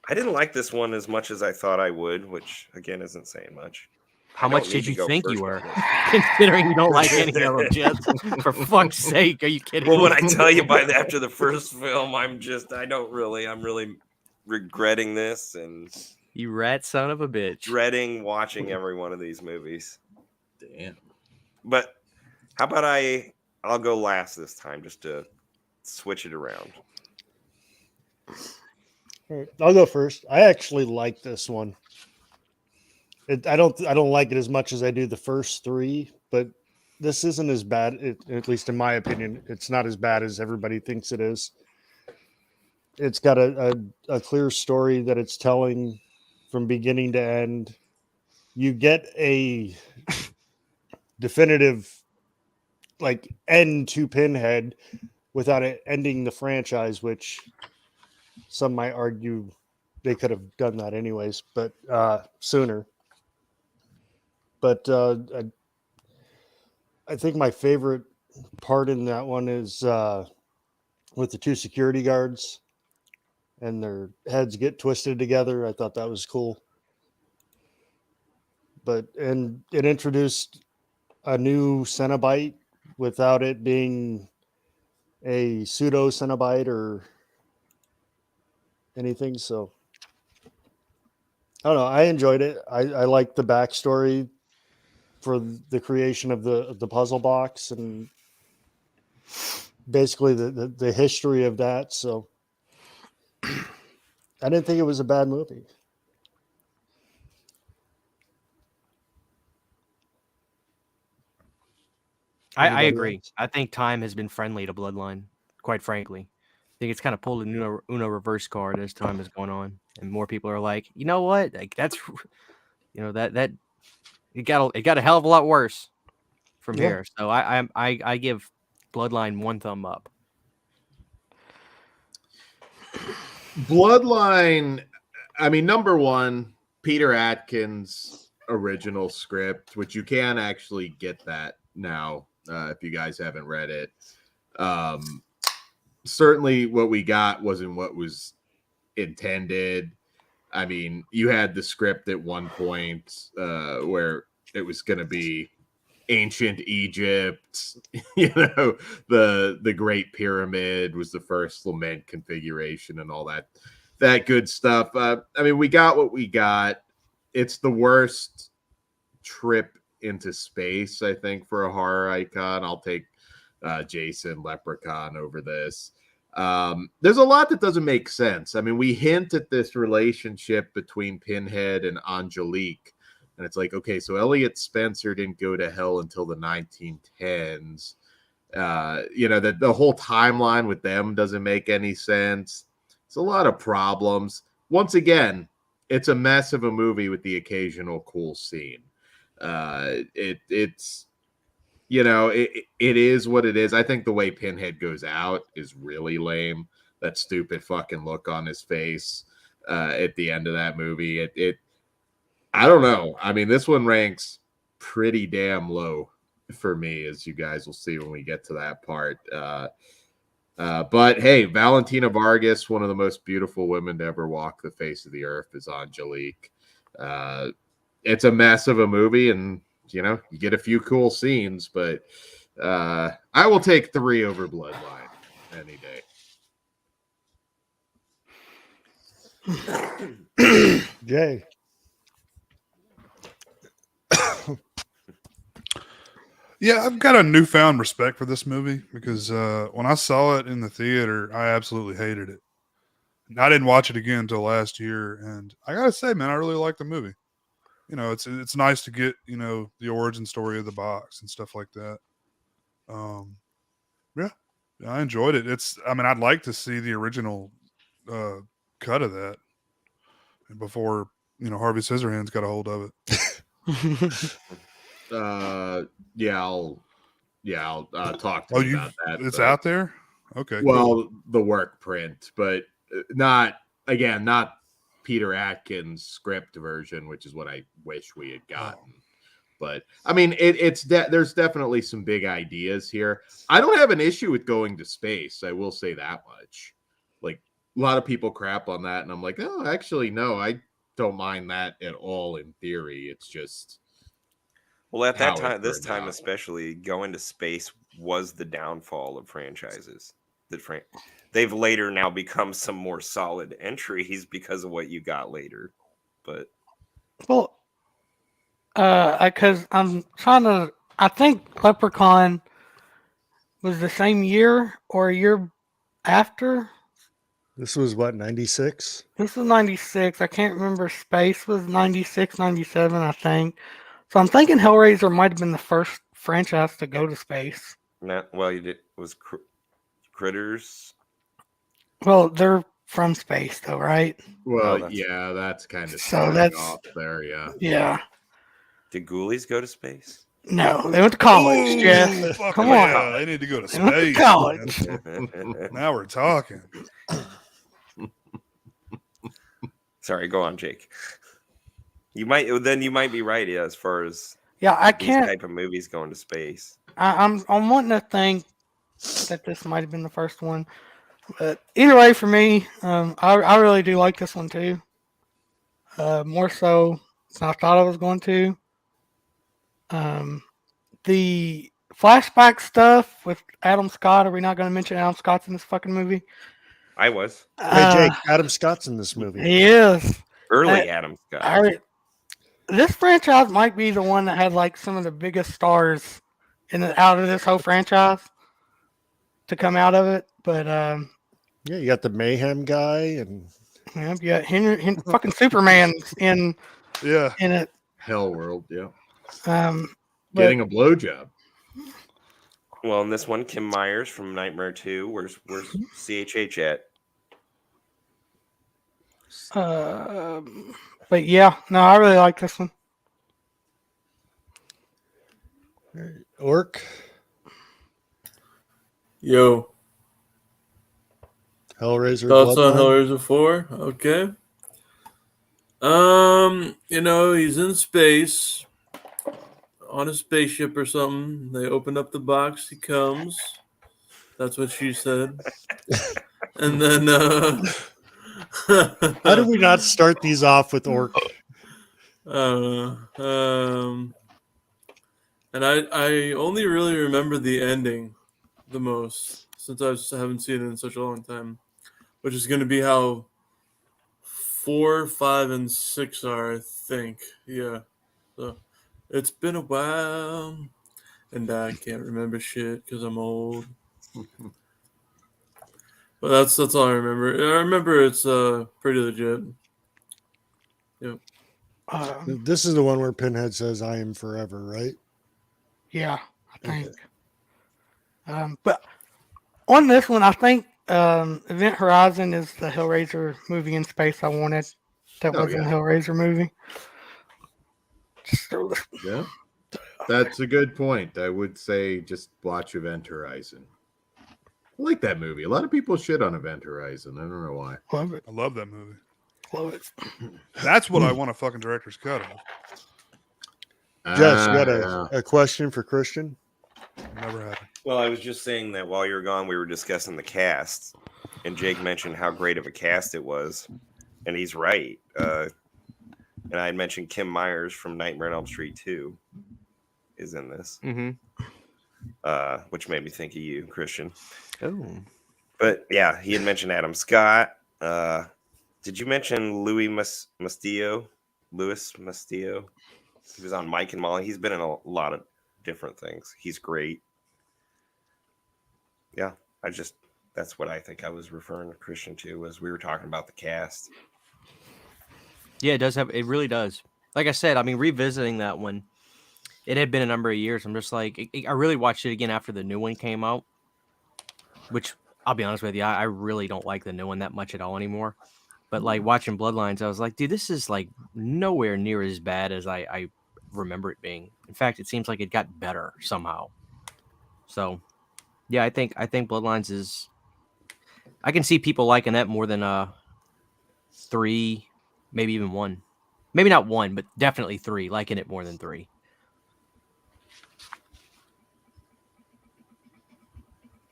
I didn't like this one as much as I thought I would, which again isn't saying much. How I much don't did need to you go think first you were? on this. Considering you don't like any of them, Jess. For fuck's sake, are you kidding Well, me? when I tell you after the first film, I'm really regretting this and You rat son of a bitch. dreading watching every one of these movies. damn. But how about I'll go last this time just to switch it around. All right, I'll go first. I actually like this one. I don't like it as much as I do the first three, but this isn't as bad. At least in my opinion, it's not as bad as everybody thinks it is. It's got a clear story that it's telling from beginning to end. You get a definitive end to Pinhead without it ending the franchise, which some might argue they could have done that anyways, but sooner. But I think my favorite part in that one is with the two security guards and their heads get twisted together. I thought that was cool. And it introduced a new Cenobite without it being a pseudo Cenobite or anything. So I don't know. I enjoyed it. I like the backstory for the creation of the puzzle box and basically the history of that. So I didn't think it was a bad movie. I Anybody agree. else? I think time has been friendly to Bloodline, quite frankly. I think it's kind of pulled an Uno reverse card as time has gone on, and more people are like, you know what, like that's, that it got a hell of a lot worse from Yeah. here. So I give Bloodline one thumb up. Bloodline, I mean, number one, Peter Atkins' original script, which you can actually get that now if you guys haven't read it. Certainly what we got wasn't what was intended. I mean, you had the script at one point where it was going to be ancient Egypt, the Great Pyramid was the first lament configuration and all that good stuff. I mean, we got what we got. It's the worst trip into space, I think, for a horror icon. I'll take Jason Leprechaun over this. There's a lot that doesn't make sense. I mean, we hint at this relationship between Pinhead and Angelique, and it's like, okay, so Elliot Spencer didn't go to hell until the 1910s. That the whole timeline with them doesn't make any sense. It's a lot of problems. Once again, it's a mess of a movie with the occasional cool scene. It's it is what it is. I think the way Pinhead goes out is really lame. That stupid fucking look on his face at the end of that movie. I don't know. I mean, this one ranks pretty damn low for me, as you guys will see when we get to that part. But hey, Valentina Vargas, one of the most beautiful women to ever walk the face of the earth, is Angelique. It's a mess of a movie, and you get a few cool scenes, but I will take 3 over Bloodline any day. Jay. Yeah, I've got a newfound respect for this movie because when I saw it in the theater, I absolutely hated it. And I didn't watch it again until last year, and I gotta say, man, I really like the movie. It's nice to get the origin story of the box and stuff like that. Yeah, I enjoyed it. I'd like to see the original cut of that, and before Harvey Scissorhands got a hold of it. I'll talk to you about that. It's out there. Okay. Well, cool. The work print, but not Peter Atkins' script version, which is what I wish we had gotten. But I mean, there's definitely some big ideas here. I don't have an issue with going to space. I will say that much. Like, a lot of people crap on that, and I'm like, oh, actually, no, I don't mind that at all. In theory, it's just. Well, at that time, this time especially, going to space was the downfall of franchises. They've later now become some more solid entries because of what you got later. But because I'm trying to, I think Leprechaun was the same year or a year after. This was what, 96? This was 96. I can't remember. Space was 96, 97, I think. So I'm thinking Hellraiser might have been the first franchise to go to space. Was Critters. Well, they're from space, though, right? Well, yeah, that's kind of so that's off there, yeah. Yeah. Did Ghoulies go to space? No, they went to college, Jess. Come on. Yeah, they need to go to They went to space. college. Now we're talking. Sorry, go on, Jake. You might be right, yeah, as far as I can't. These type of movies going to space. I'm wanting to think that this might have been the first one, but either way, for me, I really do like this one too. More so than I thought I was going to. The flashback stuff with Adam Scott. Are we not going to mention Adam Scott's in this fucking movie? I was. Hey, Jake, Adam Scott's in this movie. He is. Early Adam Scott. This franchise might be the one that had like some of the biggest stars out of this whole franchise to come out of it. But yeah, you got the Mayhem guy, and you got Henry fucking Superman in it. Hell World, yeah. Getting a blowjob. Well, in this one, Kim Myers from Nightmare 2. Where's CHH at? But yeah, no, I really like this one. Orc. Yo. Hellraiser. Thoughts on Bloodline? Hellraiser 4? Okay. He's in space on a spaceship or something. They open up the box. He comes. That's what she said. And then, How do we not start these off with orc? And I only really remember the ending the most since I haven't seen it in such a long time, which is going to be how 4, 5, and 6 are, I think. Yeah. So it's been a while, and I can't remember shit because I'm old. But that's all I remember. I remember it's pretty legit. Yep. This is the one where Pinhead says, "I am forever," right? Yeah, I think. But on this one, I think Event Horizon is the Hellraiser movie in space I wanted. That wasn't a Hellraiser movie. Yeah, that's a good point. I would say just watch Event Horizon. I like that movie. A lot of people shit on Event Horizon. I don't know why. Love it. I love that movie. Love it. That's what I want a fucking director's cut of. Jess, you got a question for Christian? Never happened. Well, I was just saying that while you were gone, we were discussing the cast, and Jake mentioned how great of a cast it was, and he's right. And I had mentioned Kim Myers from Nightmare on Elm Street 2 is in this, which made me think of you, Christian. Oh, but yeah, he had mentioned Adam Scott. Did you mention Louis Mastillo? Louis Mastillo. He was on Mike and Molly. He's been in a lot of different things. He's great. Yeah, that's what I think I was referring to Christian to as we were talking about the cast. Yeah, it really does. Like I said, I mean, revisiting that one, it had been a number of years. I'm just like, I really watched it again after the new one came out, which I'll be honest with you, I really don't like the new one that much at all anymore. But like watching Bloodlines, I was like, dude, this is like nowhere near as bad as I remember it being. In fact, it seems like it got better somehow. So, yeah, I think Bloodlines is. I can see people liking that more than 3, maybe even 1. Maybe not 1, but definitely 3. Liking it more than 3.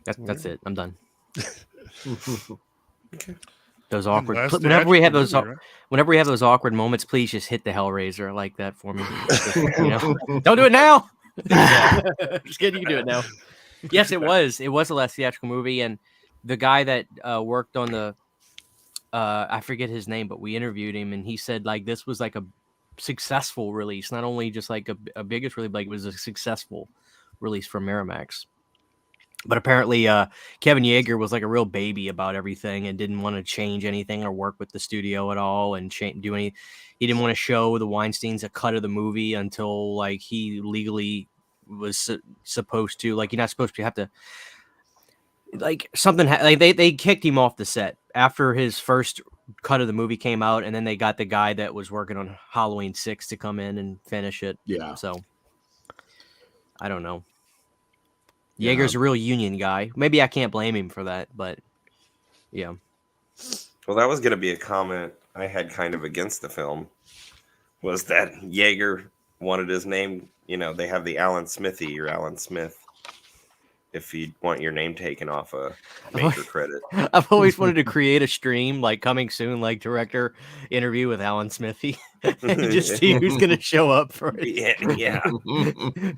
That's it. I'm done. Okay. Those awkward. Last Whenever we have theatrical those, movie, right? whenever we have those awkward moments, please just hit the Hellraiser like that for me. Don't do it now. Just kidding. You can do it now. Yes, it was. It was the last theatrical movie, and the guy that worked on the, I forget his name, but we interviewed him, and he said like this was like a successful release, not only just like a biggest release, like it was a successful release from Miramax. But apparently, Kevin Yeager was like a real baby about everything and didn't want to change anything or work with the studio at all and do any. He didn't want to show the Weinsteins a cut of the movie until like he legally was supposed to. Like you're not supposed to have to. Like something like they kicked him off the set after his first cut of the movie came out, and then they got the guy that was working on Halloween 6 to come in and finish it. Yeah. So I don't know. Yeager's a real union guy. Maybe I can't blame him for that, but yeah. Well, that was going to be a comment I had kind of against the film, was that Yeager wanted his name, they have the Alan Smithy or Alan Smith, if you want your name taken off a major credit. I've always wanted to create a stream, like coming soon, like director interview with Alan Smithy. Just see who's going to show up for it. Yeah.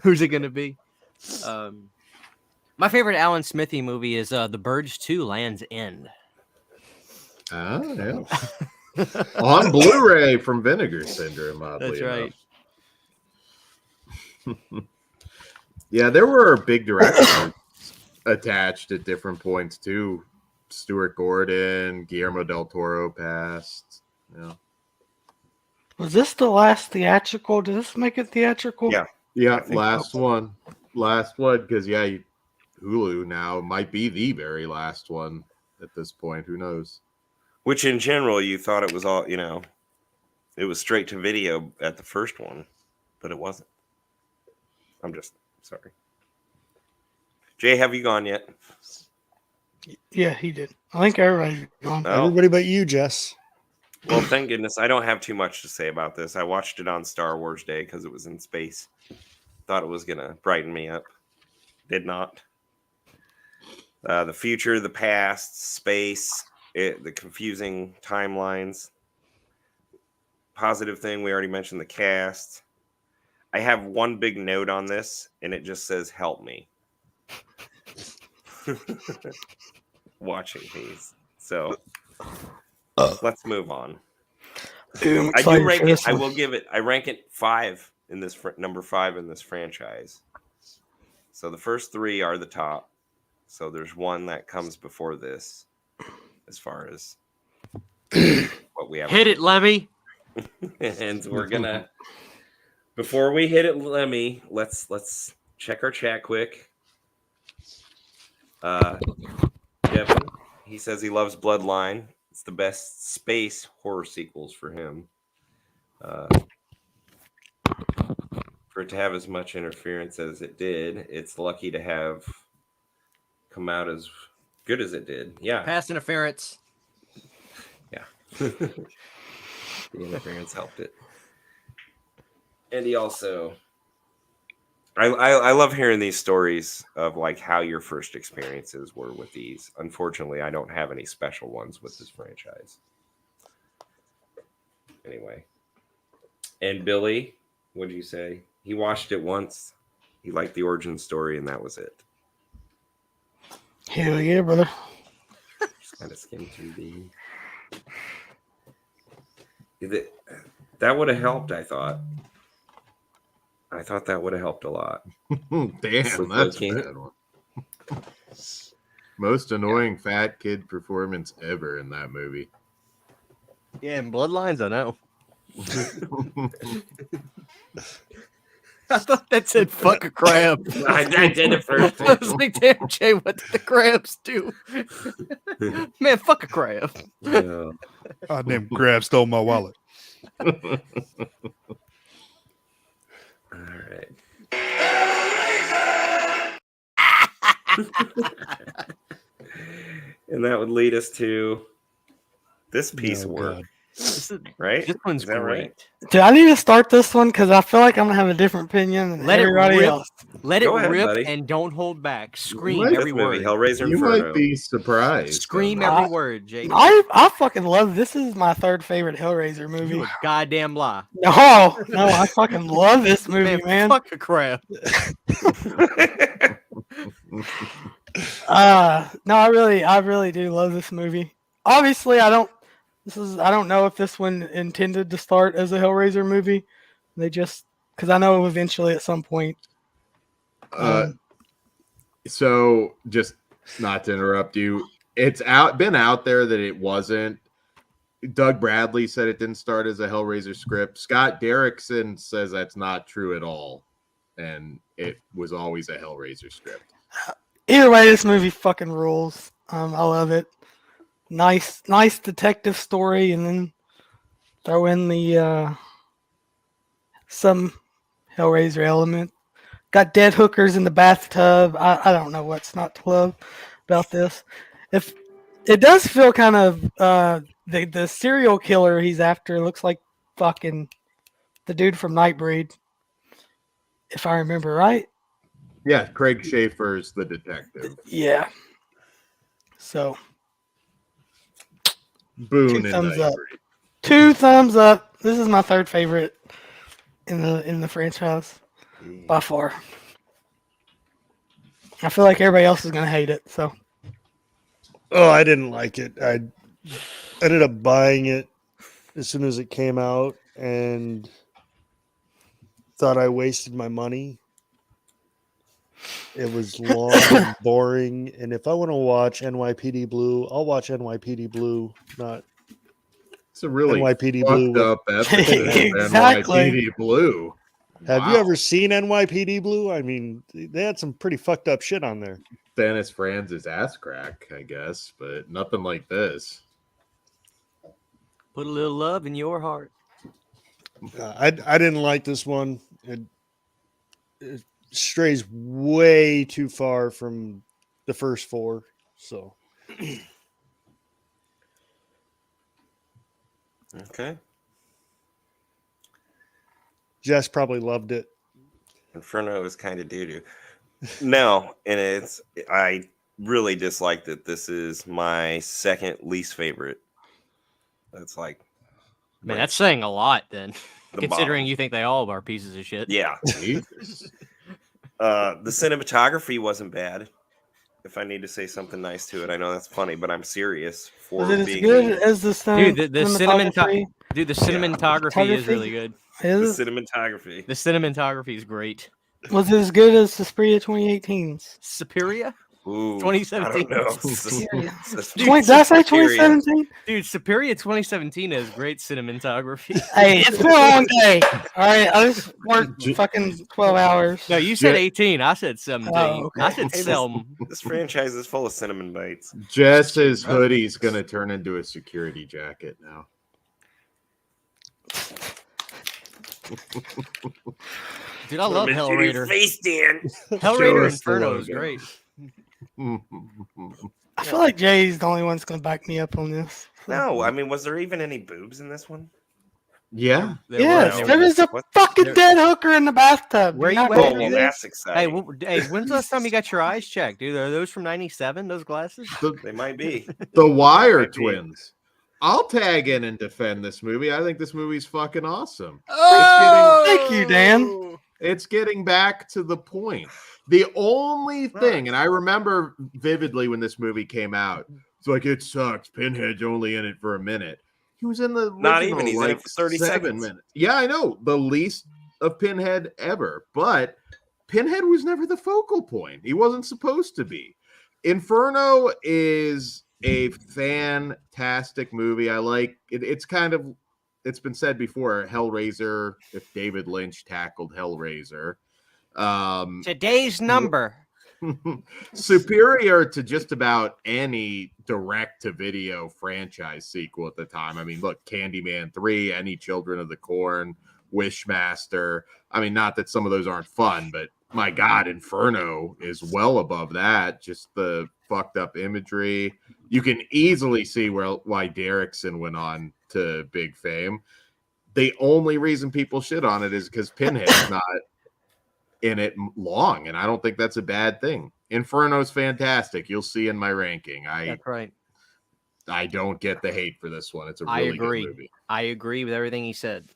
Who's it going to be? My favorite Alan Smithy movie is The Birds 2: Land's End. Yeah. On Blu-ray from Vinegar Syndrome, oddly That's right. Yeah, there were big directors attached at different points too. Stuart Gordon, Guillermo del Toro passed. Yeah. Was this the last theatrical? Did this make it theatrical? Yeah, last one, because Hulu now might be the very last one at this point. Who knows? Which in general, you thought it was all, it was straight to video at the first one, but it wasn't. I'm just sorry. Jay, have you gone yet? Yeah, he did. I think everybody's gone. Oh. Everybody but you, Jess. Well, thank goodness I don't have too much to say about this. I watched it on Star Wars Day because it was in space. Thought it was gonna brighten me up. Did not. The future, the past, space, the confusing timelines. Positive thing, we already mentioned the cast. I have one big note on this, and it just says, help me. Watching these. So let's move on. Dude, I do rank it. I will give it. I rank it 5 in this number 5 in this franchise. So the first 3 are the top. So there's one that comes before this, as far as what we have. Hit it, Lemmy. And we're gonna. Before we hit it, Lemmy, let's check our chat quick. Devin, he says he loves Bloodline. It's the best space horror sequels for him. For it to have as much interference as it did, it's lucky to have come out as good as it did. Yeah. Pass interference. Yeah. The interference helped it. And he also... I love hearing these stories of like how your first experiences were with these. Unfortunately, I don't have any special ones with this franchise. Anyway. And Billy, what did you say? He watched it once. He liked the origin story, and that was it. Hell yeah, brother. Just kind of skimmed through that would have helped, I thought. I thought that would have helped a lot. Damn, that's a bad one. Most annoying fat kid performance ever in that movie. Yeah, and Bloodlines, I know. I thought that said fuck a crab. I did it first. I was like, damn, Jay, what did the crabs do? Man, fuck a crab. Yeah. Oh, damn crab stole my wallet. All right. And that would lead us to this piece of work, right? This one's Is that great. right? Do I need to start this one? Because I feel like I'm going to have a different opinion than Let it everybody rip. else. Let it Go ahead, rip buddy. and don't hold back. Scream might- every This movie, word. Hellraiser You Inferno. might be surprised. Scream on that. every word, Jay. I fucking love this. Is my third favorite Hellraiser movie. You a goddamn lie. No, I fucking love this movie, man. Fuck a crab. No, I really do love this movie. Obviously, I don't know if this one intended to start as a Hellraiser movie. They just, because I know eventually at some point. So just not to interrupt you, it's been out there that it wasn't. Doug Bradley said it didn't start as a Hellraiser script. Scott Derrickson says that's not true at all, and it was always a Hellraiser script. Either way, this movie fucking rules. I love it. Nice detective story, and then throw in the some Hellraiser element. Got dead hookers in the bathtub. I don't know what's not to love about this. If it does feel kind of the serial killer he's after looks like fucking the dude from Nightbreed, if I remember right. Yeah, Craig Schaefer's the detective. Yeah. So Boone 2 and thumbs up. Nightbreed. 2 thumbs up. This is my third favorite in the franchise by far. I feel like everybody else is gonna hate it. So Oh, I didn't like it. I ended up buying it as soon as it came out and thought I wasted my money. It was long and boring. And if I want to watch NYPD Blue, I'll watch NYPD Blue, not It's a really NYPD fucked Blue. up episode of Exactly. NYPD Blue. Have Wow. you ever seen NYPD Blue? I mean, they had some pretty fucked up shit on there. Dennis Franz's ass crack, I guess, but nothing like this. Put a little love in your heart. I didn't like this one. It strays way too far from the first 4. So Okay. Jess probably loved it. Inferno is kind of doo-doo. No, and I really dislike that this is my second least favorite. That's like, Man, that's saying a lot then, the considering bottom. you think they all are pieces of shit. Yeah. Jesus. The cinematography wasn't bad. If I need to say something nice to it, I know that's funny, but I'm serious. Was For it as being good as the Dude, the cinematography? Dude, the cinematography is really good. the Is it? cinematography. The cinematography is great. Was it as good as Suspiria 2018's? Superior? Ooh, 2017. I don't know. Suspiria. Dude, Did I say Superior. 2017? Dude, Superior 2017 has great cinematography. Hey, it's been a long day. All right, I just worked fucking 12 hours. No, you said 18. I said 17. Oh, okay. I said Hey, some. This franchise is full of cinnamon bites. Jess's hoodie's gonna turn into a security jacket now. Dude, I love Hellraiser. Face, Dan. Hellraiser us the Inferno is logo. great. I feel like Jay's the only one that's going to back me up on this. No, I mean, was there even any boobs in this one? Yeah. Yes, were. there is a What? fucking There- dead hooker in the bathtub. Where Do you not at, know Oh, who well, it that's is? exciting. Hey, when's the last time you got your eyes checked, dude? Are those from 97, those glasses? They might be. The Wire Might be. twins. I'll tag in and defend this movie. I think this movie's fucking awesome. Thank you, Dan. It's getting back to the point. The only thing, and I remember vividly when this movie came out, it's like, it sucks. Pinhead's only in it for a minute. He was in the original, Not even. He's in like it for 30 7 seconds. minutes. Yeah, I know. The least of Pinhead ever. But Pinhead was never the focal point. He wasn't supposed to be. Inferno is a fantastic movie. I like it. It's been said before, Hellraiser, if David Lynch tackled Hellraiser. Today's number. Superior to just about any direct-to-video franchise sequel at the time. I mean, look, Candyman 3, any Children of the Corn, Wishmaster. I mean, not that some of those aren't fun, but my God, Inferno is well above that. Just the fucked up imagery. You can easily see why Derrickson went on to big fame. The only reason people shit on it is because Pinhead's not in it long, and I don't think that's a bad thing. Inferno's fantastic. You'll see in my ranking. That's right. I don't get the hate for this one. It's a I really agree. good movie. I agree with everything he said.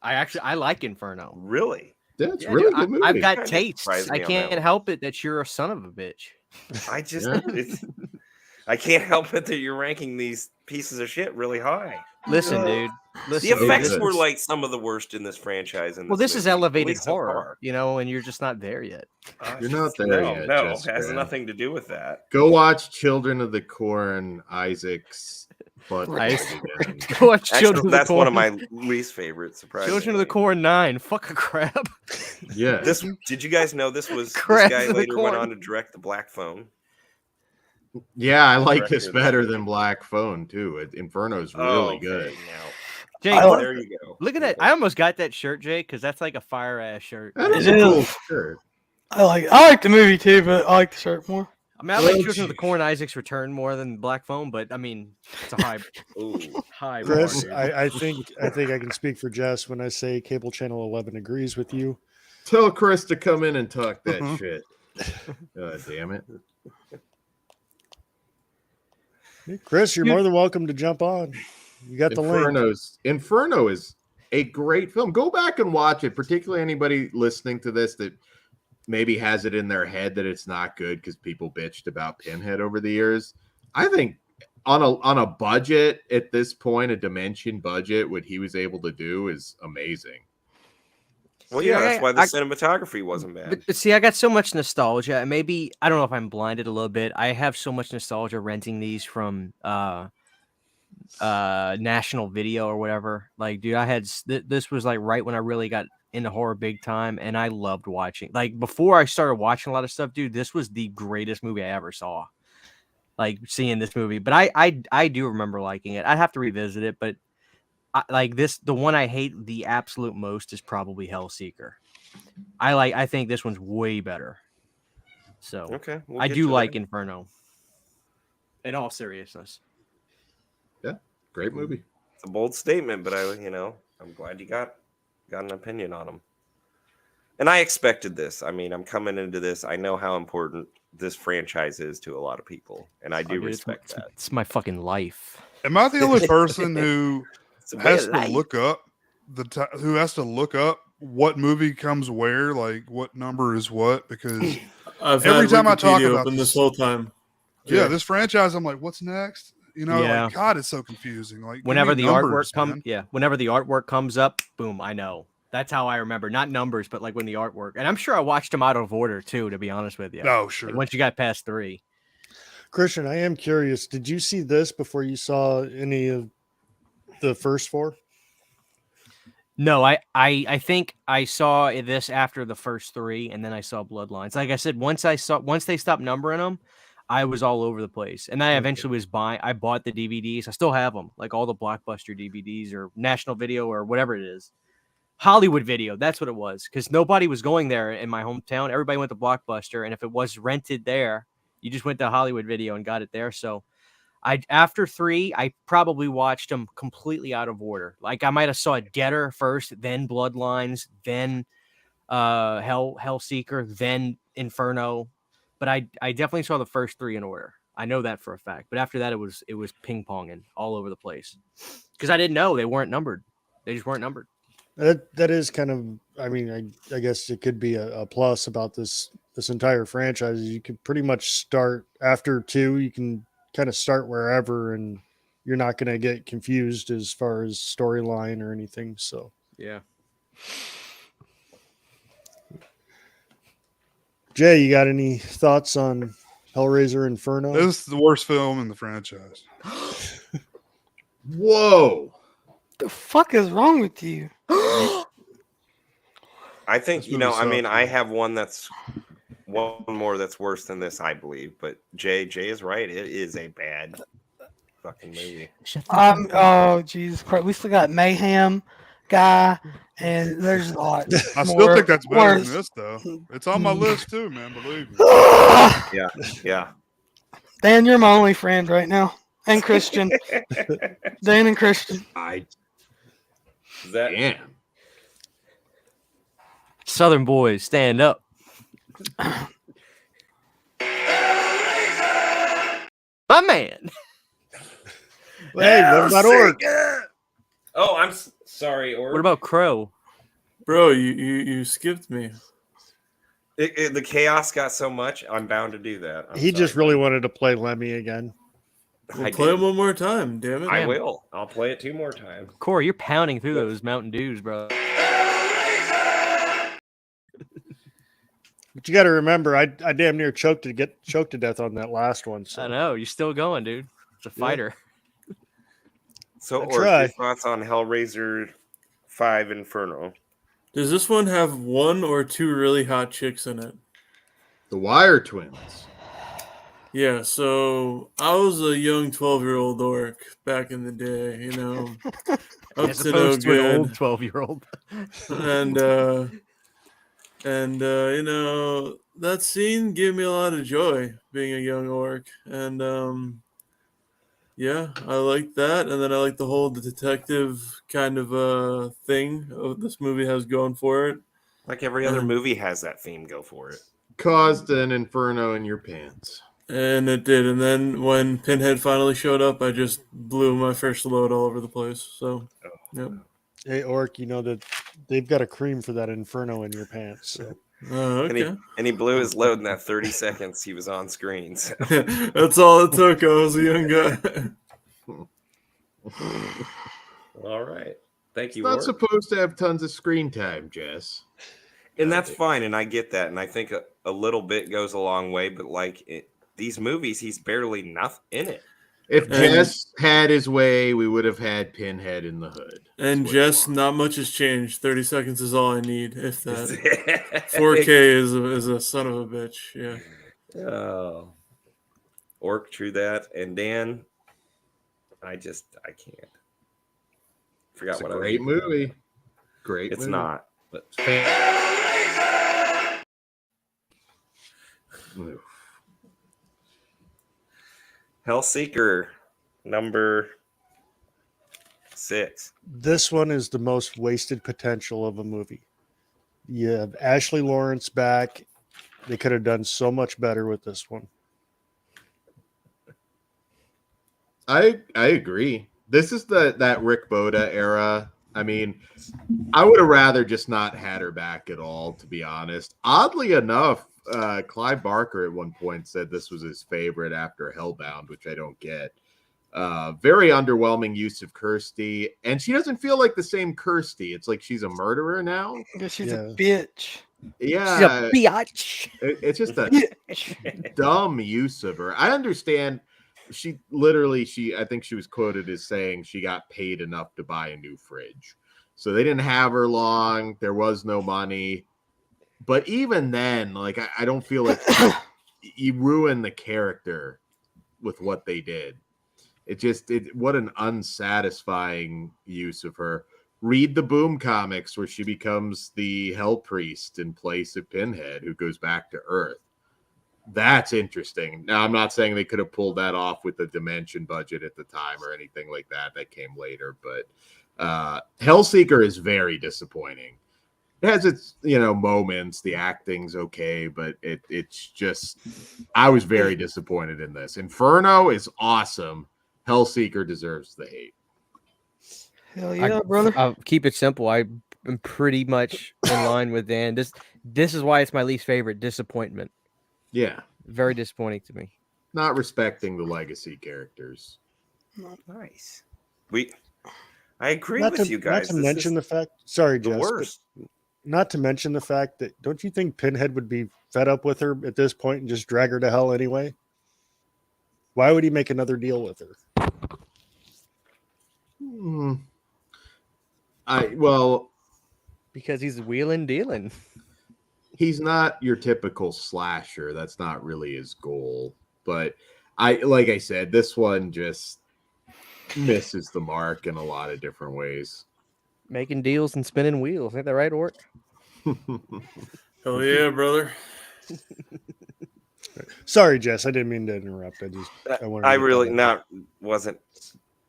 I like Inferno. Really? Yeah, it's Yeah, really dude, good movie. I've got Kinda tastes. surprised I me on that can't one. help it that you're a son of a bitch. I just, Yeah. I can't help it that you're ranking these pieces of shit really high. Listen, dude. The Listen. effects good. were like some of the worst in this franchise. Well, this is movie, at elevated least so horror, far. you know, and you're just not there yet. You're not there no, yet, No, Jess has Graham. nothing to do with that. Go watch Children of the Corn, Isaac's butt. Nice. again. Go watch Actually, Children of the that's Corn. one of my least favorites. Surprisingly, Children of the Corn 9. Fuck a crap. Yeah. Did you guys know this Crabs guy of the later went Corn. on to direct The Black Phone? Yeah, I like this Director of better that than movie. Black Phone, too. Inferno's really Oh, good. okay, now. Jay, I like- There you go. look at that. I almost got that shirt, Jay, because that's like a fire ass shirt. That is It a cool is. shirt. I like the movie too, but I like the shirt more. I mean, I like Children of the Corn Isaac's Return more than Black Phone, but I mean, it's a high, Ooh. high Chris, bar, dude. I think I can speak for Jess when I say Cable Channel 11 agrees with you. Tell Chris to come in and talk that shit. God damn it. Chris, you're more than welcome to jump on. You got the link. Inferno is a great film. Go back and watch it, particularly anybody listening to this that maybe has it in their head that it's not good because people bitched about Pinhead over the years. I think on a budget at this point, a Dimension budget, what he was able to do is amazing. Well, See, yeah, that's why the I- cinematography wasn't bad. But see, I got so much nostalgia. And maybe I don't know if I'm blinded a little bit. I have so much nostalgia renting these from National Video or whatever. Like, dude, I had this was like right when I really got into horror big time, and I loved watching. Like before I started watching a lot of stuff, dude, this was the greatest movie I ever saw. Like seeing this movie, but I do remember liking it. I'd have to revisit it, but the one I hate the absolute most is probably Hellseeker. I think this one's way better. So Okay, I do like Inferno. In all seriousness. Yeah, great movie. It's a bold statement, but I'm glad you got an opinion on him. And I expected this. I mean, I'm coming into this. I know how important this franchise is to a lot of people, and I do Dude, respect that. It's my fucking life. Am I the only person who It's a way has of to life. look up who has to look up what movie comes where, like what number is what? Because I've every had time I talk Wikipedia about open this this whole time. yeah, Jay. this franchise, I'm like, what's next? Yeah. Like God, it's so confusing. Like give Whenever me the numbers, artwork whenever the artwork comes up, boom, I know. That's how I remember. Not numbers, but like when the artwork. And I'm sure I watched them out of order too, to be honest with you. Oh, sure. Like once you got past 3. Christian, I am curious. Did you see this before you saw any of the first 4? No, I think I saw this after the first 3, and then I saw Bloodlines. Like I said, once they stopped numbering them, I was all over the place, and I eventually I bought the DVDs. I still have them, like all the Blockbuster DVDs or National Video or whatever it is, Hollywood Video. That's what it was, because nobody was going there in my hometown. Everybody went to Blockbuster, and if it was rented there, you just went to Hollywood Video and got it there. So after 3, I probably watched them completely out of order. Like I might have saw Getter first, then Bloodlines, then Hellseeker, then Inferno. But I definitely saw the first 3 in order. I know that for a fact. But after that, it was ping ponging all over the place because I didn't know they weren't numbered. They just weren't numbered. That is kind of. I mean, I guess it could be a plus about this entire franchise. You could pretty much start after 2. You can kind of start wherever, and you're not going to get confused as far as storyline or anything. So yeah. Jay, you got any thoughts on Hellraiser Inferno? This is the worst film in the franchise. Whoa. The fuck is wrong with you? I think This movie I mean, sucks, I man. have one that's one more that's worse than this, I believe. But Jay is right. It is a bad fucking movie. Oh Jesus Christ! We still got Mayhem guy, and there's a lot. I still more think that's better worse. than this, though. It's on my list too, man. Believe me. Yeah. Dan, you're my only friend right now, and Christian. Dan and Christian. Is that Damn. Southern boys, stand up. My man. Hey, what about Orc? Oh, I'm sorry, Orc. What about Crow? Bro, you skipped me. The chaos got so much? I'm bound to do that. I'm He just sorry. really wanted to play Lemmy again. We'll I play did. it one more time, damn it. I will. I'll play it 2 more times. Kory, you're pounding through those Mountain Dews, bro. But you got to remember, I damn near choked to death on that last one. So I know you're still going, dude. It's a fighter. So, I Orc, try. your thoughts on Hellraiser 5 Inferno? Does this one have 1 or 2 really hot chicks in it? The Wire Twins. Yeah, so I was a young 12-year-old orc back in the day, up As to no opposed to an good. old 12-year-old. And that scene gave me a lot of joy being a young orc. And yeah, I like that. And then I like the whole detective kind of thing this movie has going for it. Like every other movie has that theme go for it. Caused an inferno in your pants. And it did. And then when Pinhead finally showed up, I just blew my first load all over the place. So, yep. Hey, Orc, you know that they've got a cream for that inferno in your pants. So. Okay. And he blew his load in that 30 seconds he was on screen. So. That's all it took. I was a young guy. All right. Thank you, Not Orc. supposed to have tons of screen time, Jess. And that's fine, and I get that, and I think a little bit goes a long way. But these movies, he's barely nothing in it. If Jess had his way, we would have had Pinhead in the hood. And Jess, not much has changed. 30 seconds is all I need, if that. 4K is a son of a bitch. Yeah. Oh, Orc, true that. And Dan, I can't. Forgot It's a what great I was movie. Great. It's movie. not, but Hellseeker number 6. This one is the most wasted potential of a movie. You have Ashley Lawrence back. They could have done so much better with this one. I agree. This is that Rick Boda era. I mean, I would have rather just not had her back at all, to be honest. Oddly enough, Clive Barker at one point said this was his favorite after Hellbound, which I don't get. Very underwhelming use of Kirsty, and she doesn't feel like the same Kirsty. It's like she's a murderer now. Yeah, she's Yeah. a bitch. Yeah, She's a biatch. it's just a dumb use of her. I understand. She I think she was quoted as saying she got paid enough to buy a new fridge. So they didn't have her long. There was no money. But even then, like, I don't feel like you ruined the character with what they did. What an unsatisfying use of her. Read the Boom comics where she becomes the Hell Priest in place of Pinhead, who goes back to Earth. That's interesting. Now, I'm not saying they could have pulled that off with the Dimension budget at the time or anything like that. That came later, but Hellseeker is very disappointing. It has its, moments. The acting's okay, but it's just, I was very disappointed in this. Inferno is awesome. Hellseeker deserves the hate. Hell yeah, brother. I'll keep it simple. I'm pretty much in line with Dan. This is why it's my least favorite. Disappointment. Yeah. Very disappointing to me. Not respecting the legacy characters. Nice. I agree with you guys. Not to mention the fact. Sorry, the Jess, worst. not to mention the fact that don't you think Pinhead would be fed up with her at this point and just drag her to hell anyway? Why would he make another deal with her? Because he's wheeling dealing. He's not your typical slasher. That's not really his goal. But like I said, this one just misses the mark in a lot of different ways. Making deals and spinning wheels. Ain't that right, Ort? Hell yeah, brother. Sorry, Jess. I didn't mean to interrupt. Wasn't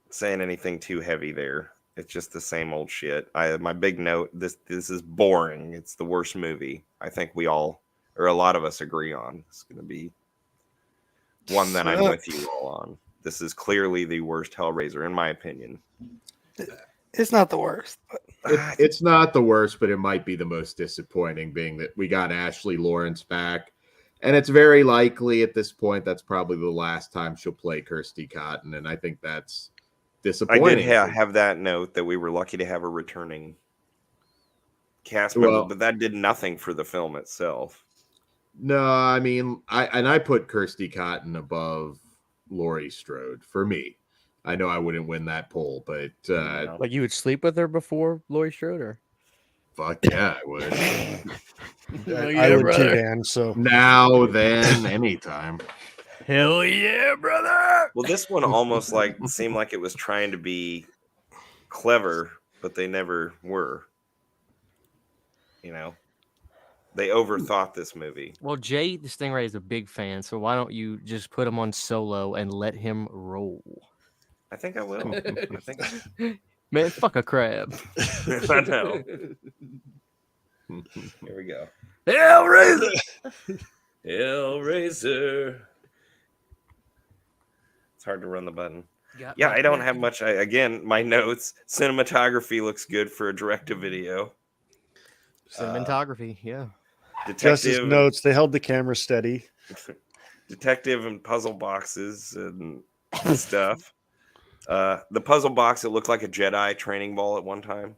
saying anything too heavy there. It's just the same old shit. My big note, this is boring. It's the worst movie. I think we all, or a lot of us, agree on. It's going to be one that I'm with you all on. This is clearly the worst Hellraiser, in my opinion. It's not the worst. But it's not the worst, but it might be the most disappointing, being that we got Ashley Lawrence back. And it's very likely at this point that's probably the last time she'll play Kirsty Cotton. And I think that's disappointing. I did have that note that we were lucky to have a returning cast member, but that did nothing for the film itself. No, I mean, I put Kirsty Cotton above Laurie Strode for me. I know I wouldn't win that poll, but like you would sleep with her before Laurie Strode, or? Fuck yeah, I would. I would too, Dan. So now, then, anytime. Hell yeah, brother! Well, this one almost seemed like it was trying to be clever, but they never were. They overthought this movie. Well, Jaythestingray is a big fan, so why don't you just put him on solo and let him roll? I think I will. Man, fuck a crab. I know. Here we go. Hellraiser! Hellraiser. It's hard to run the button. Yeah, I don't have much. Again, my notes. Cinematography looks good for a direct-to-video. Cinematography, yeah. Justice notes, they held the camera steady. Detective and puzzle boxes and stuff. The puzzle box, it looked like a Jedi training ball at one time.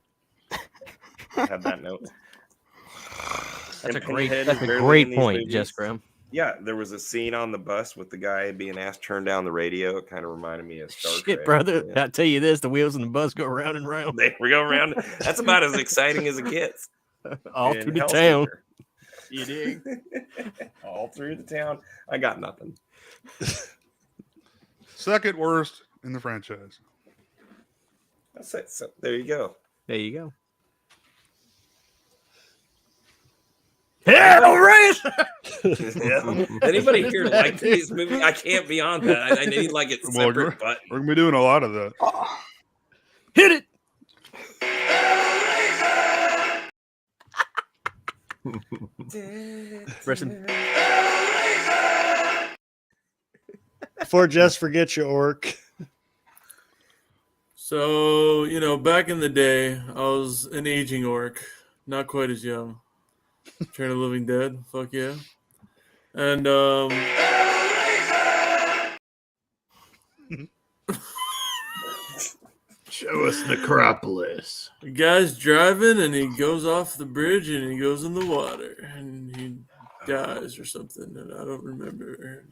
I had that note. That's a great point, Jess Graham. Yeah, there was a scene on the bus with the guy being asked to turn down the radio. It kind of reminded me of Star Trek. Brother. Yeah. I tell you this, the wheels on the bus go round and round. They go around. That's about as exciting as it gets. All through the town. You dig? All through the town. I got nothing. Second worst in the franchise. That's it. So there you go. There you go. Hellraiser! Anybody here like these movies? I can't be on that. I need it separate button. We're gonna be doing a lot of that. Hit it! Rest in- Before Jess forgets you, Orc. So, back in the day, I was an aging orc, not quite as young. Return of the Living Dead, fuck yeah. And, Show us Necropolis. the guy's driving and he goes off the bridge and he goes in the water and he dies or something, and I don't remember.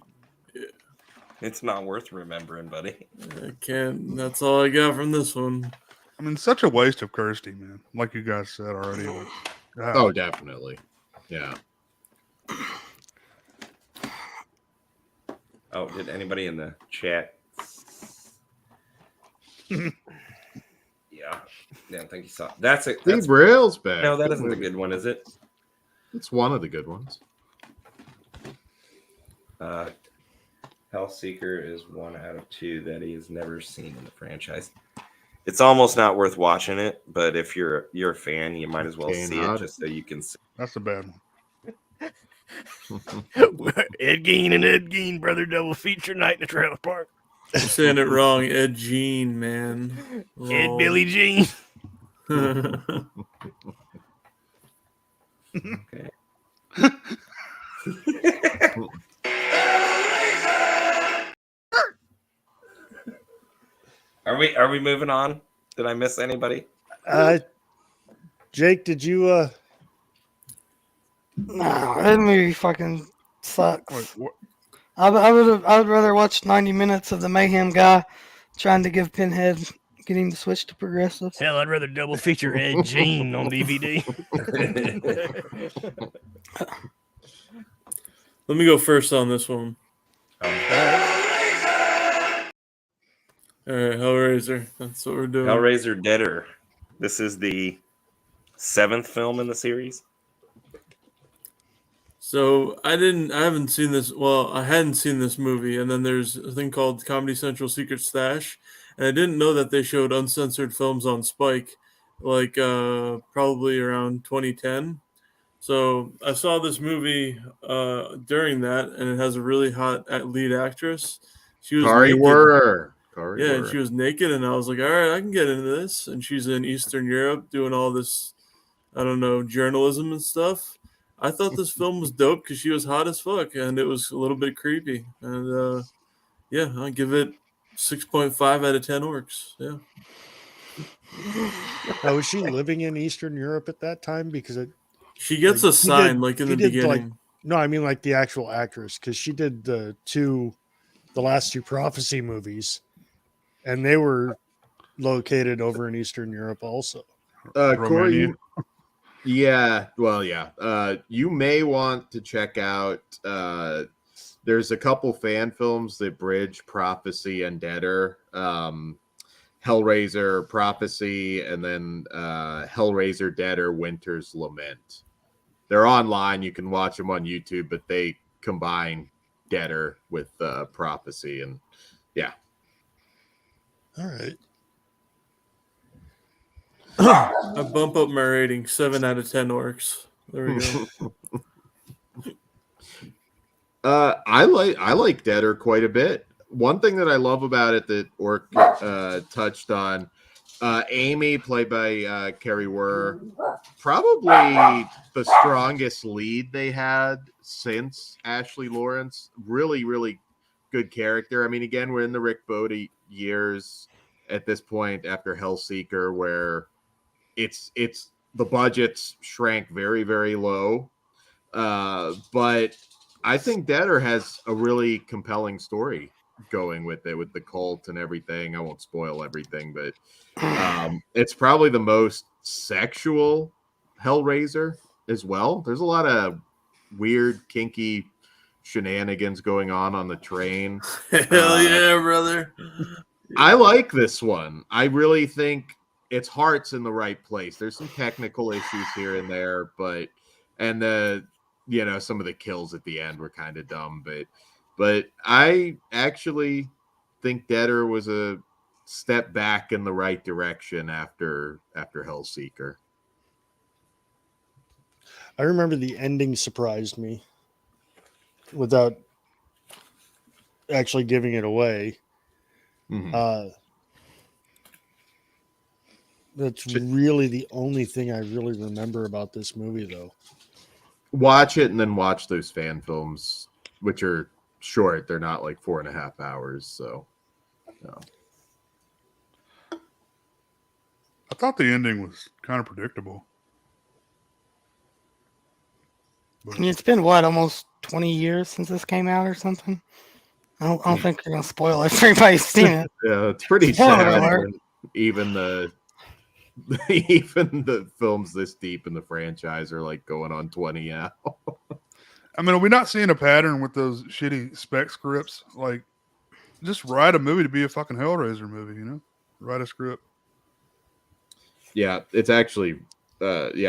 Yeah, It's not worth remembering, buddy. I can't. That's all I got from this one. I mean, such a waste of Kirsty, man. Like you guys said already. Like, God. Oh, definitely. Yeah. Oh, did anybody in the chat? Yeah. I don't think you saw. That's it. Steve Rail's back. No, that isn't the good one, is it? It's one of the good ones. Hellseeker is 1 out of 2 that he has never seen in the franchise. It's almost not worth watching it, but if you're a fan, you might as well see it just so you can see. That's a bad one. Ed Gein and Ed Gein, brother, double feature night in the trailer park. I'm saying it wrong. Ed Gein, man. Ed Lol. Billy Jean. Okay. Are we moving on? Did I miss anybody? Jake, did you No, that movie fucking sucks. Wait, what? I would rather watch 90 minutes of the Mayhem guy trying to give Pinhead getting the switch to progressive. Hell, I'd rather double feature Ed Gein on DVD. Let me go first on this one. All right, Hellraiser. That's what we're doing. Hellraiser Deader. This is the 7th film in the series. So I haven't seen this. Well, I hadn't seen this movie, and then there's a thing called Comedy Central Secret Stash, and I didn't know that they showed uncensored films on Spike, like probably around 2010. So I saw this movie during that, and it has a really hot lead actress. She was Kory naked. Wurr. Yeah, and she was naked, and I was like, all right, I can get into this. And she's in Eastern Europe doing all this, I don't know, journalism and stuff. I thought this film was dope because she was hot as fuck, and it was a little bit creepy. And yeah, I'll give it 6.5 out of 10 orcs. Yeah. now, was she living in Eastern Europe at that time? Because She gets Like, a sign like in the beginning. no, I mean like the actual actress, because she did the last two Prophecy movies, and they were located over in Eastern Europe also. Kory, Romania. yeah, well, yeah. You may want to check out. There's a couple fan films that bridge Prophecy and Deader. Hellraiser Prophecy, and then Hellraiser Deader Winter's Lament. They're online. You can watch them on YouTube, but they combine Deader with Prophecy, and yeah. All right. I bump up my rating, 7 out of 10 orcs. There we go. I like Deader quite a bit. One thing that I love about it that Orc touched on, Amy, played by Kory Wurr, probably the strongest lead they had since Ashley Lawrence. Really, really good character. I mean, again, we're in the Rick Bode years at this point after Hellseeker, where it's the budgets shrank very, very low. But I think Deader has a really compelling story going with it, with the cult and everything. I won't spoil everything, but it's probably the most sexual Hellraiser as well. There's a lot of weird, kinky shenanigans going on the train. Hell yeah, brother. I like this one. I really think its heart's in the right place. There's some technical issues here and there, but some of the kills at the end were kind of dumb, but I actually think Deader was a step back in the right direction after Hellseeker. I remember the ending surprised me without actually giving it away. Mhm. That's really the only thing I really remember about this movie, though. Watch it and then watch those fan films, which are short. They're not like 4.5 hours. So, no. I thought the ending was kind of predictable. I mean, it's been what, almost 20 years since this came out or something. I don't think you're gonna spoil it if everybody's seen it. Yeah, it's pretty Spoiler sad. alert. When even the even the films this deep in the franchise are like going on 20 now. I mean, are we not seeing a pattern with those shitty spec scripts? Like, just write a movie to be a fucking Hellraiser movie, you know? Write a script. Yeah, it's actually, this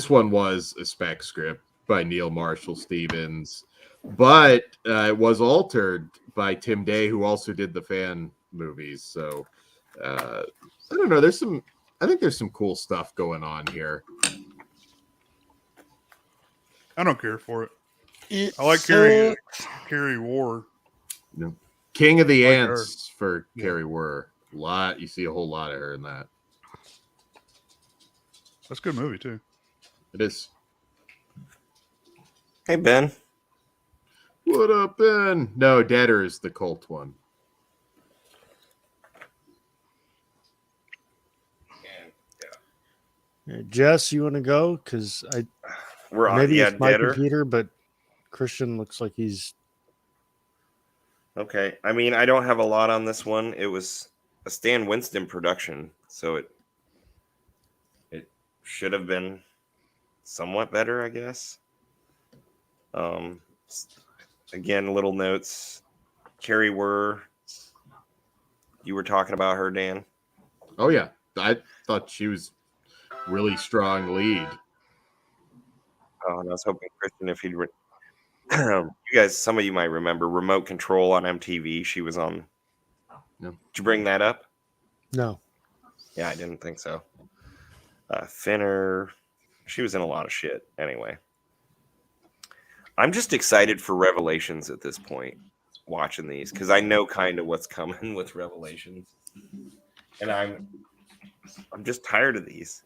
one was a spec script by Neil Marshall Stevens, but it was altered by Tim Day, who also did the fan movies. So, I don't know. I think there's some cool stuff going on here. I don't care for it. It I like sucks. Carrie War. You know, King of the Like Ants for Yeah. Carrie Wurr. You see a whole lot of her in that. That's a good movie, too. It is. Hey, Ben. What up, Ben? No, Deader is the cult one. Jess, you want to go? Because We're on. maybe Yeah, it's my Deader. computer, but Christian looks like he's. Okay. I mean, I don't have a lot on this one. It was a Stan Winston production, so it should have been somewhat better, I guess. Again, little notes. Carrie Wurr. You were talking about her, Dan. Oh, yeah. I thought she was really strong lead. Oh, and I was hoping Christian, if he'd you guys, some of you might remember Remote Control on MTV. She was on. No. Did you bring that up? No. Yeah, I didn't think so. Finner. She was in a lot of shit. Anyway. I'm just excited for Revelations at this point, watching these, because I know kind of what's coming with Revelations. And I'm just tired of these.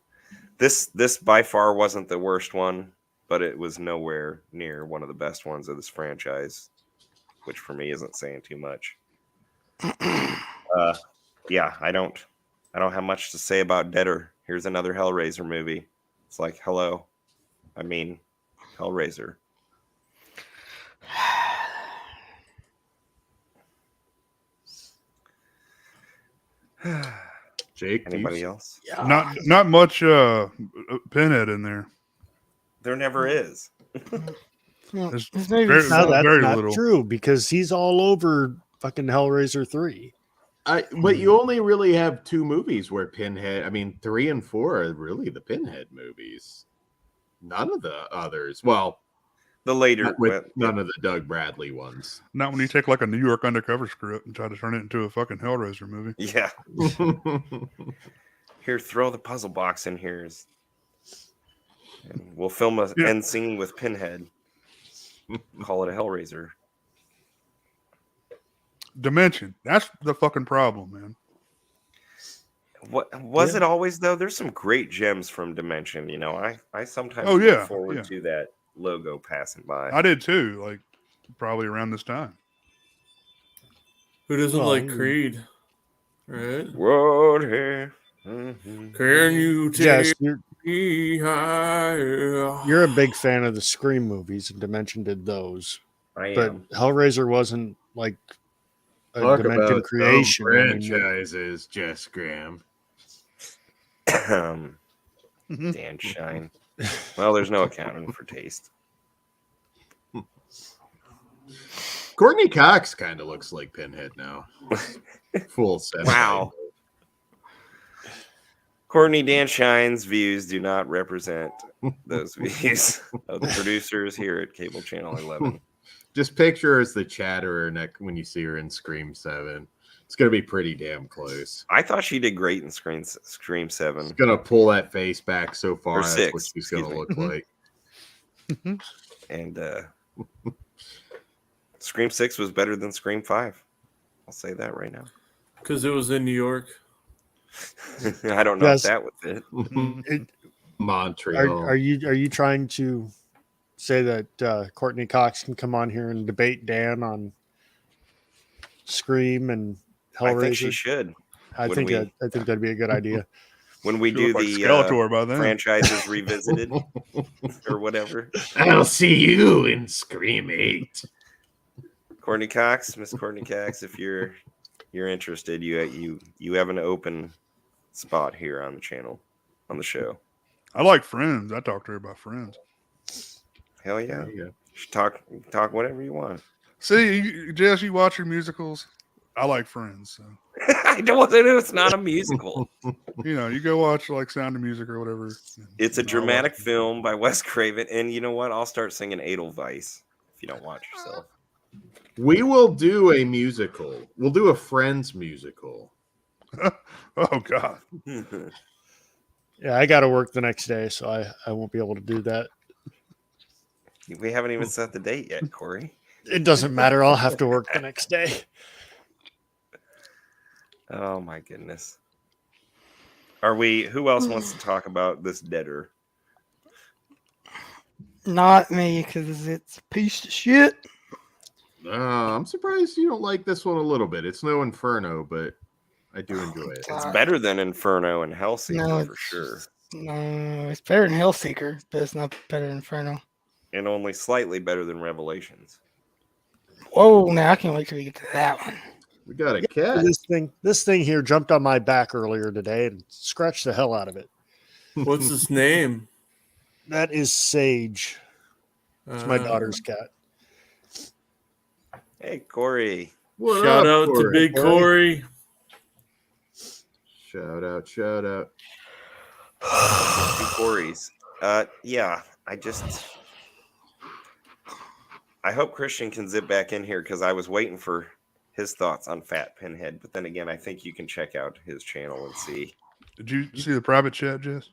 This by far wasn't the worst one, but it was nowhere near one of the best ones of this franchise, which for me isn't saying too much. Yeah, I don't have much to say about Deader. Here's another Hellraiser movie. It's like, hello. I mean, Hellraiser. Jake, Anybody else? Not much Pinhead in there. There never is. There's This movie very, No, that's very not little. true because he's all over fucking Hellraiser 3. But you only really have 2 movies where Pinhead. I mean, 3 and 4 are really the Pinhead movies. None of the others. Well, The later, none of the Doug Bradley ones. Not when you take like a New York undercover script and try to turn it into a fucking Hellraiser movie. yeah. Here, throw the puzzle box in here, and we'll film an end scene with Pinhead. Call it a Hellraiser. Dimension. That's the fucking problem, man. What was it always though? There's some great gems from Dimension. You know, I sometimes Oh, look yeah, forward yeah. to that logo passing by. I did too, like probably around this time. Who doesn't Oh, like Creed? Right? What here? Mm-hmm. Can you Jess, take me higher? you're a big fan of the Scream movies, and Dimension did those. I But am. Hellraiser wasn't like a Talk Dimension about creation. I mean, franchises, Jess Graham. Dan Shine. Well, there's no accounting for taste. Courtney Cox kind of looks like Pinhead now. Full set. Wow. Courtney Dan Shine's views do not represent those views of the producers here at Cable Channel 11. Just picture her as the Chatterer when you see her in Scream 7. It's going to be pretty damn close. I thought she did great in Scream 7. She's going to pull that face back so far. Or That's 6, what she's going to excuse look me. like. And Scream 6 was better than Scream 5. I'll say that right now. Because it was in New York. I don't know Yes. if that was it. Montreal. Are you trying to say that Courtney Cox can come on here and debate Dan on Scream and Hellraiser? I think she should. I think that'd be a good idea. When we She do looked like the Skeletor by then. franchises revisited or whatever. I'll see you in Scream 8. Courtney Cox, Miss Courtney Cox, if you're interested, you have an open spot here on the channel, on the show. I like Friends. I talked to her about Friends. Hell yeah. There you go. You should talk whatever you want. See, Jess, you watch your musicals. I like Friends. So. I don't know. It's not a musical. You go watch like Sound of Music or whatever. It's a I'll dramatic watch it. film by Wes Craven. And you know what? I'll start singing Edelweiss if you don't watch yourself. We will do a musical. We'll do a Friends musical. Oh God. Yeah, I got to work the next day, so I won't be able to do that. We haven't even set the date yet, Kory. It doesn't matter. I'll have to work the next day. Oh my goodness. Who else wants to talk about this Deader? Not me, because it's a piece of shit. I'm surprised you don't like this one a little bit. It's no Inferno, but I do enjoy it. It's better than Inferno and Hellseeker No, for sure. No, it's better than Hellseeker, but it's not better than Inferno. And only slightly better than Revelations. Whoa, now I can't wait till we get to that one. We got a cat. This thing here jumped on my back earlier today and scratched the hell out of it. What's his name? That is Sage. It's my daughter's cat. Hey, Kory. What Shout up, out to Kory? Big Kory. Shout out. Two Korys. Yeah, I hope Christian can zip back in here because I was waiting for his thoughts on Fat Pinhead. But then again, I think you can check out his channel and see. Did you see the private chat, Jess?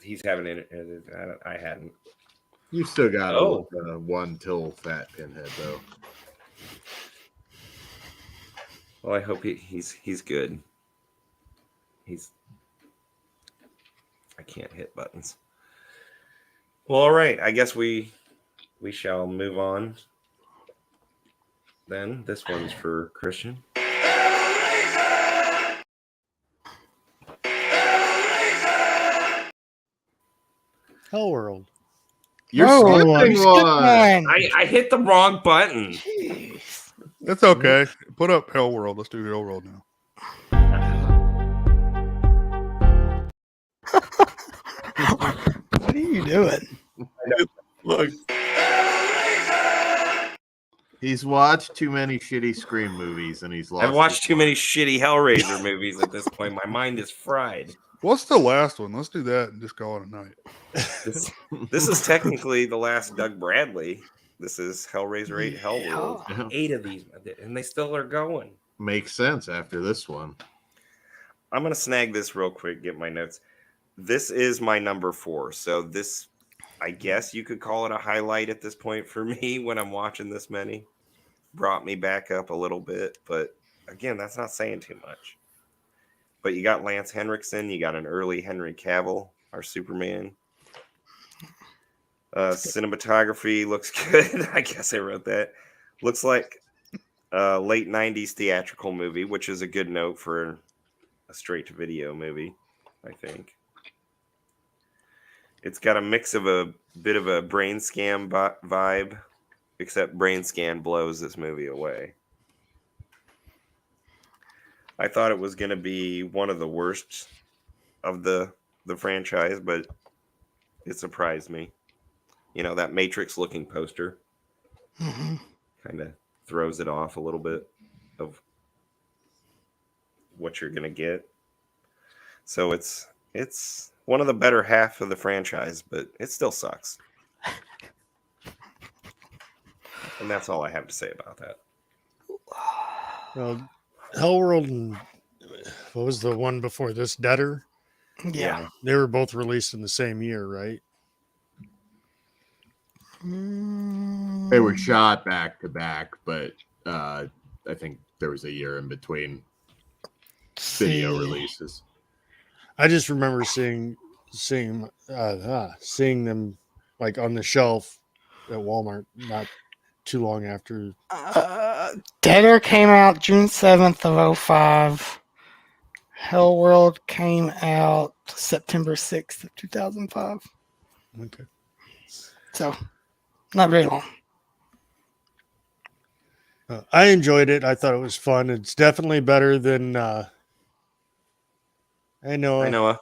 He's having it. I hadn't. You still got one till Fat Pinhead though. Well, I hope he's good. I can't hit buttons. Well, all right. I guess we shall move on. Then this one's for Christian. Hellworld. You're slipping one. I hit the wrong button. Jeez. That's okay. Put up Hellworld. Let's do Hellworld now. What are you doing? Look, He's watched too many shitty Scream movies, and he's lost. I've watched too many shitty Hellraiser movies at this point. My mind is fried. What's the last one? Let's do that and just call it a night. This is technically the last Doug Bradley. This is Hellraiser 8 Hellworld. Yeah. 8 of these, and they still are going. Makes sense after this one. I'm going to snag this real quick, get my notes. This is my number 4. So this, I guess you could call it a highlight at this point for me when I'm watching this many. Brought me back up a little bit, but again, that's not saying too much. But you got Lance Henriksen, you got an early Henry Cavill, our Superman. Cinematography looks good. I guess I wrote that. Looks like a late 90s theatrical movie, which is a good note for a straight-to-video movie, I think. It's got a mix of a bit of a brain scan vibe, except brain scan blows this movie away. I thought it was going to be one of the worst of the franchise, but it surprised me. You know, that Matrix-looking poster kind of throws it off a little bit of what you're going to get. So it's one of the better half of the franchise, but it still sucks. And that's all I have to say about that. Hellworld and what was the one before this? Deader. Yeah. They were both released in the same year, right? They were shot back to back, but I think there was a year in between video releases. I just remember seeing them like on the shelf at Walmart not too long after. Deader came out June 7th of 05. Hellworld came out September 6th of 2005. Okay. So, not very long. I enjoyed it. I thought it was fun. It's definitely better than I know,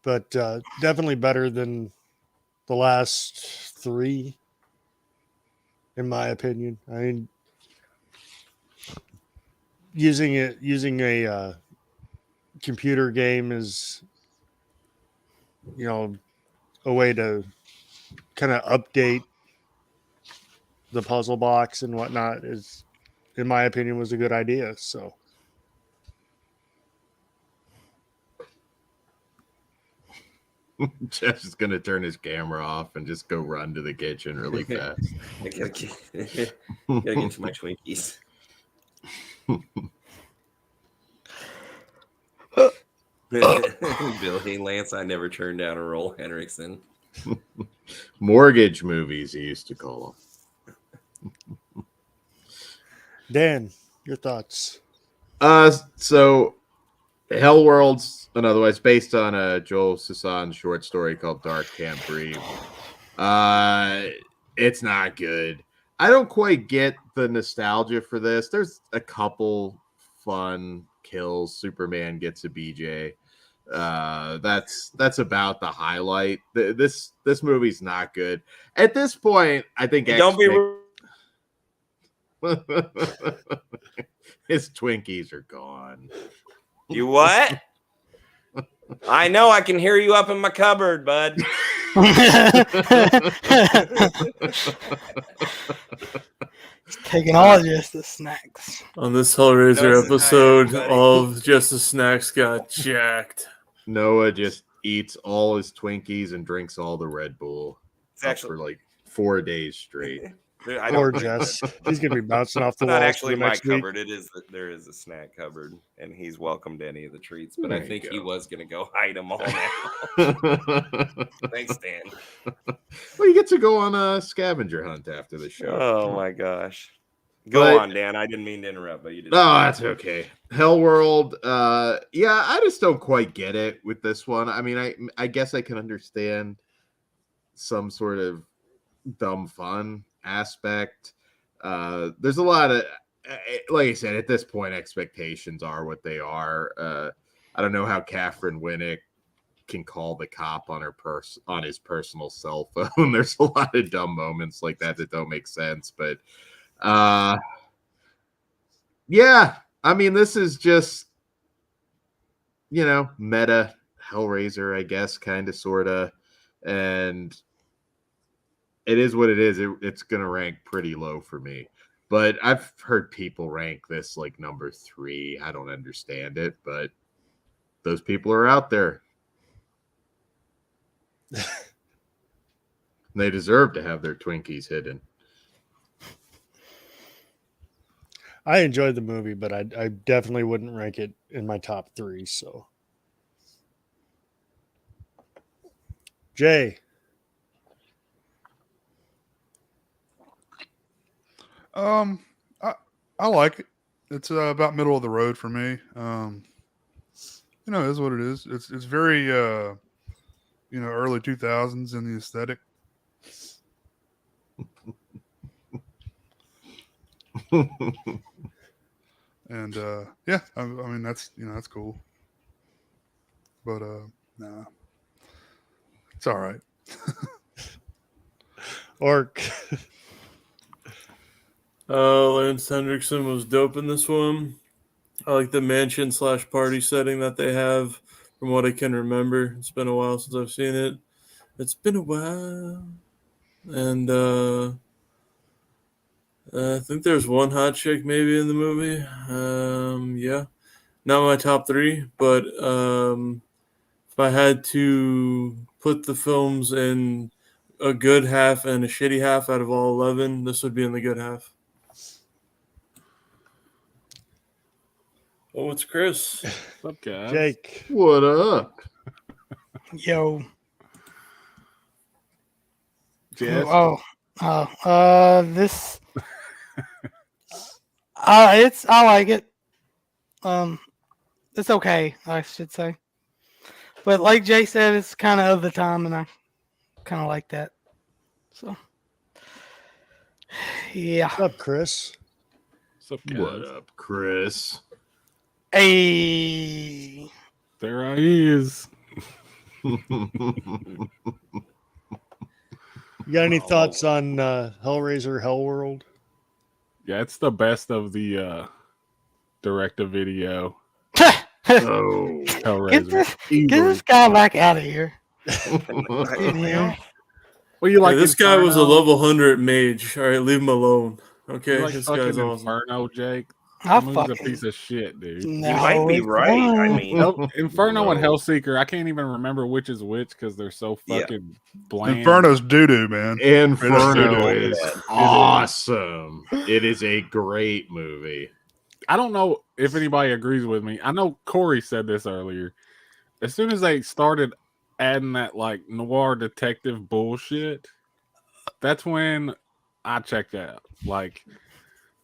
but definitely better than the last three, in my opinion. I mean, using a computer game is, a way to kind of update the puzzle box and whatnot is, in my opinion, was a good idea. So. Jess is gonna turn his camera off and just go run to the kitchen really fast. I gotta get to my Twinkies. Billy Lance, I never turned down a role, Henriksen. Mortgage movies, he used to call them. Dan, your thoughts? So Hellworld's another one. It's based on a Joel Sasson short story called Dark Can't Breathe. It's not good. I don't quite get the nostalgia for this. There's a couple fun kills. Superman gets a BJ. That's about the highlight. This movie's not good. At this point, I think Don't be his Twinkies are gone. You what? I know, I can hear you up in my cupboard, bud. Taking all just the snacks. On this Hellraiser episode, all of just the snacks got jacked. Noah just eats all his Twinkies and drinks all the Red Bull. It's actually for like 4 days straight. Poor Jess. He's gonna be bouncing off the Not walls actually for the my next week. cupboard. There is a snack cupboard, and he's welcome to any of the treats. But There I you think go. he was gonna go hide them all now. Thanks, Dan. Well, you get to go on a scavenger hunt after the show. Oh my gosh. Go But- on, Dan. I didn't mean to interrupt, but you did. Oh, that's okay. Hellworld, yeah, I just don't quite get it with this one. I mean, I guess I can understand some sort of dumb fun aspect. There's a lot of, like I said, at this point, expectations are what they are. I don't know how Catherine Winnick can call the cop on on his personal cell phone. There's a lot of dumb moments like that don't make sense, but yeah, I mean, this is just, meta Hellraiser, I guess, kind of, sort of, and it is what it is. It's going to rank pretty low for me, but I've heard people rank this like number 3. I don't understand it, but those people are out there. They deserve to have their Twinkies hidden. I enjoyed the movie, but I definitely wouldn't rank it in my top 3. So, Jay, I like it. It's about middle of the road for me. It is what it is. It's very early 2000s in the aesthetic. And yeah, I mean that's cool. But nah, it's all right. Orc. Lance Hendrickson was dope in this one. I like the mansion / party setting that they have. From what I can remember, it's been a while since I've seen it. It's been a while, and I think there's one hot chick maybe in the movie. Yeah, not my top 3, but if I had to put the films in a good half and a shitty half out of all 11, this would be in the good half. Oh, it's Chris. What's up, guys? Jake. What up? Yo. Jess? This. I like it. It's okay, I should say. But like Jay said, it's kind of the time, and I kind of like that. So, yeah. What's up, Chris? What's up, guys? What up, Chris? Hey. There I is. You got any thoughts on Hellraiser Hellworld? Yeah, it's the best of the direct-to-video Oh, Hellraiser. Get this guy back out of here. Yeah. Well, you like Hey, this guy was a Inferno? level 100 mage. All right, leave him alone. Okay, You like this fucking guy's awesome. Inferno, Jake? I That movie's a fucking. piece of shit, dude. No, You might be it's right. I fine. mean, Inferno and No. Hellseeker, I can't even remember which is which because they're so Yeah. fucking bland. Inferno's doo doo, man. Inferno It is is. awesome. It is a great movie. I don't know if anybody agrees with me. I know Kory said this earlier. As soon as they started adding that like noir detective bullshit, that's when I checked out. Like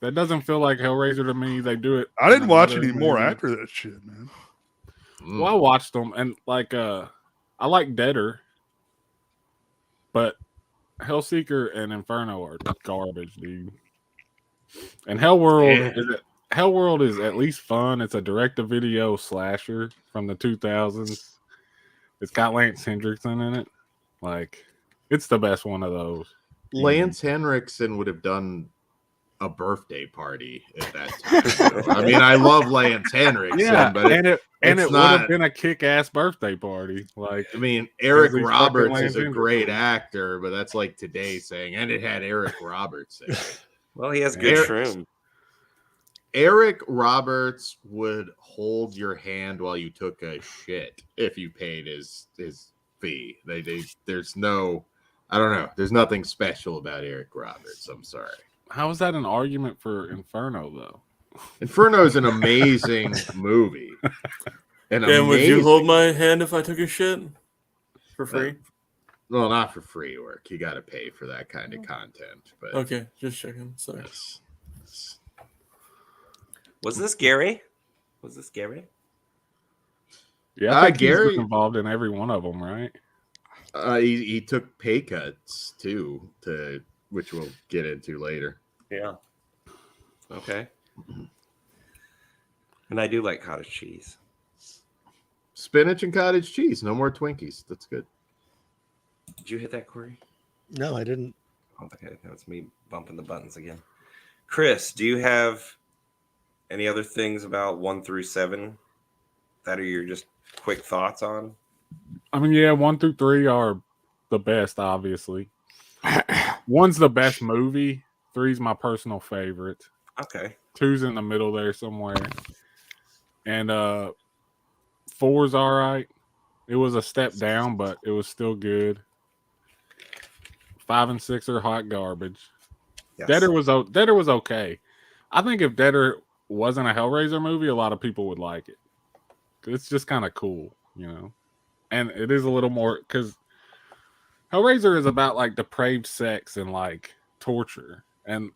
that doesn't feel like Hellraiser to me. They do it. I didn't in watch another any more movie. after that shit, man. Well, I watched them and like I like Deader, but Hellseeker and Inferno are garbage, dude. And Hellworld is at least fun. It's a direct-to-video slasher from the 2000s. It's got Lance Hendrickson in it. Like, it's the best one of those. Lance Henriksen would have done a birthday party at that time. I mean, I love Lance Henriksen, Yeah, but and it would it's have not- been a kick-ass birthday party. Like, I mean, Eric Because he's Roberts fucking is a Lance great Henriksen. actor, but that's like today saying, and it had Eric Roberts in it. well, he has good Eric- shroom. Eric Roberts would hold your hand while you took a shit if you paid his fee. There's no, I don't know. There's nothing special about Eric Roberts. I'm sorry. how is that an argument for Inferno, though? Inferno is an amazing movie. Dan, would you hold my hand if I took a shit for free? Well, not for free work. You got to pay for that kind of content. But Okay, just checking. Sorry. yes. Was this Gary? Was this Gary? Yeah, I think Gary- he's involved in every one of them, right? He took pay cuts too, which we'll get into later. Yeah. Okay. And I do like cottage cheese. Spinach and cottage cheese. No more Twinkies. That's good. Did you hit that, Kory? No, I didn't. Okay, that's me bumping the buttons again. Chris, do you have any other things about 1 through 7 that are your just quick thoughts on? I mean, yeah, 1 through 3 are the best, obviously. 1's the best movie. 3's my personal favorite. Okay. 2's in the middle there somewhere. And 4's all right. It was a step down, but it was still good. 5 and 6 are hot garbage. Yes. Deader was okay. I think if Deader wasn't a Hellraiser movie, a lot of people would like it. It's just kind of cool, you know? And it is a little more, because Hellraiser is about, like, depraved sex and, like, torture. And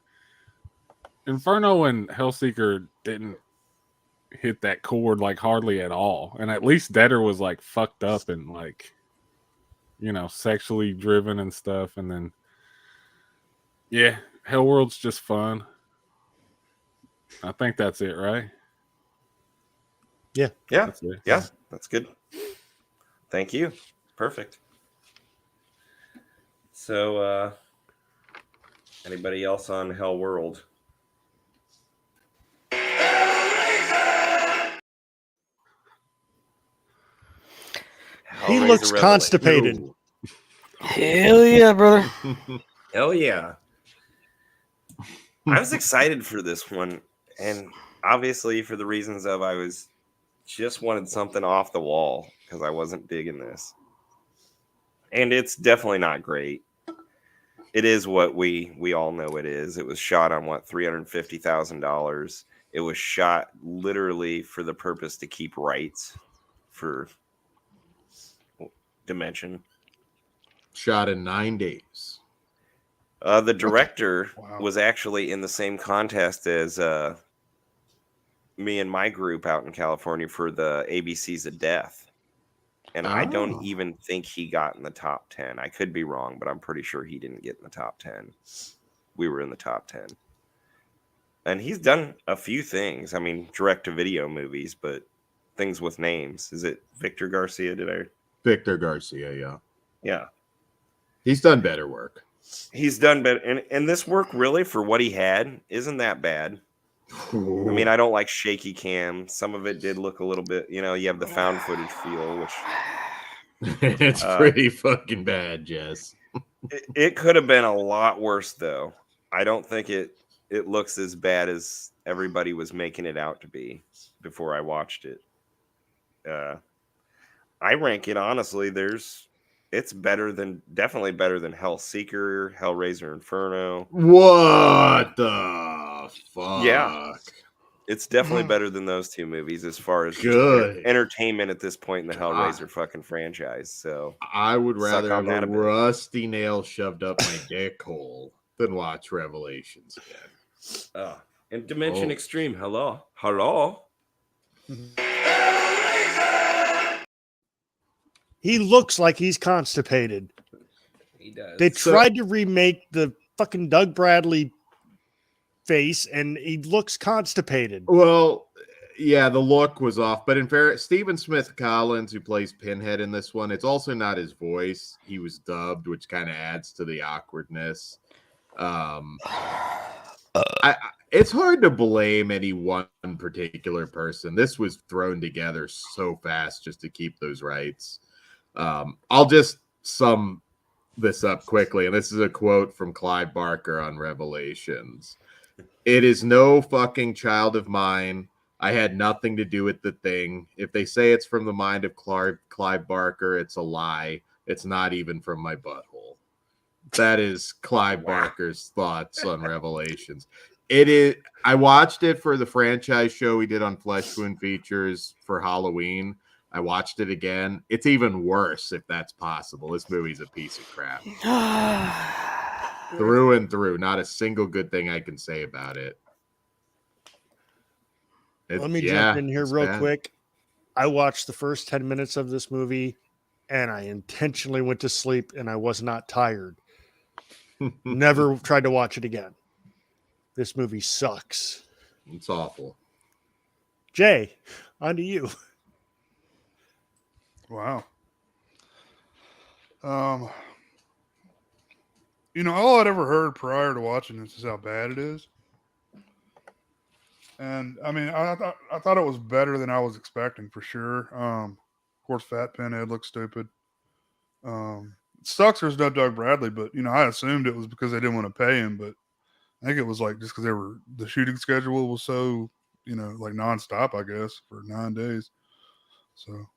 Inferno and Hellseeker didn't hit that chord, like, hardly at all. And at least Deader was, like, fucked up and, like, you know, sexually driven and stuff. And then, yeah, Hellworld's just fun. I think that's it, right? Yeah. That's it. Yeah. That's good. Thank you. Perfect. So, anybody else on Hell World? He looks Hellraiser constipated. Revelation. Hell yeah, brother. Hell yeah. I was excited for this one, and obviously for the reasons of I was just wanted something off the wall because I wasn't digging this. And it's definitely not great. It is what we all know it is. It was shot on what, $350,000. It was shot literally for the purpose to keep rights for Dimension. Shot in 9 days. The director Wow. was actually in the same contest as me and my group out in California for the ABCs of Death. And I don't Oh. even think he got in the top 10. I could be wrong, but I'm pretty sure he didn't get in the top 10. We were in the top 10. And he's done a few things. I mean, direct-to-video movies, but things with names. Is it Victor Garcia? Victor Garcia, yeah. Yeah. He's done better work. He's done better. And this work, really, for what he had, isn't that bad. I mean, I don't like shaky cam. Some of it did look a little bit, you have the found footage feel, which it's pretty fucking bad, Jess. it could have been a lot worse, though. I don't think it looks as bad as everybody was making it out to be before I watched it. I rank it, honestly, it's definitely better than Hellseeker, Hellraiser Inferno. What the fuck? Yeah. It's definitely better than those two movies as far as just Good. entertainment at this point in the Hellraiser fucking franchise. So I would rather Suck on have that a a bit. rusty nail shoved up my dick hole than watch Revelations again. and Dimension Oh. Extreme, hello. He looks like he's constipated. He does. They tried to remake the fucking Doug Bradley face, and he looks constipated. Well, yeah, the look was off, but in fairness, Stephen Smith Collins, who plays Pinhead in this one, it's also not his voice. He was dubbed, which kind of adds to the awkwardness. It's hard to blame any one particular person. This was thrown together so fast just to keep those rights. I'll just sum this up quickly, and this is a quote from Clive Barker on Revelations. "It is no fucking child of mine. I had nothing to do with the thing. If they say it's from the mind of Clive Barker, it's a lie. It's not even from my butthole." That is Clive Barker's thoughts on Revelations. It is. I watched it for the franchise show we did on Flesh Wound Features for Halloween. I watched it again. It's even worse, if that's possible. This movie's a piece of crap. Through and through. Not a single good thing I can say about it. Let me jump in here it's real bad. quick. I watched the first 10 minutes of this movie, and I intentionally went to sleep, and I was not tired. Never tried to watch it again. This movie sucks. It's awful. Jay, on to you. Wow. All I'd ever heard prior to watching this is how bad it is. And I mean, I thought it was better than I was expecting for sure. Of course, Fat Pinhead looks stupid. It sucks there's no Doug Bradley, but I assumed it was because they didn't want to pay him, but I think it was like just because the shooting schedule was so like nonstop, I guess, for 9 days. So.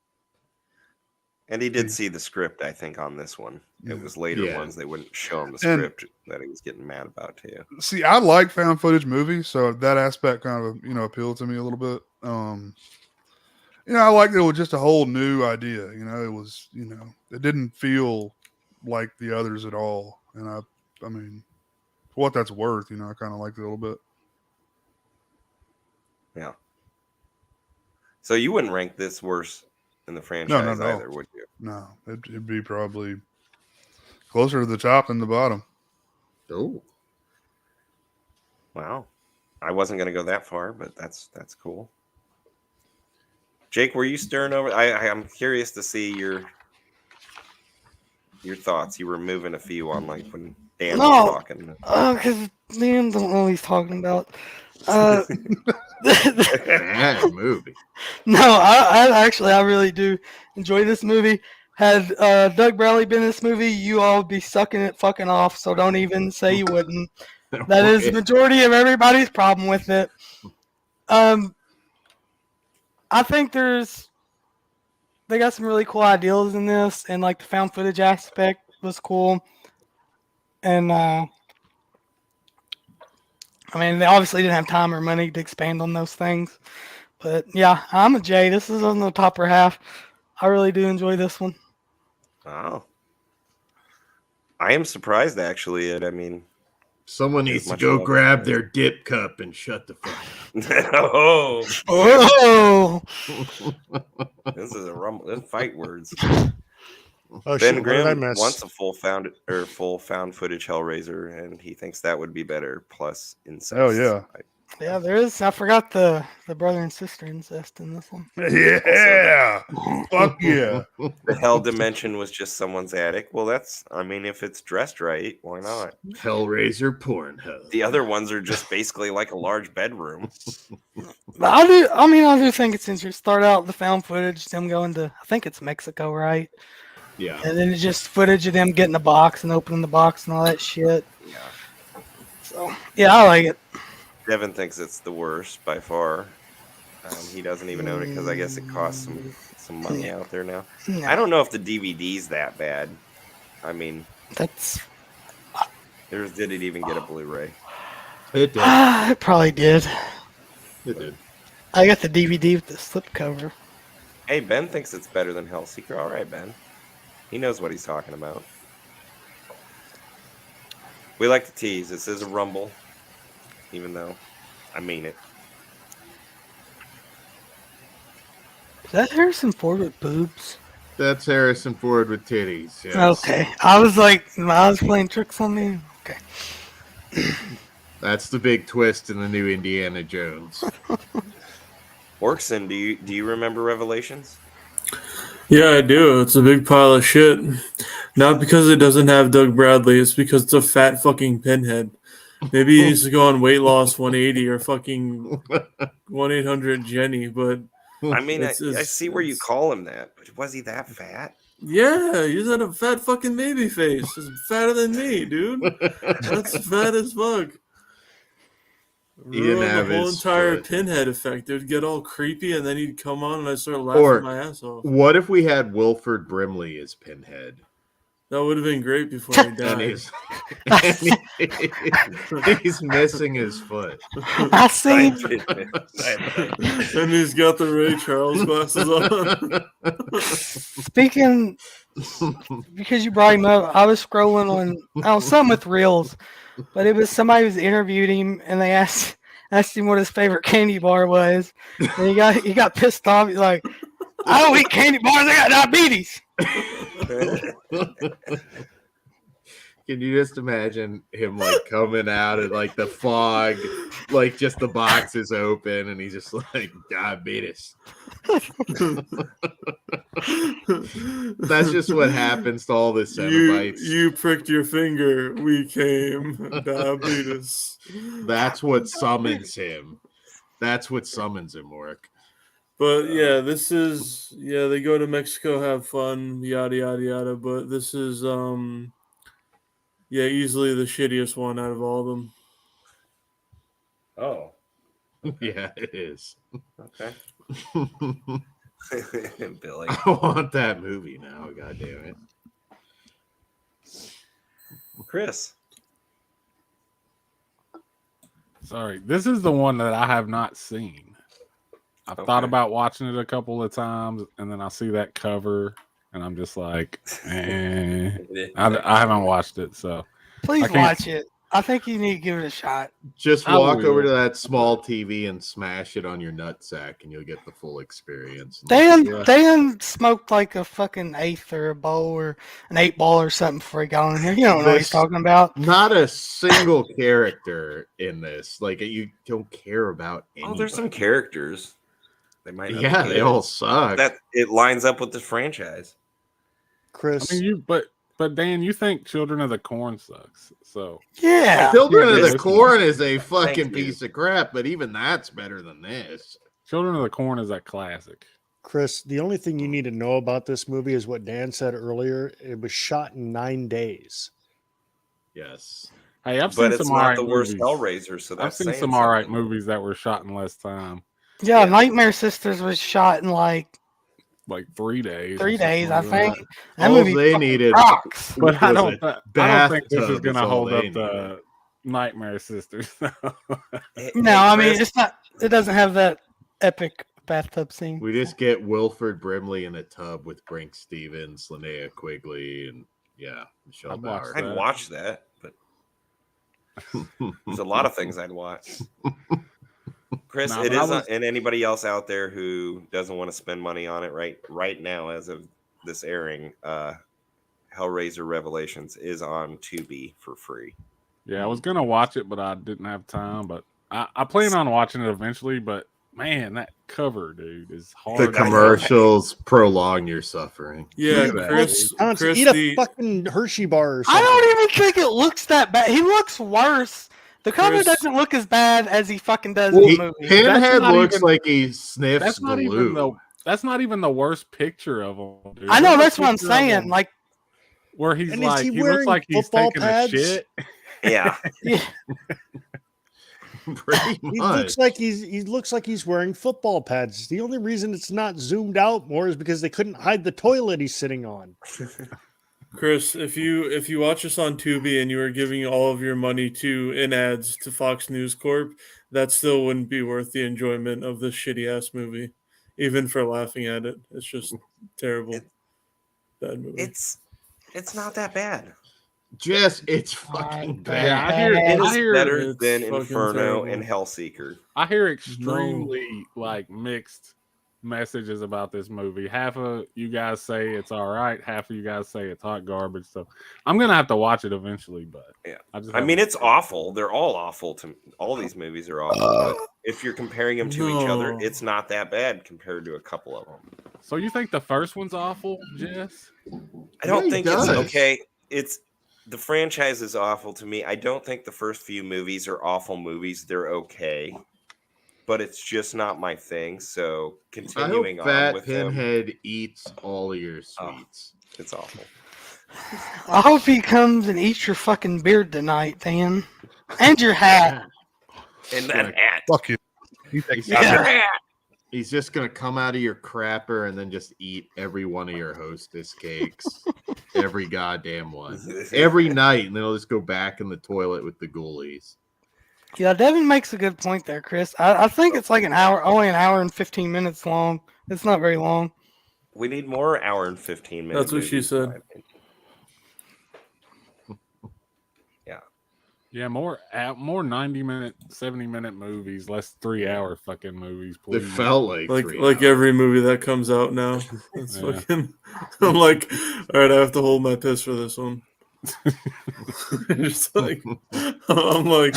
And he did see the script, I think, on this one. Yeah. It was later Yeah. ones they wouldn't show him the And- script that he was getting mad about too. See, I like found footage movies, so that aspect kind of appealed to me a little bit. I liked it was just a whole new idea. It was it didn't feel like the others at all. And I mean, for what that's worth, I kind of liked it a little bit. Yeah. So you wouldn't rank this worse in the franchise no. either, would you? No, it'd be probably closer to the top than the bottom. Oh, Wow. I wasn't going to go that far, but that's cool. Jake, were you stirring over? I'm curious to see your thoughts. You were moving a few on like when Dan No. was talking. Because Dan don't know what he's talking about. bad movie. No, I really do enjoy this movie. Had Doug Bradley been in this movie, you all would be sucking it fucking off, so don't even say you wouldn't. That is the majority of everybody's problem with it. I think they got some really cool ideas in this, and like the found footage aspect was cool. And I mean, they obviously didn't have time or money to expand on those things. But yeah, I'm a J. This is on the topper half. I really do enjoy this one. Wow. I am surprised actually. I mean, Someone needs to much go love grab it. their dip cup and shut the fuck Oh, Oh, this is a rumble. This fight words. Oh, Ben shit, what did I Grimm miss? wants a full found footage Hellraiser, and he thinks that would be better. Plus incest. Oh, yeah. yeah, there is. I forgot the brother and sister incest in this one. Yeah. Fuck yeah. The hell dimension was just someone's attic. Well, I mean, if it's dressed right, why not? Hellraiser Pornhub. The other ones are just basically like a large bedroom. But I do think it's interesting. Start out the found footage, them going to, I think it's Mexico, right? Yeah. And then it's just footage of them getting the box and opening the box and all that shit. Yeah. So yeah, I like it. Devin thinks it's the worst by far. He doesn't even own it because I guess it costs some money out there now. No, I don't know if the DVD's that bad. I mean, that's did it even get a Blu-ray? It did. it probably did. It did. I got the DVD with the slipcover. Hey, Ben thinks it's better than Hellseeker. All right, Ben. He knows what he's talking about. We like to tease. This is a rumble, even though I mean it. Is that Harrison Ford with boobs? That's Harrison Ford with titties. Yes. Okay, I was like, I was playing tricks on me. Okay. That's the big twist in the new Indiana Jones. Orkson, do you remember Revelations? Yeah, I do. It's a big pile of shit. Not because it doesn't have Doug Bradley. It's because it's a fat fucking Pinhead. Maybe he needs to go on weight loss 180 or fucking 1-800-JENNY. But I mean, I see where you call him that, but was he that fat? yeah, he's got a fat fucking baby face. It's fatter than me, dude. That's fat as fuck. He didn't Ruined have the whole his entire foot. Pinhead effect. It would get all creepy, and then he'd come on, and I'd start laughing Or my ass off. what if we had Wilford Brimley as Pinhead? That would have been great before he And died. he's missing his foot. I see. And he's got the Ray Charles glasses on. Speaking, because you brought him up, I was scrolling on something with Reels, but it was somebody who's interviewed him, and they asked him what his favorite candy bar was, and he got pissed off. He's like, "I don't eat candy bars. I got diabetes." Can you just imagine him like coming out of like the fog, like just the box is open and he's just like diabetes. That's just what happens to all the Cenobites. You pricked your finger. We came. Diabetes. That's what summons him. That's what summons him, Work. But yeah, this is they go to Mexico, have fun, yada yada yada. But this is easily the shittiest one out of all of them. Oh, Yeah, it is. okay. Billy. I want that movie now. God damn it. Chris. Sorry, this is the one that I have not seen. I've thought about watching it a couple of times, and then I see that cover, and I'm just like, I haven't watched it, so Please watch it. I think you need to give it a shot. Just I walk will. over to that small TV and smash it on your nutsack, and you'll get the full experience. Dan smoked like a fucking eighth or a bowl or an 8-ball or something before he got on here. You don't know what he's talking about. Not a single character in this. Like, you don't care about anybody. Oh, there's some characters. They might not be Yeah, good. they all suck. That it lines up with the franchise. Chris, I mean, but Dan, you think Children of the Corn sucks, so Yeah. Children of Yeah, the Corn is a fucking Thank you. piece of crap, but even that's better than this. Children of the Corn is that classic. Chris, the only thing you need to know about this movie is what Dan said earlier. It was shot in 9 days. Yes. Hey, I've But seen it's some not alright the worst movies. Hellraiser, so I've that's seen saying some alright something. movies that were shot in less time, Yeah, Yeah. Nightmare Sisters was shot in like like 3 days. or 3 days, I something like think. that. That All movie they fucking needed rocks. But I was don't. a I don't think this is bathtub gonna all hold they up needed. to Nightmare Sisters. No, I mean Chris, it's not. It doesn't have that epic bathtub scene. We just get Wilford Brimley in a tub with Brink Stevens, Linnea Quigley, and Michelle I'd watch Bauer. I'd watch that, but there's a lot of things I'd watch. Chris, Nah, it but I is, was- and anybody else out there who doesn't want to spend money on it right now, as of this airing, Hellraiser Revelations is on Tubi for free. Yeah, I was gonna watch it, but I didn't have time. But I plan on watching it eventually. But man, that cover, dude, is hard. The to commercials prolong your suffering. Yeah, Look at that. Chris. Alex, Chris, eat a the, fucking Hershey bar or I something. don't even think it looks that bad. He looks worse. The cover Chris- doesn't look as bad as he fucking does Well, in the movie. Pinhead not looks even- like he sniffs That's not glue. even the. That's not even the worst picture of him. Dude. I know, There's a that's what I'm picture of saying. him Like, where he's And is like, he he looks wearing like he's football taking pads? a shit. Yeah, yeah, Pretty He much. looks like he's wearing football pads. The only reason it's not zoomed out more is because they couldn't hide the toilet he's sitting on. Chris, if you watch us on Tubi and you are giving all of your money in ads to Fox News Corp, that still wouldn't be worth the enjoyment of this shitty ass movie, even for laughing at it. It's just terrible, bad movie. it's not that bad. Jess, it's fucking bad. Yeah, I hear. It is I hear. better it's than fucking Inferno terrible. and Hellseeker. I hear extremely like mixed messages about this movie. Half of you guys say it's all right. Half of you guys say it's hot garbage. So I'm gonna have to watch it eventually. But Yeah. I just I mean, it's awful. They're all awful. All these movies are awful. But if you're comparing them to each other, No. it's not that bad compared to a couple of them. So you think the first one's awful, Jess? I don't he think does. it's okay. It's the franchise is awful to me. I don't think the first few movies are awful movies. They're okay, but it's just not my thing. So I hope continuing on Fat with them, Pinhead eats all of your sweets. it's awful. I hope he comes and eats your fucking beard tonight, Dan, and your hat. And that hat. Fuck you. You take He's, Your Yeah. hat. he's just gonna come out of your crapper and then just eat every one of your Hostess cakes, every goddamn one, every night, and then he'll just go back in the toilet with the ghoulies. Yeah, Devin makes a good point there, Chris. I think it's like only an hour and 15 minutes long. It's not very long. We need more hour and 15 minutes. That's what she said. Yeah, more 90-minute, 70-minute movies, less 3-hour fucking movies, It please. felt like three Like hours. every movie that comes out now. It's Yeah. fucking. I'm like, all right, I have to hold my piss for this one. Just like, I'm like,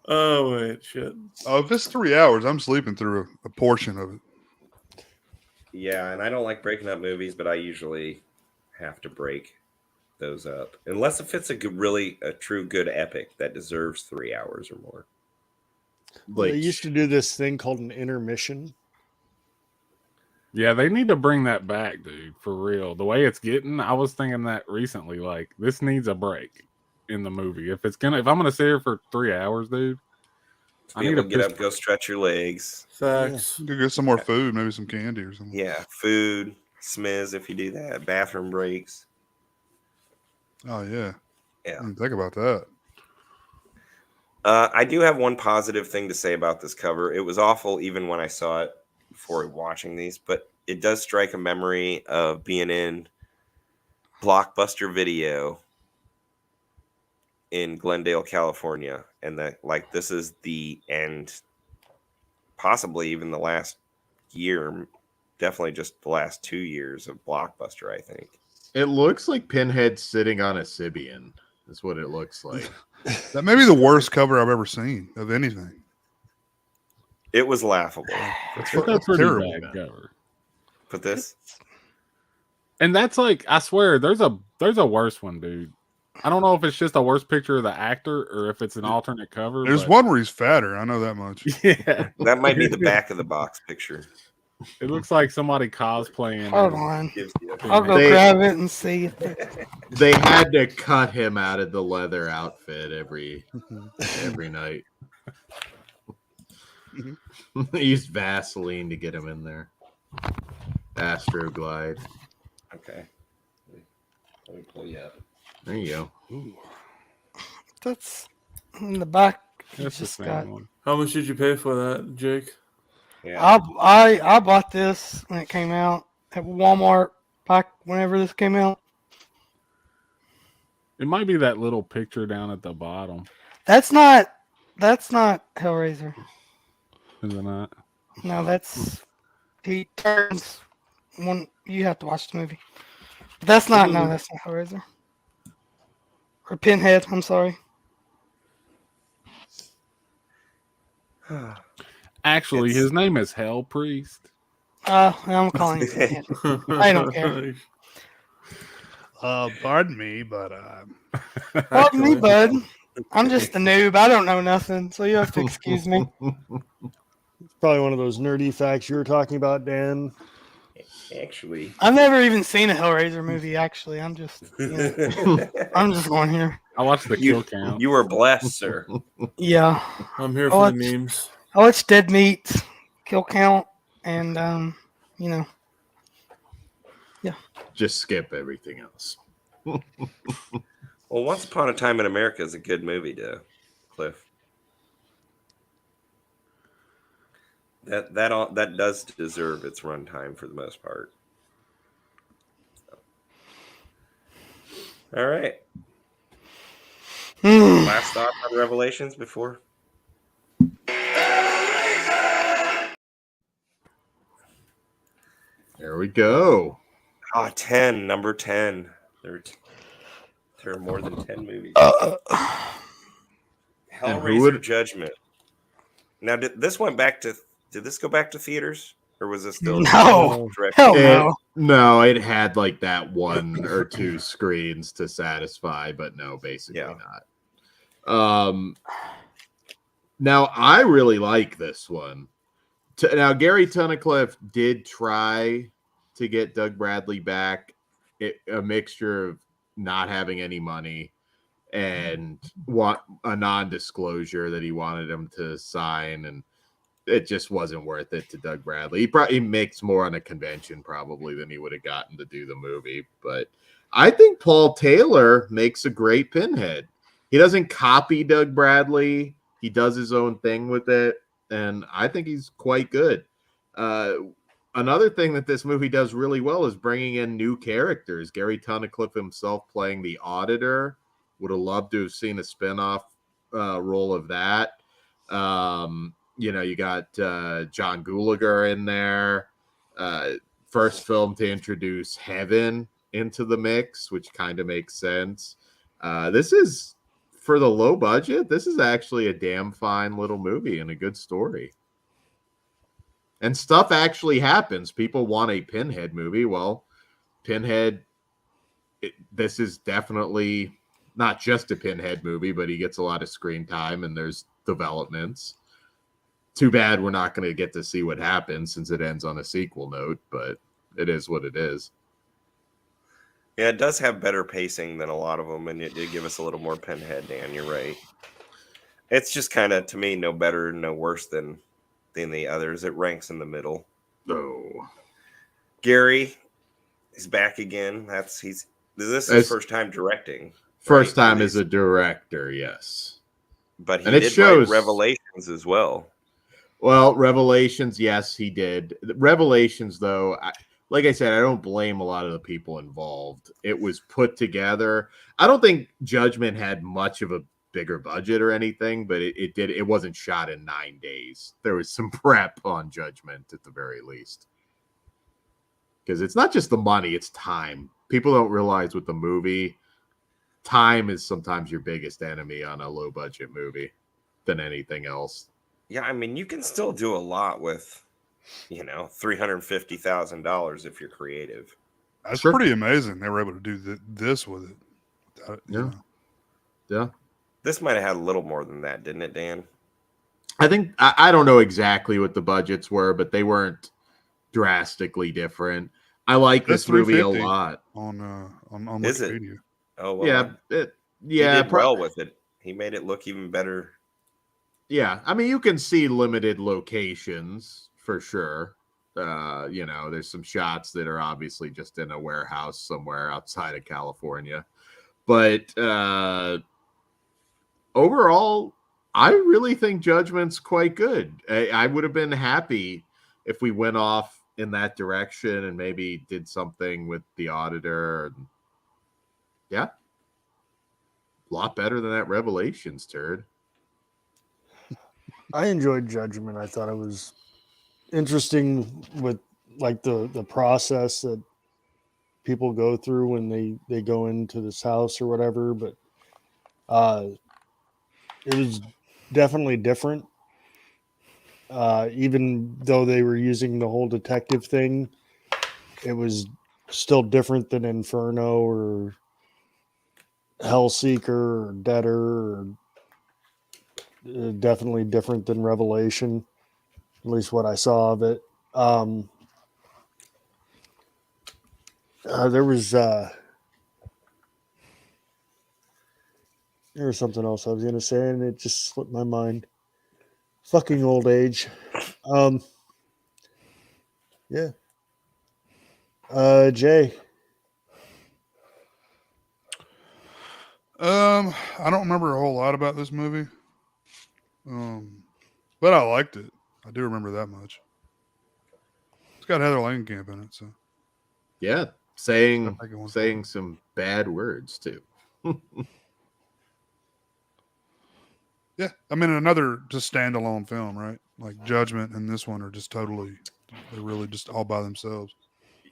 oh wait, shit. Oh, if it's 3 hours, I'm sleeping through a portion of it. Yeah, and I don't like breaking up movies, but I usually have to break those up unless if it's a true good epic that deserves 3 hours or more. Like, They used to do this thing called an intermission. Yeah, they need to bring that back, dude, for real. The way it's getting, I was thinking that recently. Like, this needs a break in the movie. If I'm gonna sit here for 3 hours, dude, I Be need able to to get up, go stretch your legs. Facts. Go get some more food, maybe some candy or something. Yeah, food, smiz if you do that, bathroom breaks. Oh yeah. Yeah. I didn't think about that. I do have one positive thing to say about this cover. It was awful even when I saw it before watching these, but it does strike a memory of being in Blockbuster Video in Glendale, California, and that like this is the end, possibly even the last year, definitely just the last 2 years of Blockbuster, I think. it looks like Pinhead sitting on a Sibian. Is what it looks like. That may be the worst cover I've ever seen of anything. It was laughable. It's a pretty terrible. bad cover. But this, And that's like, I swear, there's a worse one, dude. I don't know if it's just a worse picture of the actor or if it's an alternate cover. There's but- one where he's fatter. I know that much. Yeah. that might be the back of the box picture. It looks like somebody cosplaying. Hold as- on. Gives you a- I'll go They- grab it and see if it's They had to cut him out of the leather outfit every night. They used Vaseline to get him in there. Astroglide. Okay. Let me pull you up. There you go. that's in the back. You That's the just same got. one. How much did you pay for that, Jake? Yeah. I bought this when it came out at Walmart back whenever this came out. It might be that little picture down at the bottom, That's not Hellraiser. is it not? No, that's he turns one. You have to watch the movie. But that's not Hellraiser or Pinhead. I'm sorry. Actually, It's- his name is Hell Priest. I'm calling it Pinhead. I don't care. Pardon me, but Pardon me, bud. I'm just a noob. I don't know nothing, so you have to excuse me. Probably one of those nerdy facts you were talking about, Dan. Actually. I've never even seen a Hellraiser movie. Actually, I'm just I'm just going here. I watched the kill count. You were blessed, sir. Yeah, I'm here Oh, for the it's- memes. I watched Dead Meat, Kill Count, and you know. Just skip everything else. Well, Once Upon a Time in America is a good movie, though, Cliff. That does deserve its runtime for the most part. So. All right. Last thought on Revelations before. There we go. Ah, 10, number 10. There are more than 10 movies. Hellraiser would- Judgment. Now, did this go back to theaters? Or was this still No. direct? Hell no. No, it had like that one or two screens to satisfy, but no, basically Yeah. not. Now I really like this one. Now Gary Tunnicliffe did try to get Doug Bradley back. A mixture of not having any money and want a non-disclosure that he wanted him to sign, and it just wasn't worth it to Doug Bradley. He makes more on a convention probably than he would have gotten to do the movie. But I think Paul Taylor makes a great Pinhead. He doesn't copy Doug Bradley. He does his own thing with it, and I think he's quite good. Another thing that this movie does really well is bringing in new characters. Gary Tunnicliffe himself playing the Auditor. Would have loved to have seen a spinoff role of that. You got John Gulager in there. First film to introduce Heaven into the mix, which kind of makes sense. This is, for the low budget, this is actually a damn fine little movie and a good story. And stuff actually happens. People want a Pinhead movie. Well, Pinhead, this is definitely not just a Pinhead movie, but he gets a lot of screen time and there's developments. Too bad we're not going to get to see what happens since it ends on a sequel note, but it is what it is. Yeah, it does have better pacing than a lot of them, and it did give us a little more Pinhead, Dan. You're right. It's just kind of, to me, no better, no worse than the others. It ranks in the middle. Oh. Gary is back again. This is his first time directing. First right? time as a director, yes. But he And it did shows. write Revelations as well. Well, Revelations, yes, he did. Revelations, though, like I said, I don't blame a lot of the people involved. It was put together. I don't think Judgment had much of a bigger budget or anything, but it wasn't shot in 9 days. There was some prep on Judgment at the very least. Because it's not just the money, it's time. People don't realize with the movie, time is sometimes your biggest enemy on a low budget movie than anything else. Yeah, I mean, you can still do a lot with, $350,000 if you're creative. that's Sure. pretty amazing. They were able to do this with it. Yeah. Yeah. This might have had a little more than that, didn't it, Dan? I think I don't know exactly what the budgets were, but they weren't drastically different. I like That's this movie a 350 lot. on Is it? Wikipedia. Oh well, Yeah, he did well with it. He made it look even better. Yeah, I mean, you can see limited locations for sure. There's some shots that are obviously just in a warehouse somewhere outside of California. But overall, I really think Judgment's quite good. I would have been happy if we went off in that direction and maybe did something with The Auditor. Yeah. A lot better than that Revelations turd. I enjoyed Judgment. I thought it was interesting with like the process that people go through when they go into this house or whatever, but it was definitely different. Even though they were using the whole detective thing, it was still different than Inferno or Hellseeker or Debtor, or definitely different than Revelation, at least what I saw of it. There was something else I was going to say, and it just slipped my mind. Fucking old age. Yeah. Jay. I don't remember a whole lot about this movie. But I liked it. I do remember that much. It's got Heather Langenkamp in it, so Yeah, saying I think it was some bad words too. yeah. I mean, another just standalone film, right? Like Judgment and this one are just totally, they're really just all by themselves.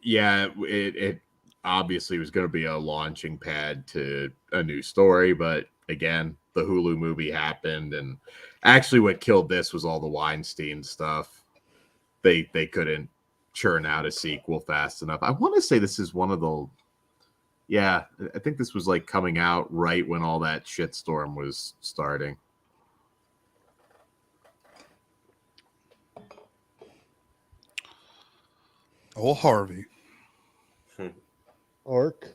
Yeah, it obviously was going to be a launching pad to a new story, but again, the Hulu movie happened, and actually what killed this was all the Weinstein stuff. They couldn't churn out a sequel fast enough. I want to say this is one of the, yeah, I think this was like coming out right when all that shitstorm was starting. Oh, Harvey. Ark.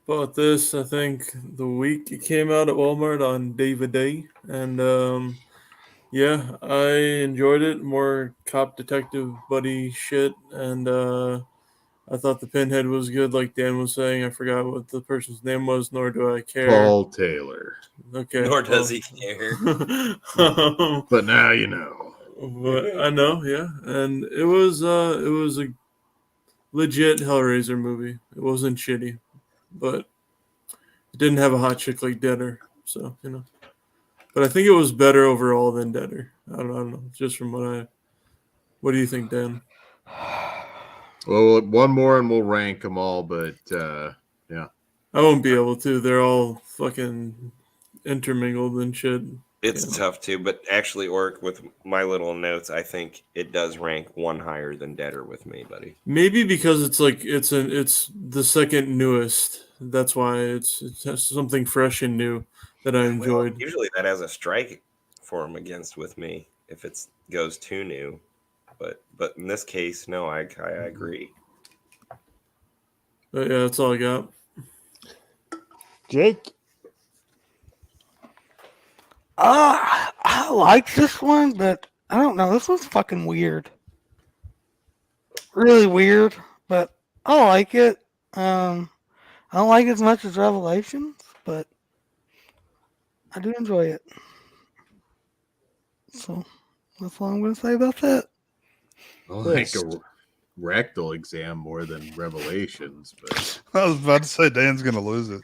Bought this, I think, the week it came out at Walmart on DVD. And yeah, I enjoyed it. More cop detective buddy shit. And I thought the Pinhead was good, like Dan was saying. I forgot what the person's name was, nor do I care. Paul Taylor. Okay. Nor does he care. But now you know. But I know, yeah. And it was a legit Hellraiser movie. It wasn't shitty, but it didn't have a hot chick like Deader. So, But I think it was better overall than Deader. I don't know. Just from what do you think, Dan? Well, one more and we'll rank them all, but yeah. I won't be able to. They're all fucking intermingled and shit. It's tough too, but actually, Orc, with my little notes, I think it does rank one higher than Deader with me, buddy. Maybe because it's the second newest. That's why it has something fresh and new that I enjoyed. Well, usually that has a strike for him against with me if it goes too new, but in this case, no, I agree. But yeah, that's all I got. Jake. I like this one, but I don't know. This one's fucking weird. Really weird, but I like it. I don't like it as much as Revelations, but I do enjoy it. So that's all I'm going to say about that. I like a rectal exam more than Revelations, but I was about to say Dan's going to lose it.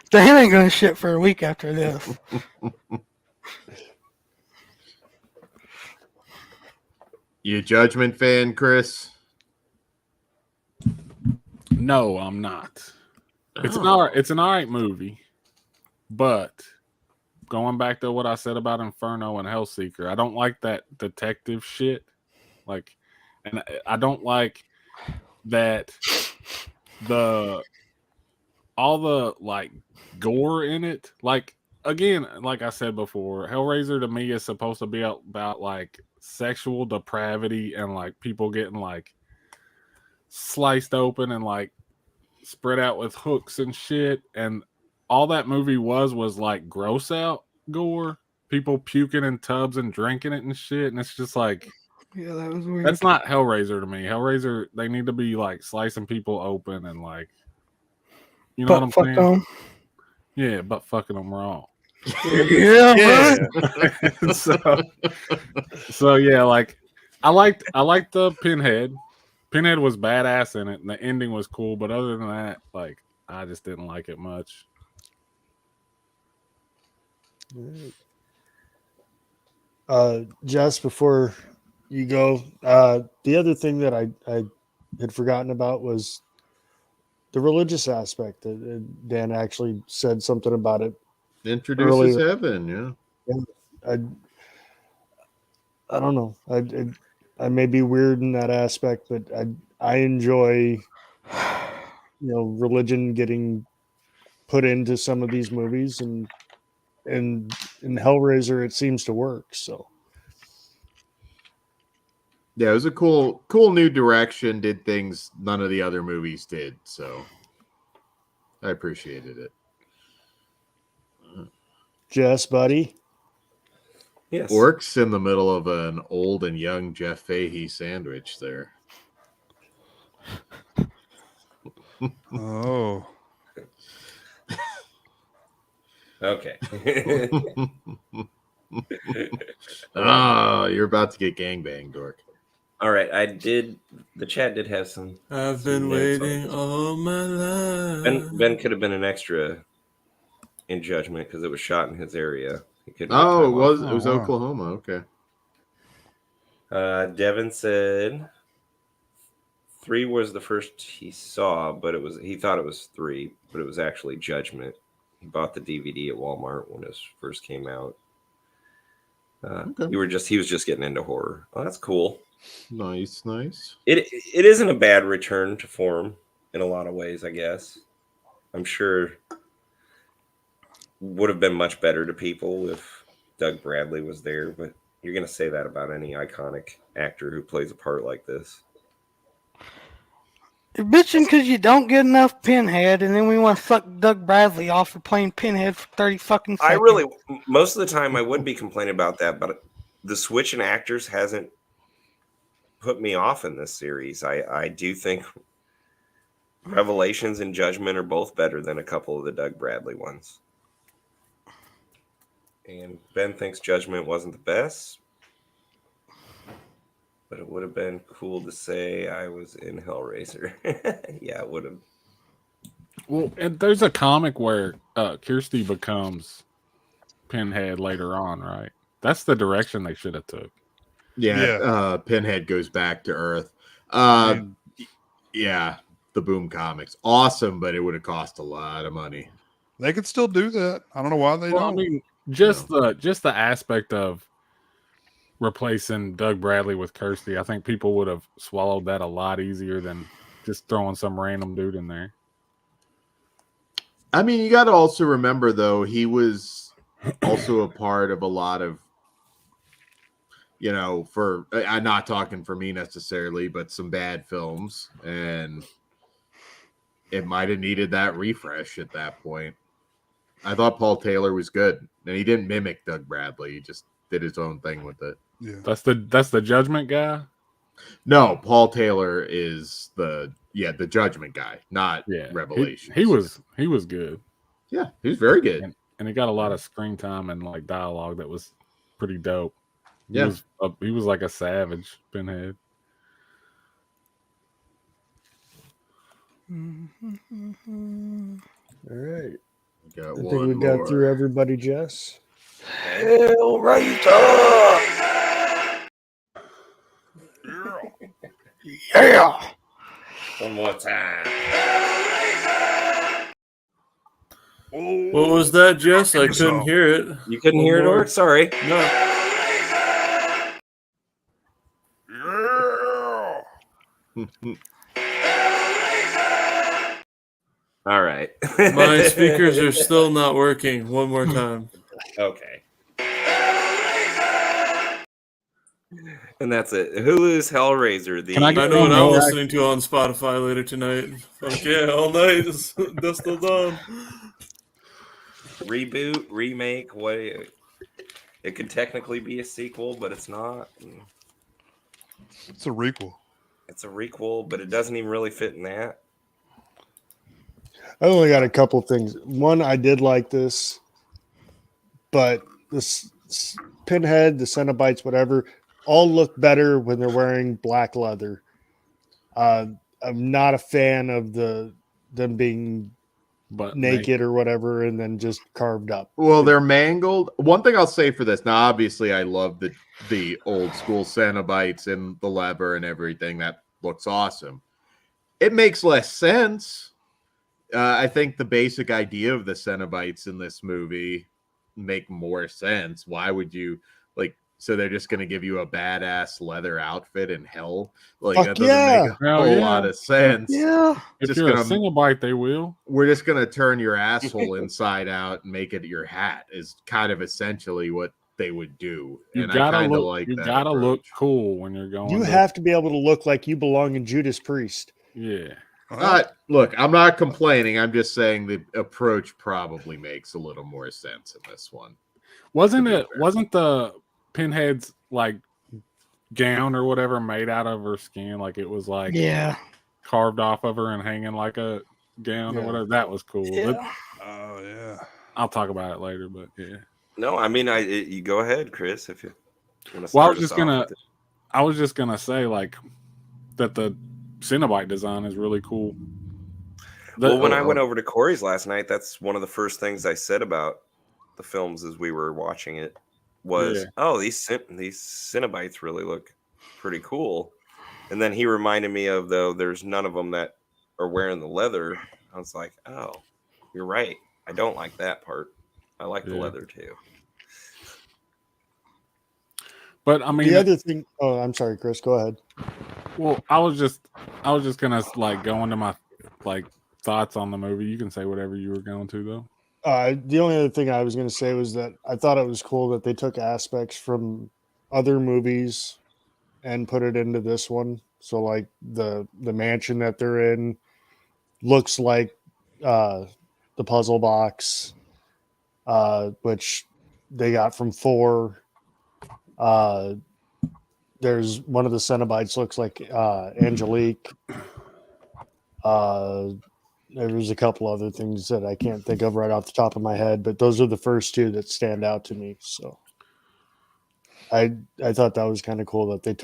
Dan ain't going to shit for a week after this. You a Judgment fan, Chris? No, I'm not. It's an all right movie, but going back to what I said about Inferno and Hellseeker, I don't like that detective shit. Like, and I don't like that all the like gore in it. Like again, like I said before, Hellraiser to me is supposed to be about like sexual depravity and like people getting like sliced open and like spread out with hooks and shit. And all that movie was like gross out gore, people puking in tubs and drinking it and shit. And it's just like, Yeah, that was weird. that's not Hellraiser to me. Hellraiser, they need to be like slicing people open and like, you know what I'm saying? Them. Yeah, but fucking them raw. Yeah, right. so yeah, like I liked the Pinhead. Pinhead was badass in it, and the ending was cool. But other than that, like I just didn't like it much. Jess, before you go, the other thing that I had forgotten about was the religious aspect. Dan actually said something about it. Introduces earlier. heaven, yeah. I don't know. I may be weird in that aspect, but I enjoy, religion getting put into some of these movies, and in Hellraiser it seems to work. So Yeah, it was a cool new direction. Did things none of the other movies did, so I appreciated it. Jess, buddy. Yes. Orcs in the middle of an old and young Jeff Fahey sandwich there. Oh. Okay. Oh, you're about to get gangbanged, Dork. All right. The chat did have some. I've some been notes on waiting this. all my life. Ben could have been an extra in Judgment because it was shot in his area. He couldn't get Oh, time it was off. it was wow. Oklahoma. Okay. Devin said 3 was the first he saw, but he thought it was 3, but it was actually Judgment. He bought the DVD at Walmart when it first came out. Okay. He was just getting into horror. Oh, that's cool. Nice. It isn't a bad return to form in a lot of ways, I guess. I'm sure would have been much better to people if Doug Bradley was there, but you're going to say that about any iconic actor who plays a part like this. You're bitching because you don't get enough Pinhead, and then we want to suck Doug Bradley off for playing Pinhead for 30 fucking seconds. Most of the time I would be complaining about that, but the switch in actors hasn't put me off in this series. I do think Revelations and Judgment are both better than a couple of the Doug Bradley ones. And Ben thinks Judgment wasn't the best, but it would have been cool to say I was in Hellraiser. Yeah, it would have. Well, and there's a comic where Kirsty becomes Pinhead later on, right? That's the direction they should have took. Yeah. Pinhead goes back to Earth. Yeah, the Boom Comics. Awesome, but it would have cost a lot of money. They could still do that. I don't know why they don't. I mean, just the aspect of replacing Doug Bradley with Kirsty, I think people would have swallowed that a lot easier than just throwing some random dude in there. I mean, you got to also remember, though, he was also a part of a lot of, I'm not talking for me necessarily, but some bad films, and it might have needed that refresh at that point. I thought Paul Taylor was good, and he didn't mimic Doug Bradley. He just did his own thing with it. Yeah. That's the Judgment guy? No, Paul Taylor is the Judgment guy, not Revelations. He was good. Yeah, he was very good. And he got a lot of screen time and like dialogue that was pretty dope. Yeah. He was like a savage, Pinhead. All right. I think we got through everybody, Jess. Hellraiser! Yeah! One more time. What was that, Jess? I couldn't hear it. You couldn't hear it, or sorry. No. All right. My speakers are still not working. One more time. Okay. And that's it. Hulu's Hellraiser. Can I I get know one what I'm more? listening to on Spotify later tonight. Fuck yeah, all night. That's still done. Reboot, remake, what? It could technically be a sequel, but it's not. It's a requel. It's a requel, but it doesn't even really fit in that. I only got a couple things. One, I did like this, but this Pinhead, the Cenobites, whatever, all look better when they're wearing black leather. I'm not a fan of them being But naked or whatever and then just carved up. Well, they're mangled. One thing I'll say for this, now obviously I love the old school Cenobites and the lever and everything. That looks awesome. It makes less sense. I think the basic idea of the Cenobites in this movie make more sense. Why would you so they're just going to give you a badass leather outfit in hell? Like, Fuck that doesn't make a Hell whole yeah. lot of sense. Yeah. if just you're gonna- a Cenobite, they will. We're just going to turn your asshole inside out and make it your hat is kind of essentially what they would do. You And I gotta kind of look. like You that gotta look approach. cool when you're going. You have to be able to look like you belong in Judas Priest. Yeah. Look, I'm not complaining. I'm just saying the approach probably makes a little more sense in this one. Wasn't be it? fair. Wasn't the Pinhead's like gown or whatever made out of her skin? Like it was like Yeah. carved off of her and hanging like a gown or Yeah. whatever. That was cool. Yeah. Oh yeah. I'll talk about it later, but yeah. No, I mean, you go ahead, Chris, if you want to Well, start us off with it. I was just gonna say like that the Cenobite design is really cool. Well, when I went over to Kory's last night, that's one of the first things I said about the films as we were watching it was, these Cenobites really look pretty cool. And then he reminded me of, though, there's none of them that are wearing the leather. I was like, oh, you're right. I don't like that part. I like the leather too. But I mean, The other thing, I'm sorry, Chris, go ahead. well, I was just gonna like go into my like thoughts on the movie. You can say whatever you were going to though. The only other thing I was going to say was that I thought it was cool that they took aspects from other movies and put it into this one. So like the mansion that they're in looks like the puzzle box, which they got from 4. There's one of the Cenobites looks like Angelique. There's a couple other things that I can't think of right off the top of my head, but those are the first 2 that stand out to me. So I thought that was kind of cool that they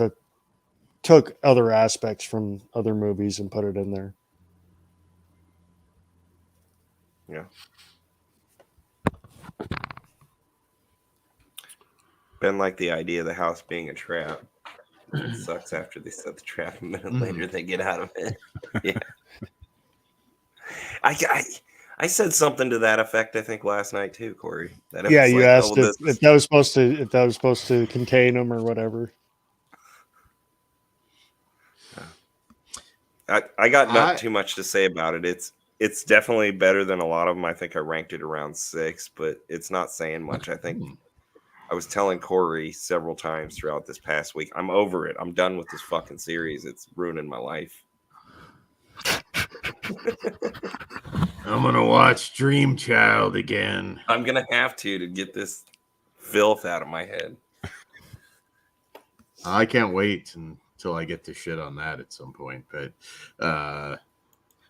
took other aspects from other movies and put it in there. Yeah. Ben liked the idea of the house being a trap. It sucks after they set the trap. A minute later, they get out of it. Yeah. I said something to that effect, I think, last night too, Kory. That it Yeah, was you like, asked oh, this if that was supposed to contain them or whatever. I got not too much to say about it. It's definitely better than a lot of them. I think I ranked it around 6, but it's not saying much. I think I was telling Kory several times throughout this past week, I'm over it. I'm done with this fucking series. It's ruining my life. I'm going to watch Dream Child again. I'm going to have to get this filth out of my head. I can't wait until I get to shit on that at some point. But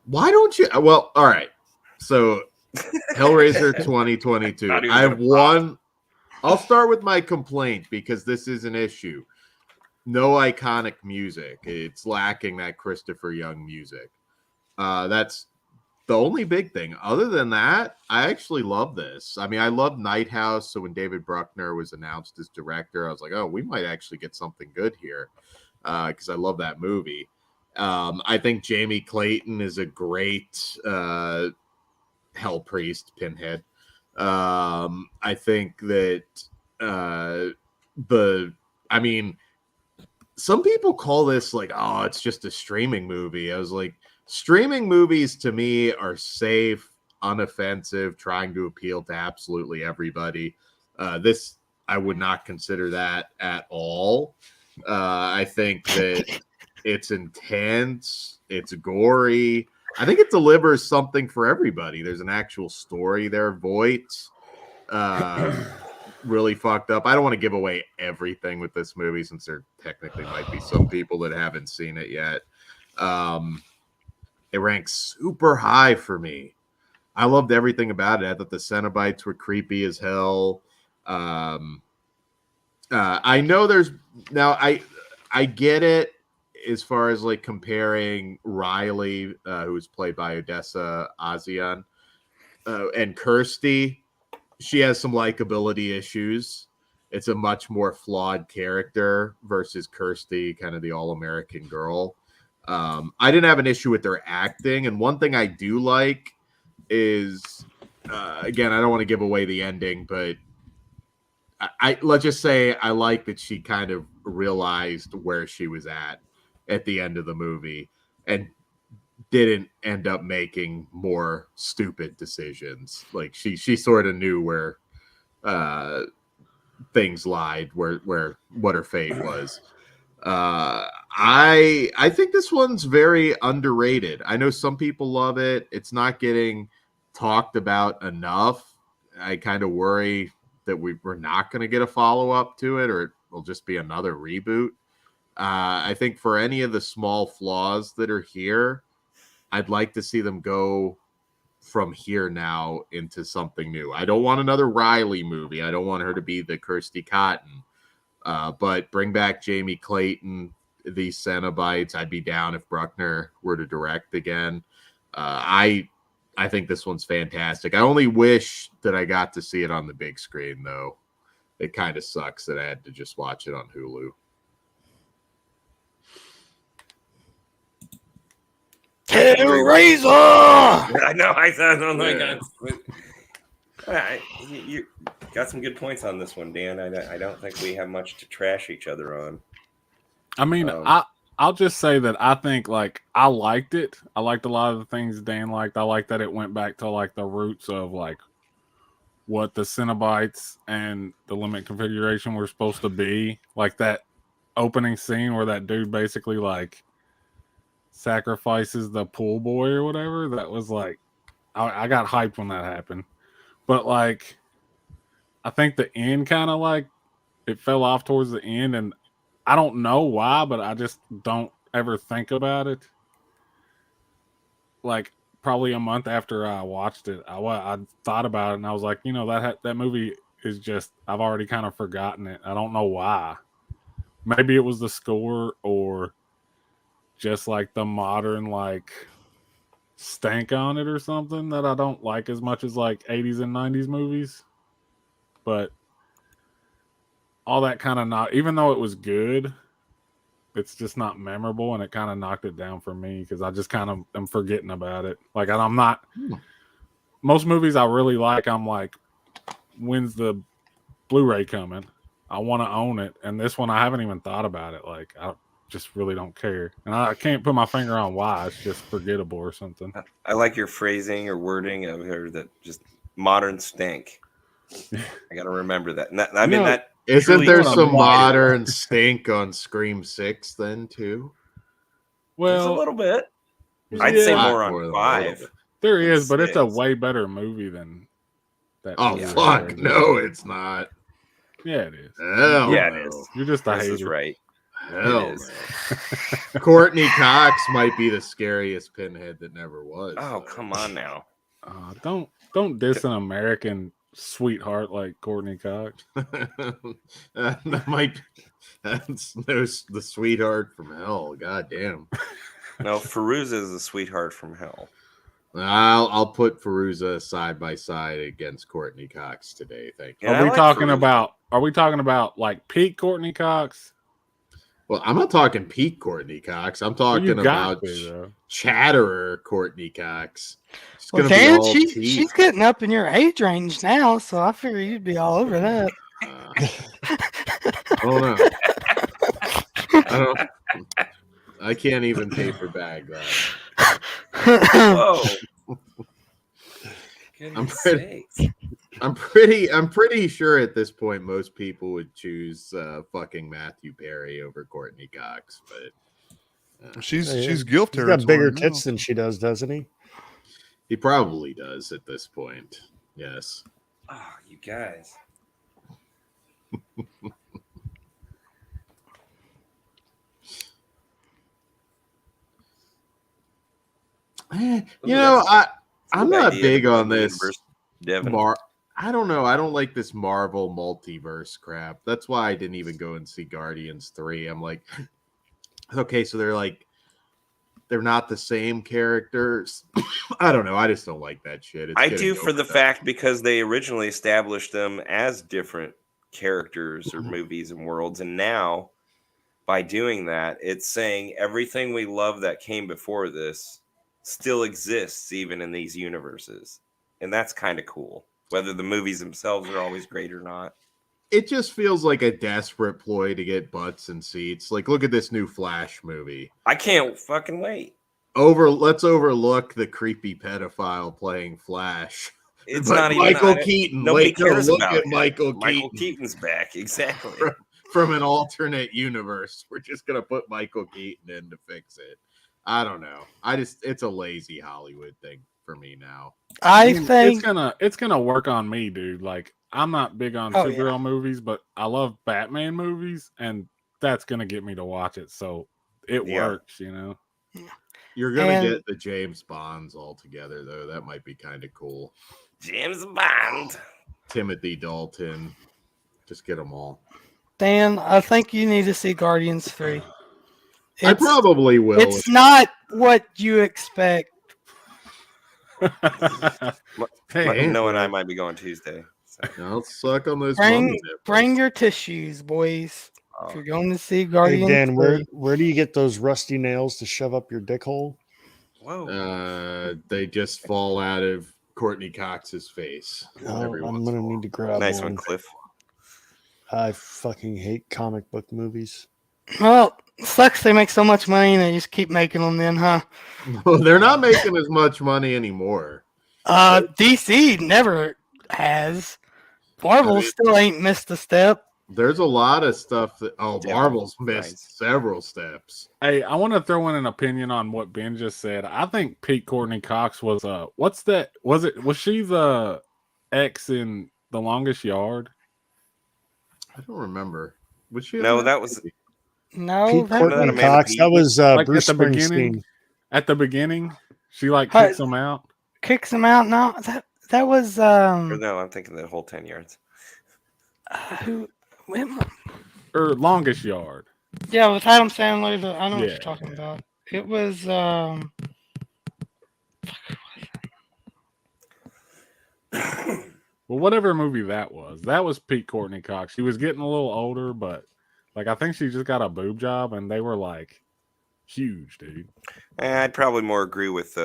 why don't you? Well, all right. So Hellraiser 2022. I have one. I'll start with my complaint because this is an issue. No iconic music. It's lacking that Christopher Young music. That's the only big thing. Other than that, I actually love this. I mean, I love Night House. So when David Bruckner was announced as director, I was like, oh, we might actually get something good here because I love that movie. I think Jamie Clayton is a great Hell Priest, Pinhead. I think that I mean, some people call this like, oh, it's just a streaming movie. I was like, streaming movies to me are safe, unoffensive, trying to appeal to absolutely everybody. This, I would not consider that at all. I think that it's intense, it's gory. I think it delivers something for everybody. There's an actual story there. Voight, really fucked up. I don't want to give away everything with this movie since there technically might be some people that haven't seen it yet. It ranks super high for me. I loved everything about it. I thought the Cenobites were creepy as hell. I know there's now I get it as far as like comparing Riley, who was played by Odessa A'zion, and Kirsty. She has some likability issues. It's a much more flawed character versus Kirsty, kind of the all-American girl. I didn't have an issue with their acting, and one thing I do like is, again, I don't want to give away the ending, but I let's just say I like that she kind of realized where she was at the end of the movie and didn't end up making more stupid decisions. Like she sort of knew where things lied, where what her fate was. I think this one's very underrated. I know some people love it. It's not getting talked about enough. I kind of worry that we're not going to get a follow-up to it, or it will just be another reboot. I think for any of the small flaws that are here, I'd like to see them go from here now into something new. I don't want another Riley movie. I don't want her to be the Kirsty Cotton. But bring back Jamie Clayton, these Cenobites. I'd be down if Bruckner were to direct again. I think this one's fantastic. I only wish that I got to see it on the big screen, though. It kind of sucks that I had to just watch it on Hulu. Hellraiser! I know. I thought, oh my God. You got some good points on this one, Dan. I don't think we have much to trash each other on. I mean, I'll just say that I think, like, I liked it. I liked a lot of the things Dan liked. I like that it went back to, like, the roots of, like, what the Cenobites and the limit configuration were supposed to be. Like, that opening scene where that dude basically, like, sacrifices the pool boy or whatever. That was, like, I got hyped when that happened. But, like, I think the end kind of, like, it fell off towards the end, and I don't know why, but I just don't ever think about it. Like, probably a month after I watched it, I thought about it, and I was like, you know, that movie is just, I've already kind of forgotten it. I don't know why. Maybe it was the score or just, like, the modern, like, stank on it or something that I don't like as much as, like, 80s and 90s movies. But all that kind of not, even though it was good, it's just not memorable, and it kind of knocked it down for me because I just kind of am forgetting about it. Like, I'm not, most movies I really like, I'm like, when's the Blu-ray coming? I want to own it. And this one, I haven't even thought about it. Like, I just really don't care. And I can't put my finger on why. It's just forgettable or something. I like your phrasing or wording of her, that just modern stink. I got to remember that. And that, I mean, that isn't there some applied. modern stink on Scream 6 then too? Well, there's a little bit. I'd say more on 5. There is, but it's a way better movie than that. Oh, fuck. No, it's not. Yeah, it is. Hell yeah, no. it is. You're just a hater. This is right. Hell no. Courtney Cox might be the scariest Pinhead that never was. Oh, come on now. Don't diss an American sweetheart like Courtney Cox. That's the sweetheart from hell. God damn. No, Fairuza is the sweetheart from hell. I'll put Fairuza side by side against Courtney Cox today. Thank you. Yeah, Are we talking about like peak Courtney Cox? Well, I'm not talking peak Courtney Cox. I'm talking about Chatterer Courtey Cox. Well, Dan, she's getting up in your age range now, so I figure you'd be all over that. I can't even paper bag that. Whoa. Goodness pretty- sakes. I'm pretty sure at this point most people would choose fucking Matthew Perry over Courtney Cox, but She's Yeah, guilt He's territory. got bigger now. tits than she does, doesn't he? he probably does at this point. Yes. Oh, you guys. You know, I'm Good not idea big to on the this. universe, Devin. I don't know. I don't like this Marvel multiverse crap. That's why I didn't even go and see Guardians 3. I'm like, okay, so they're not the same characters. I don't know. I just don't like that shit. It's I getting do for the overdone. fact because they originally established them as different characters or movies and worlds, and now by doing that, it's saying everything we love that came before this still exists even in these universes, and that's kind of cool. Whether the movies themselves are always great or not, It just feels like a desperate ploy to get butts and seats. Like, look at this new Flash movie. I can't fucking wait. Let's overlook the creepy pedophile playing Flash. It's But not even Michael Keaton. Nobody Wait, no, cares look about at it. Michael Michael Keaton. Keaton's back, exactly. From an alternate universe. We're just gonna put Michael Keaton in to fix it. I don't know. It's a lazy Hollywood thing for me now. I mean, think it's gonna work on me, dude. Like, I'm not big on Oh, yeah. superhero movies, but I love Batman movies, and that's gonna get me to watch it. So it Yeah. works, you know. You're gonna And- get the James Bonds all together, though. That might be kind of cool. James Bond. Timothy Dalton. Just get them all. Dan, I think you need to see Guardians 3. I probably will. It's not what you expect. Hey, No, and I might be going Tuesday. So. I'll suck on those. Bring mummy nipples. bring your tissues, boys. Oh. If you're going to see Hey, Guardians Dan, 3. where do you get those rusty nails to shove up your dick hole? Whoa. They just fall out of Courtney Cox's face. Oh, every I'm once in gonna a while. need to grab Nice one. one, Cliff. I fucking hate comic book movies. Well, sucks they make so much money and they just keep making them then, huh? Well, they're not making as much money anymore. DC never has. Marvel still ain't missed a step. There's a lot of stuff that Yeah, Marvel's right. missed several steps. hey, I want to throw in an opinion on what Ben just said. I think Pete Courtney Cox was what's that? Was she the ex in The Longest Yard? I don't remember. Was she? in No, that was No, Pete that Courtney Amanda Cox. Peet. That was Like, Bruce at the beginning? Springsteen. At the beginning, she like Hi. kicks him out. kicks him out. No, that was or no, I'm thinking the whole 10 yards. who? Or Longest Yard. Yeah, with Adam Sandler. I know what Yeah, you're talking yeah. about. It was Well, whatever movie that was Pete Courtney Cox. She was getting a little older, but like I think she just got a boob job, and they were like huge, dude. I'd probably more agree with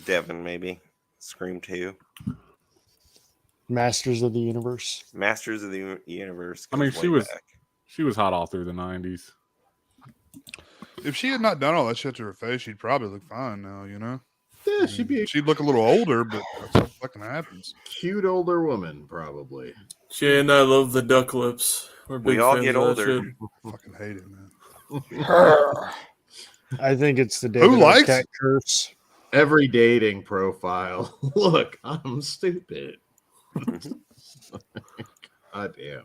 Devin, maybe. Scream 2. Masters of the Universe. Masters of the Universe. I mean, goes she way was back. she was hot all through the 90s. If she had not done all that shit to her face, she'd probably look fine now, you know? Yeah, she'd Look a little older, but that's what fucking happens. cute older woman, probably. Jay and I love the duck lips. We're We big all fans get of that older. shit. Fucking hate it, man. I think it's the David likes Arquette it? curse. Every dating profile. Look, I'm stupid. God damn.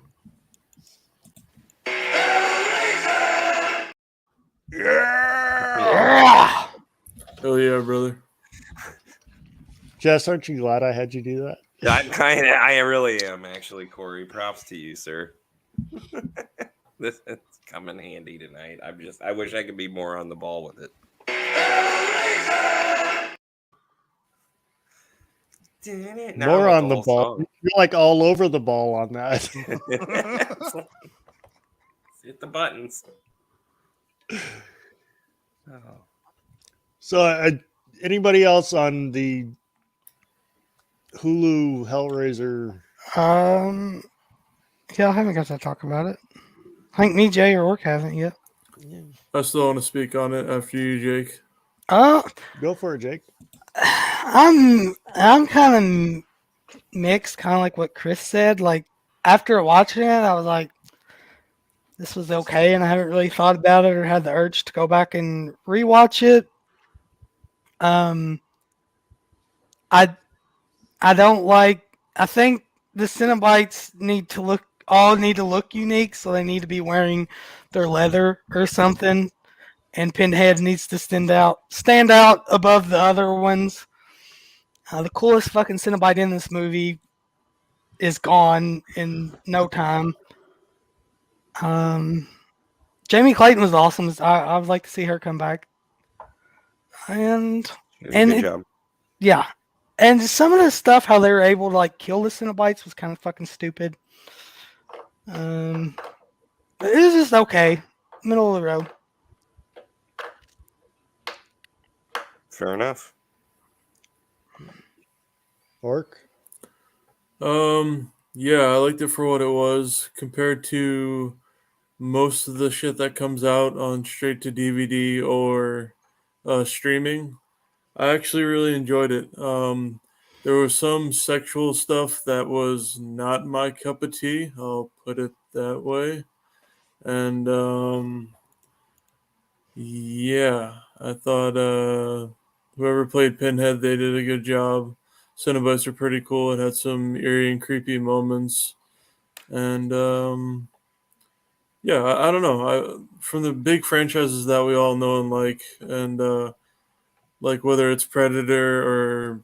Hell yeah, brother. Jess, aren't you glad I had you do that? I really am, actually, Kory. Props to you, sir. This is coming handy tonight. I wish I could be more on the ball with it. Now More I on want the whole ball. song. You're like all over the ball on that. Hit the buttons. Oh. So, anybody else on the Hulu Hellraiser? yeah, I haven't got to talk about it. I think me, Jay, or Orc haven't yet. I still want to speak on it after you, Jake. Go for it, Jake. I'm kind of mixed, kind of like what Chris said. Like after watching it, I was like, this was okay, and I haven't really thought about it or had the urge to go back and rewatch it. I don't like. I think the Cenobites need to look unique, so they need to be wearing their leather or something. And Pinhead needs to stand out above the other ones. The coolest fucking Cenobite in this movie is gone in no time. Jamie Clayton was awesome. I would like to see her come back. And Good job. Yeah. And some of the stuff, how they were able to like kill the Cenobites was kind of fucking stupid. But it was just okay. Middle of the road. Fair enough. Orc. Yeah, I liked it for what it was compared to most of the shit that comes out on straight to DVD or streaming. I actually really enjoyed it. There was some sexual stuff that was not my cup of tea. I'll put it that way. And yeah, I thought whoever played Pinhead, they did a good job. Cenobites are pretty cool. It had some eerie and creepy moments. And yeah, I don't know. From the big franchises that we all know and like, and like whether it's Predator or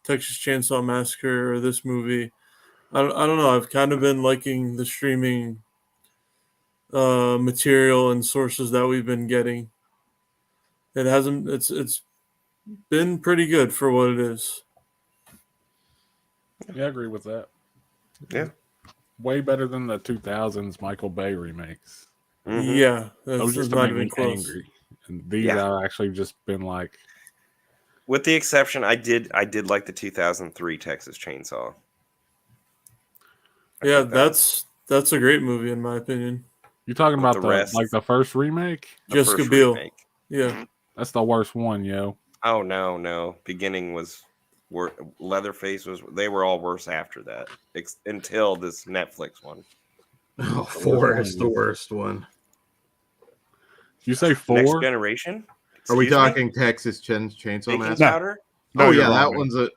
Texas Chainsaw Massacre or this movie, I don't know. I've kind of been liking the streaming material and sources that we've been getting. It's been pretty good for what it is. Yeah, I agree with that. Yeah. Way better than the 2000s Michael Bay remakes. Mhm. Yeah, Those that's just not make me even close. angry. And these Yeah. are actually just been like, With the exception, I did like the 2003 Texas Chainsaw. I Yeah, think that- that's a great movie in my opinion. you're talking But about the the rest- like the first remake? the Jessica first Biel. remake. Yeah, That's the worst one, yo. Oh no! Beginning was Leatherface was. They were all worse after that, until this Netflix one. Oh, 4 is the worst one. You say Next 4? Generation. Are we Excuse me? talking Texas Chainsaw Baking Massacre? powder? No, Oh you're yeah, wrong, that one's a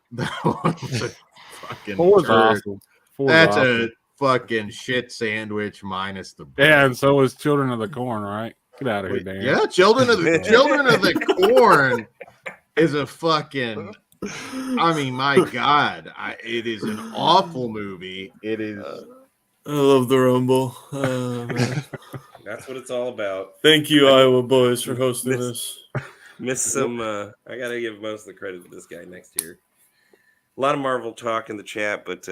fucking 4's turd. awesome. 4's That's awesome. a fucking shit sandwich minus the bread. Yeah, and so is Children of the Corn, right? Get out of here, Wait, Dan. yeah, Children of the Corn is a fucking. I mean, my God, it is an awful movie. It is. I love the Rumble. Man. That's what it's all about. Thank you, Iowa boys, for hosting Miss- this. Missed some. I gotta give most of the credit to this guy next year. A lot of Marvel talk in the chat, but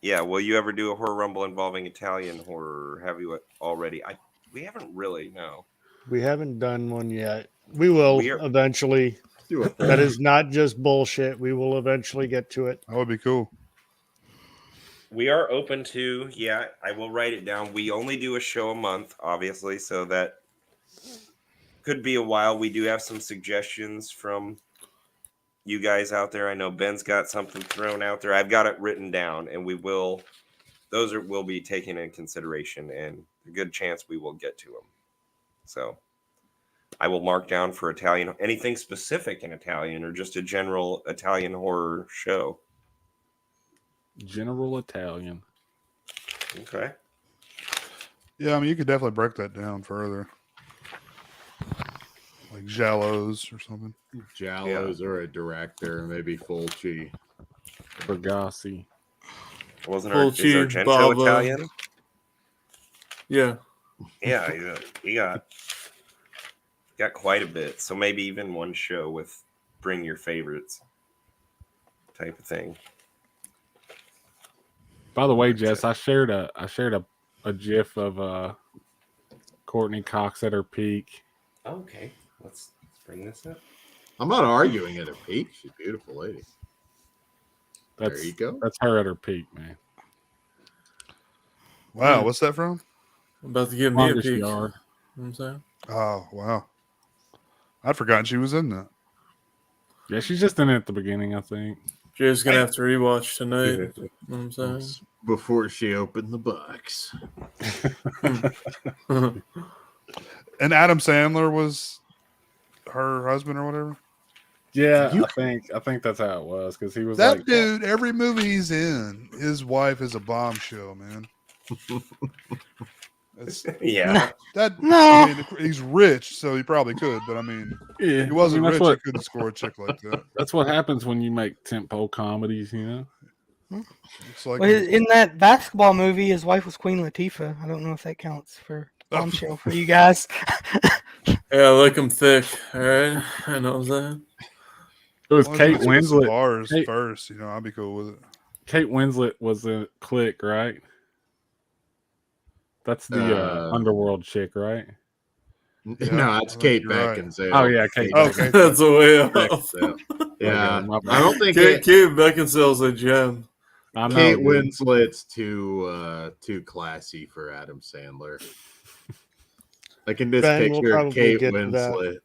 yeah. Will you ever do a horror rumble involving Italian horror? Have you already? We haven't really. No. We haven't done one yet. We will We are- eventually. Do it. That is not just bullshit. We will eventually get to it. That would be cool. We are open to. Yeah, I will write it down. We only do a show a month, obviously, so that could be a while. We do have some suggestions from you guys out there. I know Ben's got something thrown out there. I've got it written down, and we will. Those will be taken in consideration, and a good chance we will get to them. So, I will mark down for Italian anything specific in Italian or just a general Italian horror show. General Italian. Okay. Yeah, I mean, you could definitely break that down further. Like Jallos or something. Jallows or a director, maybe Fulci. Bergassi. Wasn't Fulci, is Argento Bava. Italian? Yeah, Yeah, he got quite a bit. So maybe even one show with bring your favorites type of thing. By the way, Jess, I shared a GIF of Courtney Cox at her peak. Okay, let's bring this up. I'm not arguing at her peak. She's a beautiful lady. That's There you go. That's her at her peak, man. Wow, what's that from? I'm about to give me a Longest peek. yard. You know what I'm saying? Oh, wow. I'd forgotten she was in that. Yeah, she's just in it at the beginning, I think. Jay's gonna have to rewatch tonight. You know what I'm saying? Before she opened the box. And Adam Sandler was her husband or whatever. Yeah, I think that's how it was because he was That like, dude, every movie he's in, his wife is a bombshell, man. Yeah. That No. I mean, he's rich, so he probably could, but I mean, yeah, he wasn't that's rich. what He couldn't score a chick like that. that's what happens when you make tentpole comedies, you know. It's like Well, in that basketball movie, his wife was Queen Latifah. I don't know if that counts for bombshell for you guys. Yeah, I like him thick. All right, I know what I'm saying. It was as long as Kate it's with some Winslet. bars Kate- first, you know, I'd be cool with it. Kate Winslet was a Click, right? That's the underworld chick, right? Yeah, No, I it's think Kate you're right. Beckinsale. Oh yeah, Kate. Okay. That's a way off. Beckinsale. Yeah, Okay, my bad. I don't think Kate Beckinsale's a gem. I know, Kate dude. Winslet's too classy for Adam Sandler. I can just Ben, we'll picture probably Kate get to that. Winslet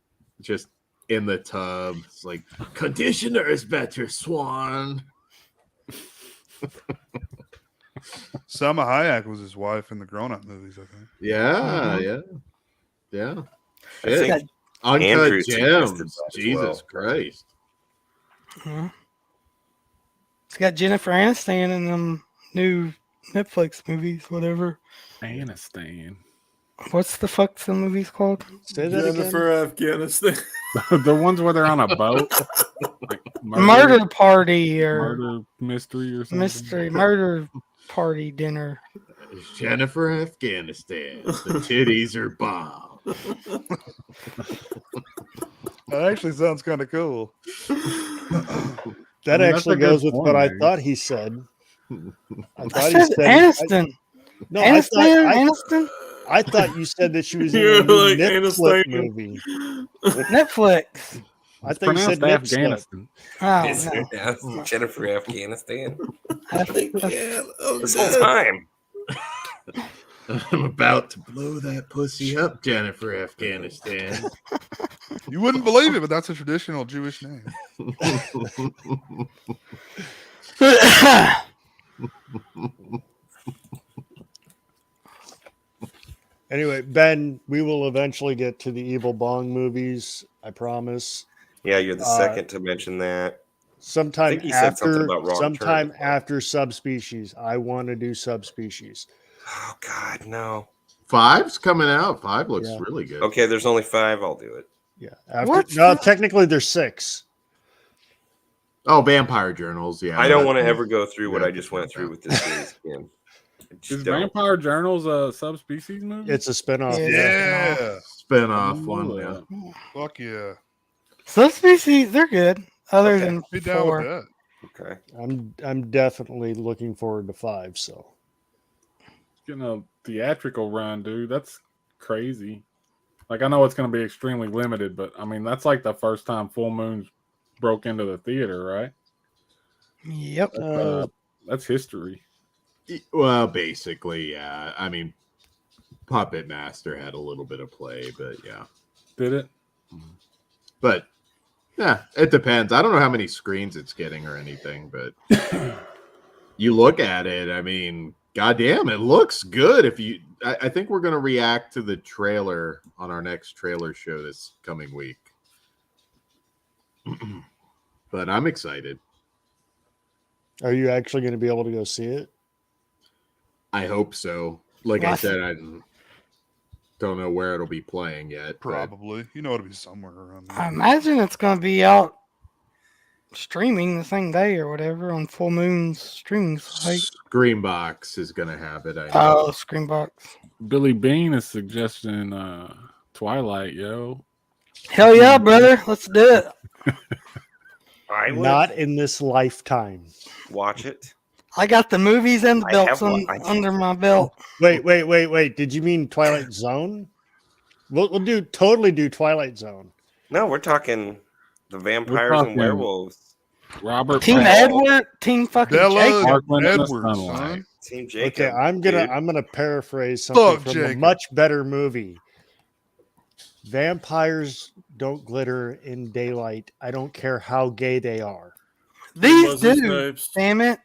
just in the tub. It's like, conditioner is better, Swan. Selma Hayek was his wife in the Grown Up movies, I think. Yeah, yeah. I Shit. think Uncut Andrew suggested Gems. that as Jesus well. Christ. Mhm. It's got Jennifer Aniston in them new Netflix movies, whatever. Aniston. What's the fuck's the movie's called? Say that again. Jennifer Afghanistan. The ones where they're on a boat, like Murder Party or murder mystery or something. Murder Party Dinner. Jennifer Afghanistan. The titties are bomb. That actually sounds kind of cool. That I mean, that's actually a good goes with point, what I man. thought he said. I I thought said Aniston. No, Aniston. I thought you said that she was in You're a new like Netflix Aniston. movie. Netflix. I It's thought you said pronounced Netflix. Afghanistan. Oh, Is no. it? Yeah, Jennifer Afghanistan. Yeah, This whole time. I'm about to blow that pussy up, Jennifer Afghanistan. You wouldn't believe it, but that's a traditional Jewish name. Anyway, Ben, we will eventually get to the Evil Bong movies. I promise. Yeah, you're the second to mention that. Sometime think he said something after, about Wrong sometime Turn. after subspecies. I want to do subspecies. Oh God, no. 5's coming out. 5 looks Yeah. really good. Okay, there's only 5. I'll do it. Yeah. After, What? no, technically there's 6. Oh, Vampire Journals. Yeah, I don't want to ever go through what Yeah, I just went through with this series again. I just Is don't. Vampire Journals a subspecies movie? It's a spinoff. Yeah. Yeah. spin-off Ooh, one. yeah. Yeah. Fuck yeah. Subspecies, they're good. Other Okay. than Be down 4. with that. Okay. I'm definitely looking forward to 5. So Getting a theatrical run, dude. That's crazy. Like, I know it's going to be extremely limited, but I mean, that's like the first time Full Moons broke into the theater, right? Yep. That's history. Well, basically, yeah. I mean, Puppet Master had a little bit of play, but yeah. Did it? But yeah, it depends. I don't know how many screens it's getting or anything, but you look at it, I mean, goddamn, it looks good. I think we're gonna react to the trailer on our next trailer show this coming week. But I'm excited. are you actually going to be able to go see it? I hope so. Like I Well, said, I don't know where it'll be playing yet. but- Probably. You know it'll be somewhere around there. I imagine it's going to be out streaming the same day or whatever on Full Moon's streaming site. Screambox is gonna have it. I know. Oh, Screenbox. Billy Bean is suggesting Twilight, yo. Hell yeah, brother. Let's do it. I would Not in this lifetime. watch it. I got the movies and the I belts have one. I- under my belt. Wait. Did you mean Twilight Zone? We'll totally do Twilight Zone. No, we're talking the vampires talking and werewolves. Robert Team Powell, Edward, Team fucking Bella Jacob. Parkland and the Edwards, Sunlight. son. Team Jacob. Okay, I'm dude. gonna paraphrase something Fuck from a Jacob. much better movie. Vampires don't glitter in daylight. I don't care how gay they are. These Wesley do. Snipes. Damn it.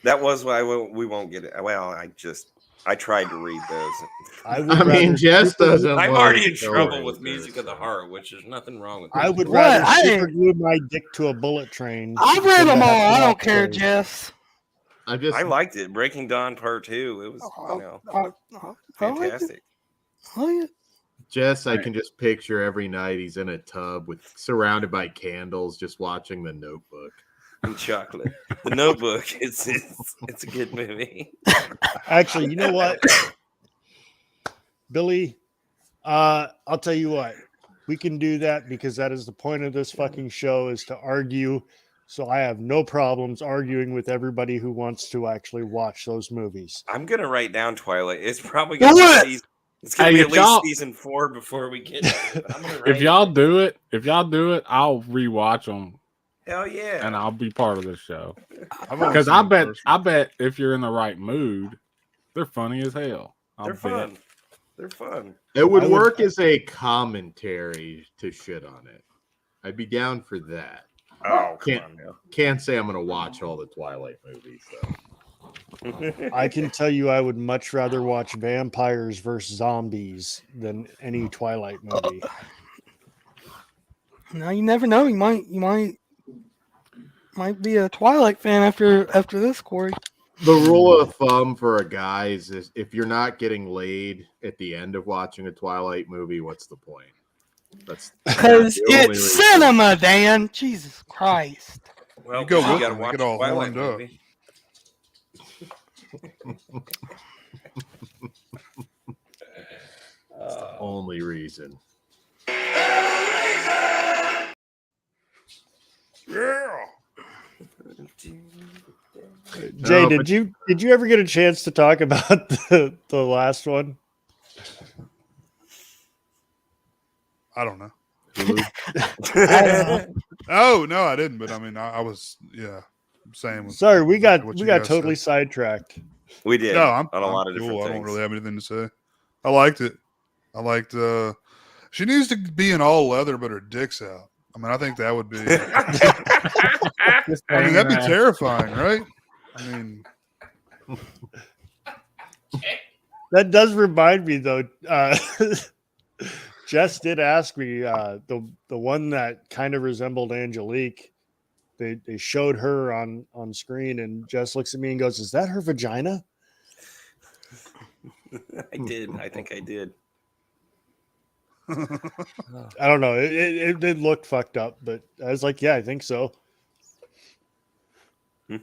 That was why we won't get it. Well, I tried to read those. I would I mean, rather Jess super- doesn't. I'm love already in trouble with Hellraiser, Music of the so. Heart, which is nothing wrong with I that. would What? rather I super didn't- glue my dick to a bullet train. I read than them to all. have to I don't watch care, those. Jess. I just, I liked it. Breaking Dawn Part 2. It was, fantastic. Oh, yeah. Jess, I can just picture every night he's in a tub with surrounded by candles, just watching The Notebook. And chocolate. The Notebook. It's a good movie. Actually, you know what, Billy? I'll tell you what. We can do that because that is the point of this fucking show is to argue. So I have no problems arguing with everybody who wants to actually watch those movies. I'm gonna write down Twilight. It's probably gonna be it's gonna Hey, be if at least y'all- season 4 before we get to it. I'm gonna If write y'all do it, I'll rewatch them hell yeah. and I'll be part of this show. I've only Because seen I the bet first one. if you're in the right mood, they're funny as hell. I'll They're bet. fun. They're fun. It would I would- work as a commentary to shit on it. I'd be down for that. Oh, come Can't- on now. Can't say I'm going to watch all the Twilight movies, though. I can tell you I would much rather watch vampires versus zombies than any Twilight movie. Now you never know. You might be a Twilight fan after this, Kory. The rule of thumb for a guy is if you're not getting laid at the end of watching a Twilight movie, what's the point? That's Because the only it's reason. cinema, Dan. Jesus Christ. Well, You go with gotta them, watch get all Twilight horned up. movie. That's the only reason. Yeah. Jay, No, did you ever get a chance to talk about the last one? I don't know. I Oh no, I didn't. But I mean, I was saying. Sorry, we got what you got guys totally said. sidetracked. We did No, I'm on a lot of cool. different I things. don't really have anything to say. I liked it. I liked. She needs to be in all leather, but her dick's out. I mean, I think that would be. I mean, that'd be terrifying, right? I mean, That does remind me though. Jess did ask me the one that kind of resembled Angelique. They showed her on screen, and Jess looks at me and goes, "Is that her vagina?" I did. I think I did. I don't know. It looked fucked up, but I was like, "Yeah, I think so." I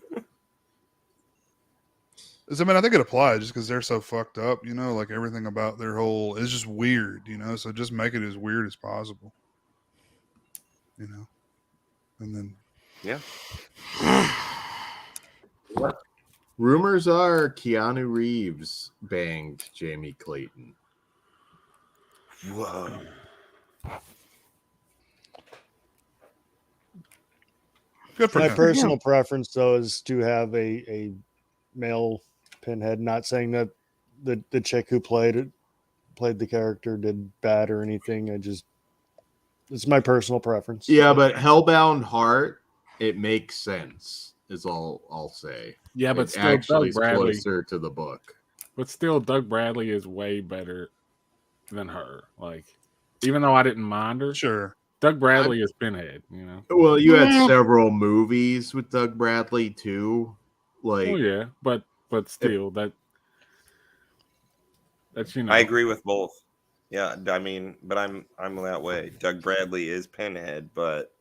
mean, I think it applies just because they're so fucked up. You know, like everything about their whole is just weird. You know, so just make it as weird as possible. You know, and then Yeah. Rumors are Keanu Reeves banged Jamie Clayton. Whoa. good for My him. personal preference, though, is to have a male Pinhead. Not saying that the chick who played the character did bad or anything. It's my personal preference. Yeah, but Hellbound Heart, it makes sense. Is all I'll say. Yeah, but It still, actually Doug is Bradley. closer to the book. But still, Doug Bradley is way better than her. Like, even though I didn't mind her, Sure. Doug Bradley is Pinhead. You know. Well, you Yeah. had several movies with Doug Bradley too. Like, Oh yeah, but still, that's you know. I agree with both. Yeah, I mean, but I'm that way. Doug Bradley is Pinhead, but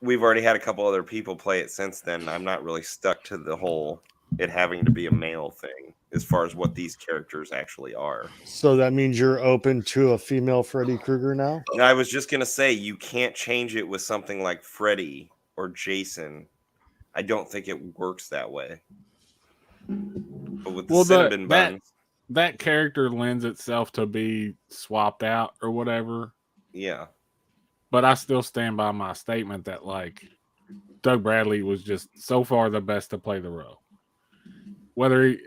we've already had a couple other people play it since then. I'm not really stuck to the whole it having to be a male thing as far as what these characters actually are. So that means you're open to a female Freddy Krueger now? And I was just gonna say you can't change it with something like Freddy or Jason. I don't think it works that way. But with the cinnamon buns, that character lends itself to be swapped out or whatever. yeah. But I still stand by my statement that like Doug Bradley was just so far the best to play the role. Whether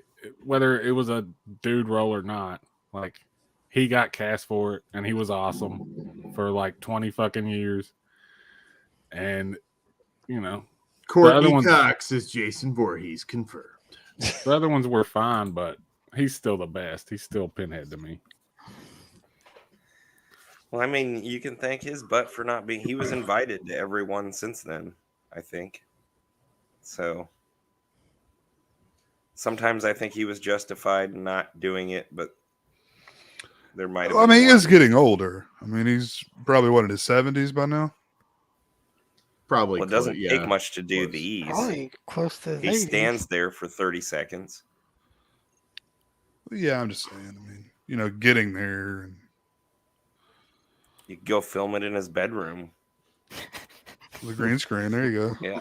it was a dude role or not, Like, he got cast for it, and he was awesome for like 20 fucking years. And, you know, Courtney ones- Cox is Jason Voorhees confirmed. the other ones were fine, but he's still the best. He's still Pinhead to me. Well, I mean, you can thank his butt for not being. He was invited to everyone since then, I think. So sometimes I think he was justified in not doing it, but there might have I been mean, he one. is getting older. I mean, he's probably in his 70s by now. Probably. Well, it doesn't yeah. take much to do Close. these. Probably close to his He 80s. stands there for 30 seconds. Yeah, I'm just saying. I mean, you know, getting there. And You could go film it in his bedroom. the green screen. There you go. Yeah,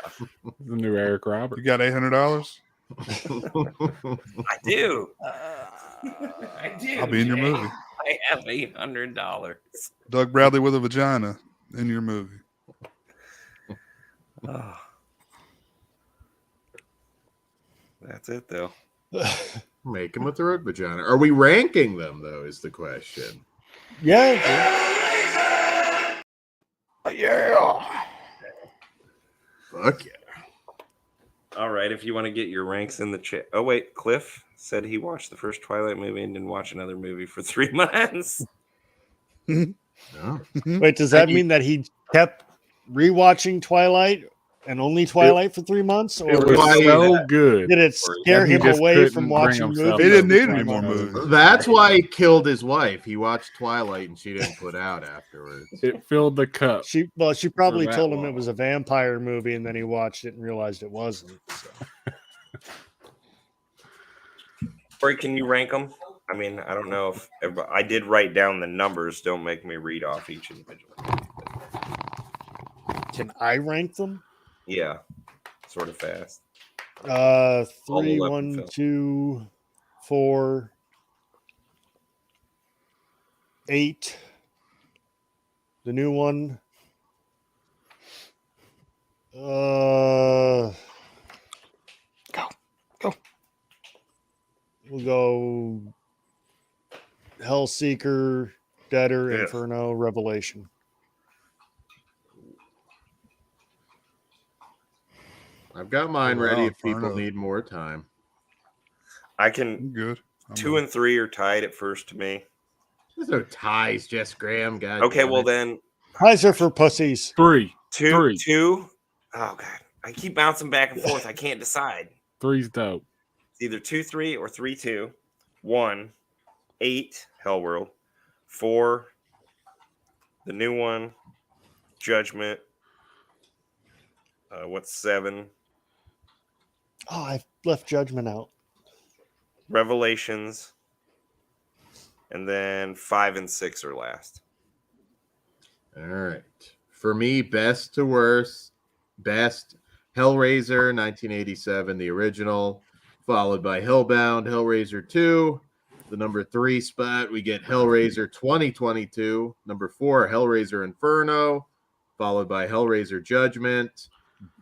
The new Eric Roberts. You got $800. I do. I do. I'll be in your Jay. movie. I have $800. Doug Bradley with a vagina in your movie. Oh. That's it, though. Make him with the road vagina. Are we ranking them, though, is the question. Yeah. Yeah. Fuck yeah. All right, if you want to get your ranks in the chat. Oh, wait, Cliff said he watched the first Twilight movie and didn't watch another movie for 3 months. No. Wait, does that mean that he kept rewatching Twilight and only Twilight for 3 months, or It was Why- so good. did it scare He him just away couldn't from bring watching himself movies? He didn't to need any watch more another movies. That's why he killed his wife. He watched Twilight and she didn't put out afterwards. It filled the cup. She probably For that told him it long. was a vampire movie, and then he watched it and realized it wasn't. So. Corey, can you rank them? I mean, I don't know if I did write down the numbers. Don't make me read off each individual. Can I rank them? Yeah, sort of fast. 3, All 11 1, films. 2, 4, 8. The new one. Go. We'll go Hellseeker, Deader, Yeah. Inferno, Revelation. I've got mine Oh, wow, ready if people Inferno. need more time. I I'm can. good. 2 and 3 are tied at first to me. There's no ties, Jess Graham. God Okay, damn well it. then Eyes are for pussies. 3. two. Three. Two. Oh god, I keep bouncing back and forth. I can't decide. 3's dope. It's either 2, 3 or 3, 2. 1, 8, Hellworld. 4, the new one, Judgment. What's 7? Oh, I left Judgment out. Revelations. And then 5 and 6 are last. All right. For me, best to worst, best Hellraiser 1987, the original, followed by Hellbound, Hellraiser 2. The number 3 spot, we get Hellraiser 2022. Number 4, Hellraiser Inferno, followed by Hellraiser Judgment.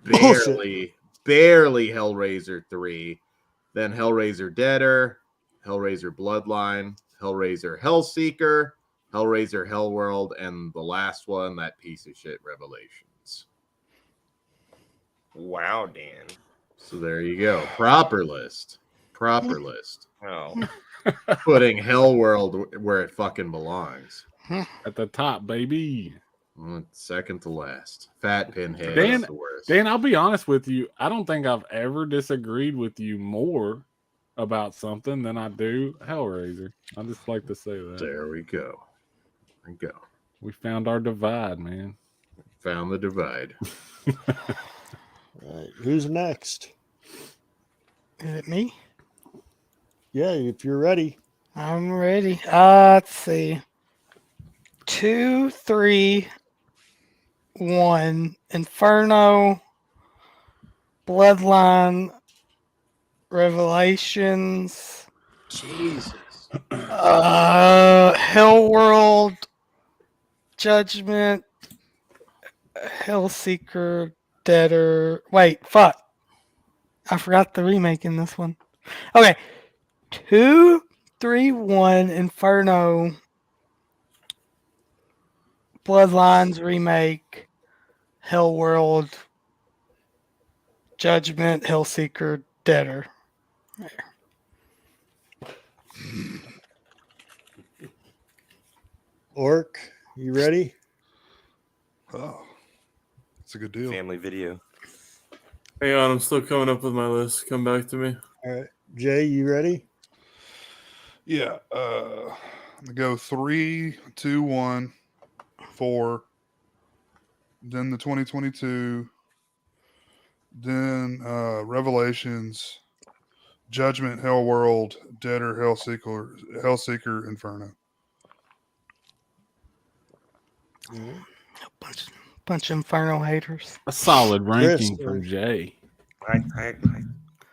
Barely Hellraiser 3. Then Hellraiser Deader, Hellraiser Bloodline, Hellraiser Hellseeker, Hellraiser Hellworld, and the last one, that piece of shit, Revelations. Wow, Dan. So there you go. Proper list. Oh. Putting Hellworld where it fucking belongs. At the top, baby. Second to last. Fat Pinhead Dan- is the worst. Dan, I'll be honest with you. I don't think I've ever disagreed with you more about something than I do Hellraiser. I just like to say that. There we go. We found our divide, man. Found the divide. All right, who's next? Is it me? Yeah, if you're ready. I'm ready. Let's see. 2, 3, 1. Inferno, Bloodline, Revelations, Jesus. Hellworld, Judgment, Hellseeker, Deader. Wait, fuck. I forgot the remake in this one. Okay. 2, 3-1 Inferno, Bloodlines remake, Hellworld, Judgment, Hellseeker, Deader. Orc, you ready? Oh, it's a good deal. Family Video. Hang on, I'm still coming up with my list. Come back to me. All right. Jay, you ready? Yeah. I'm gonna go 3, 2, 1, 4. Then the 2022. Then Revelations, Judgment, Hellworld, Deader, Hellseeker, Inferno. Bunch of Inferno haters. A solid ranking Chris, from Jay. I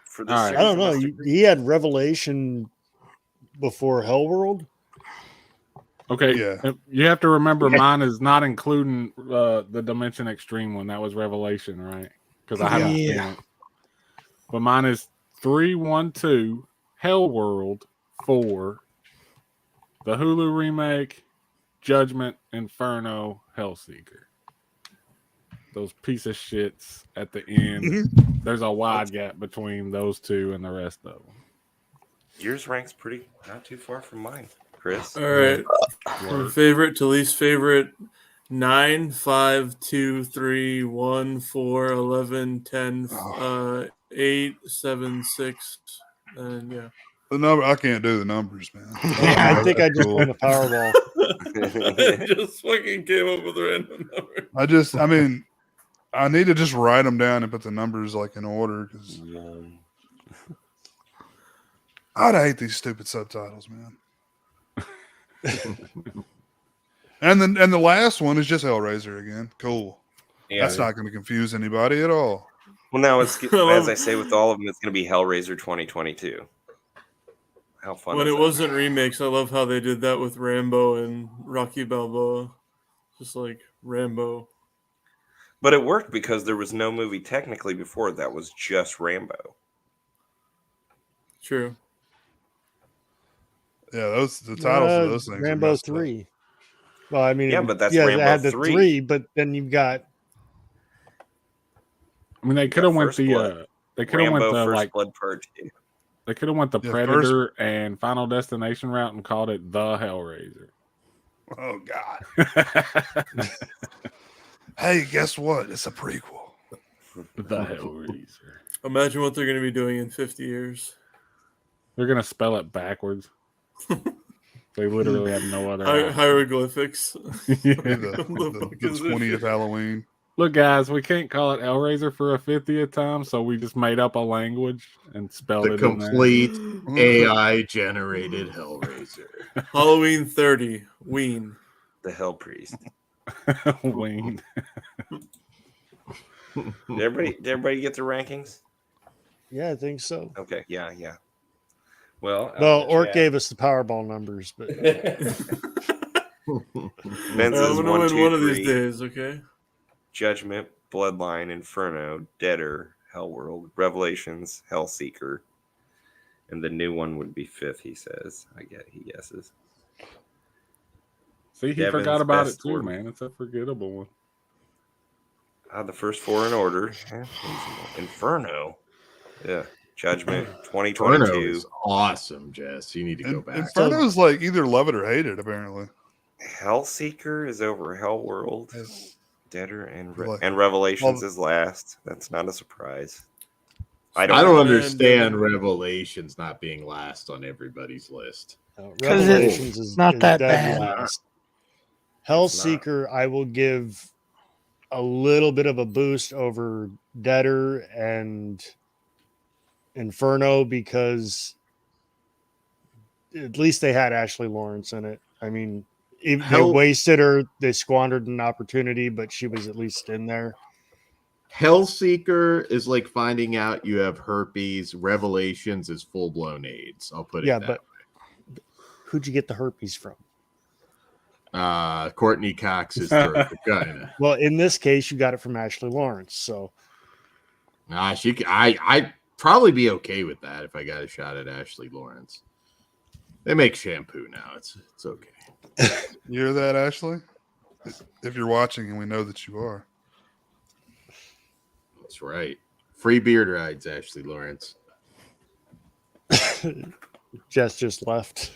for this All right. series, I don't know. must agree. He had Revelation before Hellworld. Okay. Yeah. You have to remember mine is not including the Dimension Extreme one. That was Revelation, right? Because I haven't seen it. But mine is 3, 1, 2, Hellworld 4, the Hulu remake, Judgment, Inferno, Hellseeker. Those piece of shits at the end. There's a wide gap between those two and the rest of them. Yours ranks pretty not too far from mine, Chris. All right. From favorite to least favorite: 9, 5, 2, 3, 1, 4, 11, 10, 8, 7, 6, and yeah. The number I can't do the numbers, man. I think I just won the Powerball. I just fucking came up with a random number. I need to just write them down and put the numbers like in order because I'd hate these stupid subtitles, man. and the last one is just Hellraiser again. Cool. Yeah, That's not going to confuse anybody at all. Well, now it's as I say with all of them, it's going to be Hellraiser 2022. How fun! When is it that? wasn't remakes, I love how they did that with Rambo and Rocky Balboa, just like Rambo. But it worked because there was no movie technically before that was just Rambo. True. Yeah, the titles of those things. Rambo 3. Well, I mean, Yeah, but that's Rambo Rambo it had the 3. 3, but then you've got. I mean, they could have went First Blood. the they could have went Rambo the First like Blood Part 2. they could have went the Predator and Final Destination route and called it the Hellraiser. Oh God. Hey, guess what? It's a prequel. The Hellraiser. Imagine what they're going to be doing in 50 years. They're gonna spell it backwards. They literally have no other hieroglyphics. Yeah, the 20th Halloween. Look, guys, we can't call it Hellraiser for a 50th time, so we just made up a language and spelled The it complete AI generated Hellraiser. Halloween 30, Ween. The Hell Priest. in there. Wayne. Did everybody get their rankings? Yeah, I think so. Okay, yeah. Well, Orc gave us the Powerball numbers, but Ben's I'm is going to 1, win 2, one of 3, these days, okay? Judgment, Bloodline, Inferno, Deader, Hellworld, Revelations, Hellseeker, and the new one would be 5th. He says. He guesses. See, he Devin's forgot about it best too, order. man. It's a forgettable one. The first 4 in order. Yeah, Inferno. Yeah. Judgment, Inferno 2022. is awesome, Jess. You need to go back. Inferno is like either love it or hate it, apparently. Hellseeker is over Hellworld. Deader and Well, Revelations is last. That's not a surprise. I don't understand Revelations not being last on everybody's list. Revelations is not that dead bad. last. Hellseeker, I will give a little bit of a boost over Deader and Inferno because at least they had Ashley Lawrence in it. I mean, they wasted her, they squandered an opportunity, but she was at least in there. Hellseeker is like finding out you have herpes. Revelations is full blown AIDS. I'll put it that way. Who'd you get the herpes from? Courtney Cox's throat vagina. Well, in this case, you got it from Ashley Lawrence. So, I'd probably be okay with that if I got a shot at Ashley Lawrence. They make shampoo now. It's okay. You hear that, Ashley? If you're watching, and we know that you are. That's right. Free beard rides, Ashley Lawrence. Jess just left.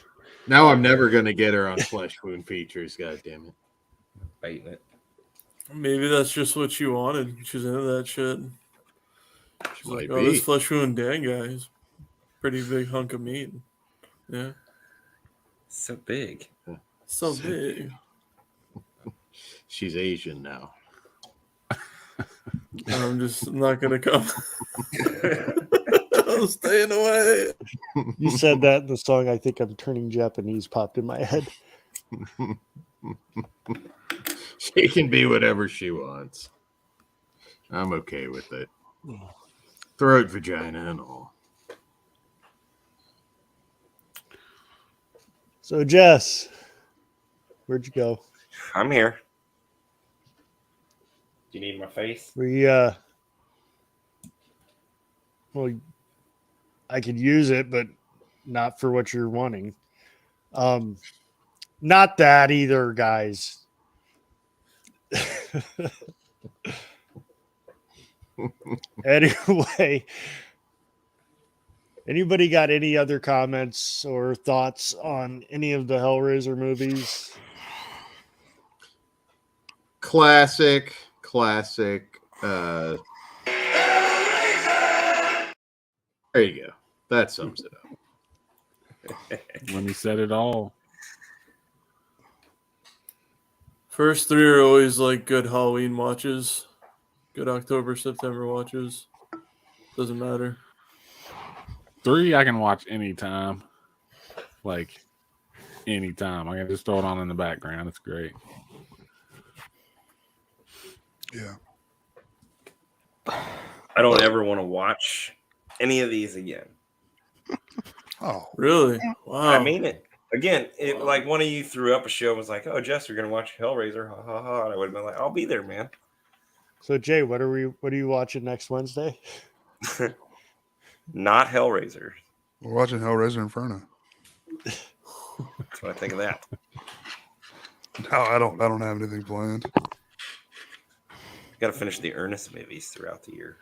Now I'm never gonna get her on Flesh Wound Features. God damn it. Baiting it. Maybe that's just what she wanted. She's into that shit. She's like, Might oh, this be. Flesh Wound Dan guy is pretty big hunk of meat. Yeah. So big. So big. She's Asian now. I'm just not gonna come. I'm staying away. You said that in the song. I think I'm turning Japanese popped in my head. She can be whatever she wants. I'm okay with it. Throat, vagina, and all. So, Jess, where'd you go? I'm here. Do you need my face? Well, I could use it, but not for what you're wanting. Not that either, guys. Anyway, anybody got any other comments or thoughts on any of the Hellraiser movies? Classic. There you go. That sums it up. When he said it all. First three are always like good Halloween watches. Good October, September watches. Doesn't matter. 3 I can watch anytime. Like anytime. I can just throw it on in the background. It's great. Yeah. I don't ever want to watch any of these again. Oh, Really? Wow. I mean it. Again, it like one of you threw up a show and was like, "Oh, Jess, you're gonna watch Hellraiser." Ha ha ha. And I would have been like, "I'll be there, man." So, Jay, what are you watching next Wednesday? Not Hellraiser. we're watching Hellraiser Inferno. That's what I think of that. No, I don't have anything planned. Got to finish the Ernest movies throughout the year.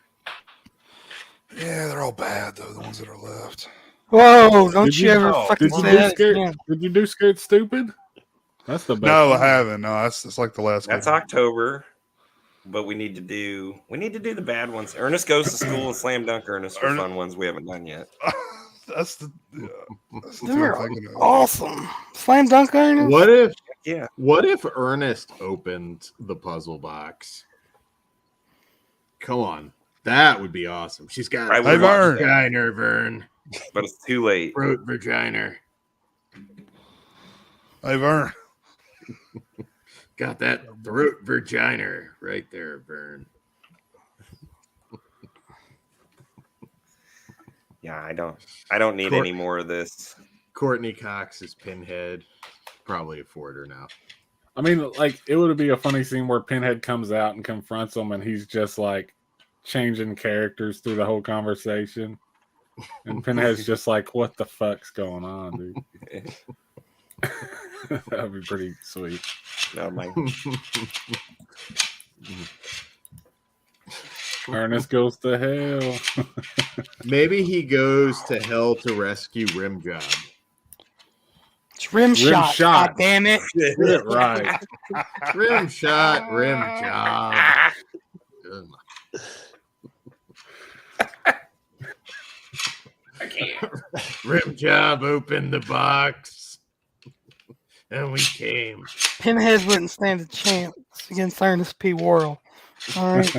Yeah, they're all bad though. The ones that are left. Whoa! Don't Did you you- ever oh, fucking Did you say do that scared? again. Did you do Scared Stupid? That's the best. No, I one. haven't. No, that's like the last. That's one. October, but we need to do the bad ones. Ernest Goes to School and Slam Dunk Ernest are fun ones we haven't done yet. that's the. Yeah, that's the two They're I'm thinking of. awesome. Slam dunk Ernest. What if Ernest opened the puzzle box? Come on. That would be awesome. She's got I a would watch that, vagina, Vern. but it's too late. Throat vagina. Hey, Vern. Got that throat vagina right there, Vern. Yeah, I don't need any more of this. Courtney Cox's Pinhead. Probably afford her now. I mean, like, it would be a funny scene where Pinhead comes out and confronts him, and he's just like changing characters through the whole conversation. And Pinhead's just like, "What the fuck's going on, dude?" That'd be pretty sweet. No, my Ernest goes to hell. Maybe he goes to hell to rescue Rimjob. It's rim shot. shot. God damn it. Get it right. Rim shot, rim job. Rim job opened the box, and we came. Pinhead wouldn't stand a chance against Ernest P. Worrell. All right.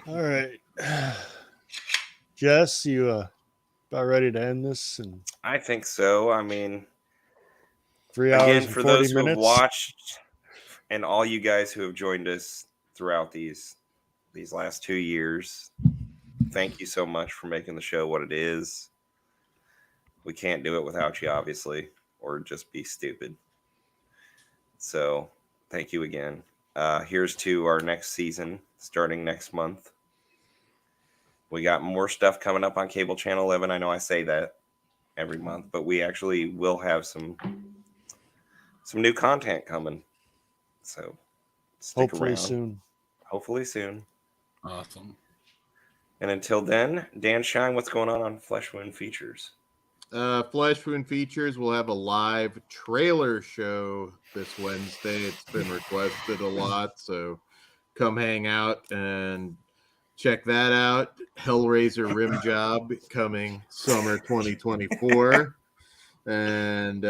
All right. Jess, you about ready to end this in I think so. I mean, 3 hours again, and for 40 those who have minutes? watched and all you guys who have joined us throughout these last 2 years, thank you so much for making the show what it is. We can't do it without you, obviously, or just be stupid. So thank you again. Here's to our next season starting next month. We got more stuff coming up on cable channel 11. I know I say that every month, but we actually will have some new content coming. So stick Hopefully around. soon. Hopefully soon. Awesome. And until then, Dan Shine, what's going on Flesh Wound Features? Flesh Wound Features will have a live trailer show this Wednesday. It's been requested a lot, so come hang out and check that out. Hellraiser Rim Job coming summer 2024. And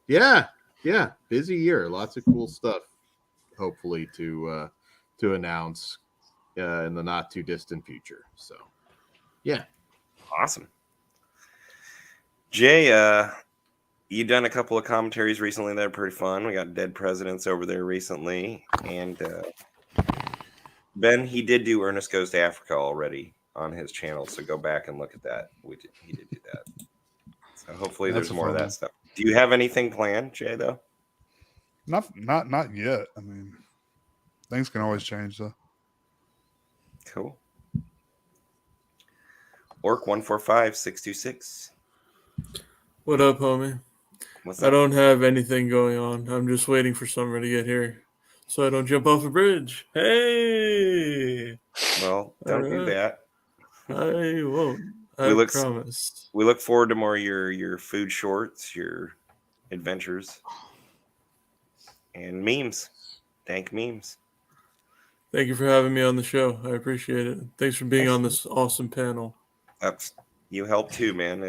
yeah, busy year. Lots of cool stuff, hopefully, to announce in the not too distant future. So yeah. Awesome. Jay, you done a couple of commentaries recently that are pretty fun. We got Dead Presidents over there recently. And Ben, he did do Ernest Goes to Africa already on his channel, so go back and look at that. He did do that. So hopefully That's there's a more of fun that one. stuff. Do you have anything planned, Jay, though? Not yet. I mean, things can always change though. Cool. Orc 145626. What up, homie? What's I up? don't have anything going on. I'm just waiting for summer to get here so I don't jump off a bridge. Hey! Well, don't do Alright. that. I won't. We I look- promise. We look forward to more of your food shorts, your adventures, and memes. Dank memes. Thank you for having me on the show. I appreciate it. Thanks for being on this awesome panel. You helped too, man.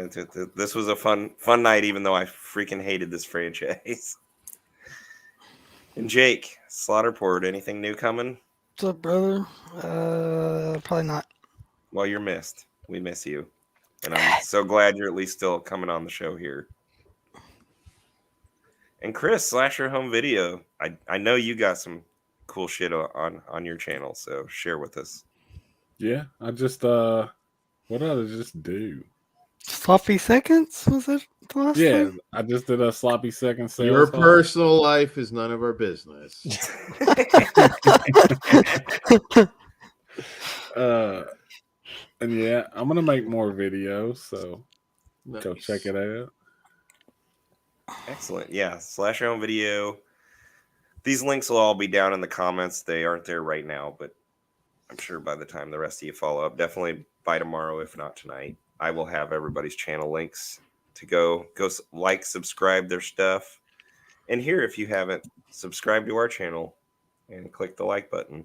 This was a fun night, even though I freaking hated this franchise. And Jake, Slaughterport, anything new coming? What's up, brother? Probably not. Well, you're missed. We miss you. And I'm so glad you're at least still coming on the show here. And Chris, Slasher Home Video. I know you got some cool shit on your channel, so share with us. Yeah, I just what did I just do? Sloppy seconds? Was it the last Yeah, time? I just did a sloppy second sales. Your haul. personal life is none of our business. And yeah, I'm gonna make more videos, so go Nice. check it out. Excellent. Yeah, Slasher Home Video. These links will all be down in the comments. They aren't there right now, but I'm sure by the time the rest of you follow up, definitely by tomorrow, if not tonight, I will have everybody's channel links to go like, subscribe their stuff. And here, if you haven't subscribed to our channel and click the like button.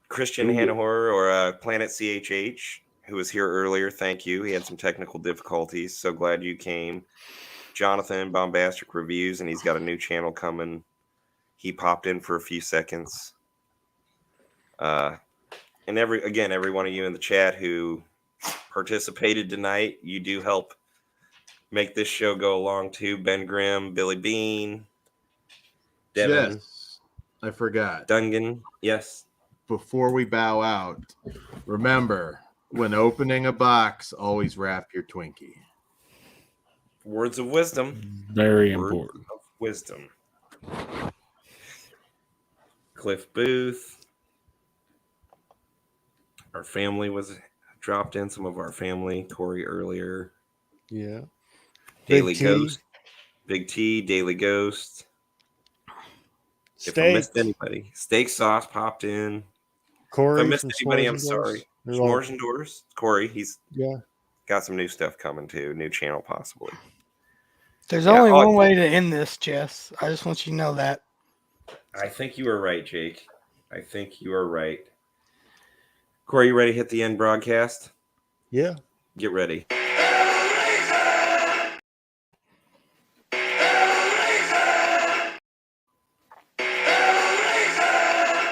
Christian Hanahor or Planet CHH, who was here earlier, thank you. He had some technical difficulties. So glad you came. Jonathan, Bombastic Reviews, and he's got a new channel coming. He popped in for a few seconds. And every one of you in the chat who participated tonight, you do help make this show go along too. Ben Grimm, Billy Bean, Devin, Jess, I forgot. Dungan. Yes. Before we bow out, remember, when opening a box, always wrap your Twinkie. Words of wisdom. Very Words important. of wisdom. Cliff Booth. Our family was dropped in. Some of our family. Kory earlier. Yeah. Daily Big T. Ghost. Big T. Daily Ghost. If I missed anybody. Steak Sauce popped in. Kory If I missed from anybody, S'mores I'm and sorry. Doors. They're all- S'mores and Doors. Kory. He's Yeah. got some new stuff coming too. New channel possibly. There's Yeah, only I'll- one way to end this, Jess. I just want you to know that. I think you are right, Jake. I think you are right. Kory, you ready to hit the end broadcast? Yeah. Get ready.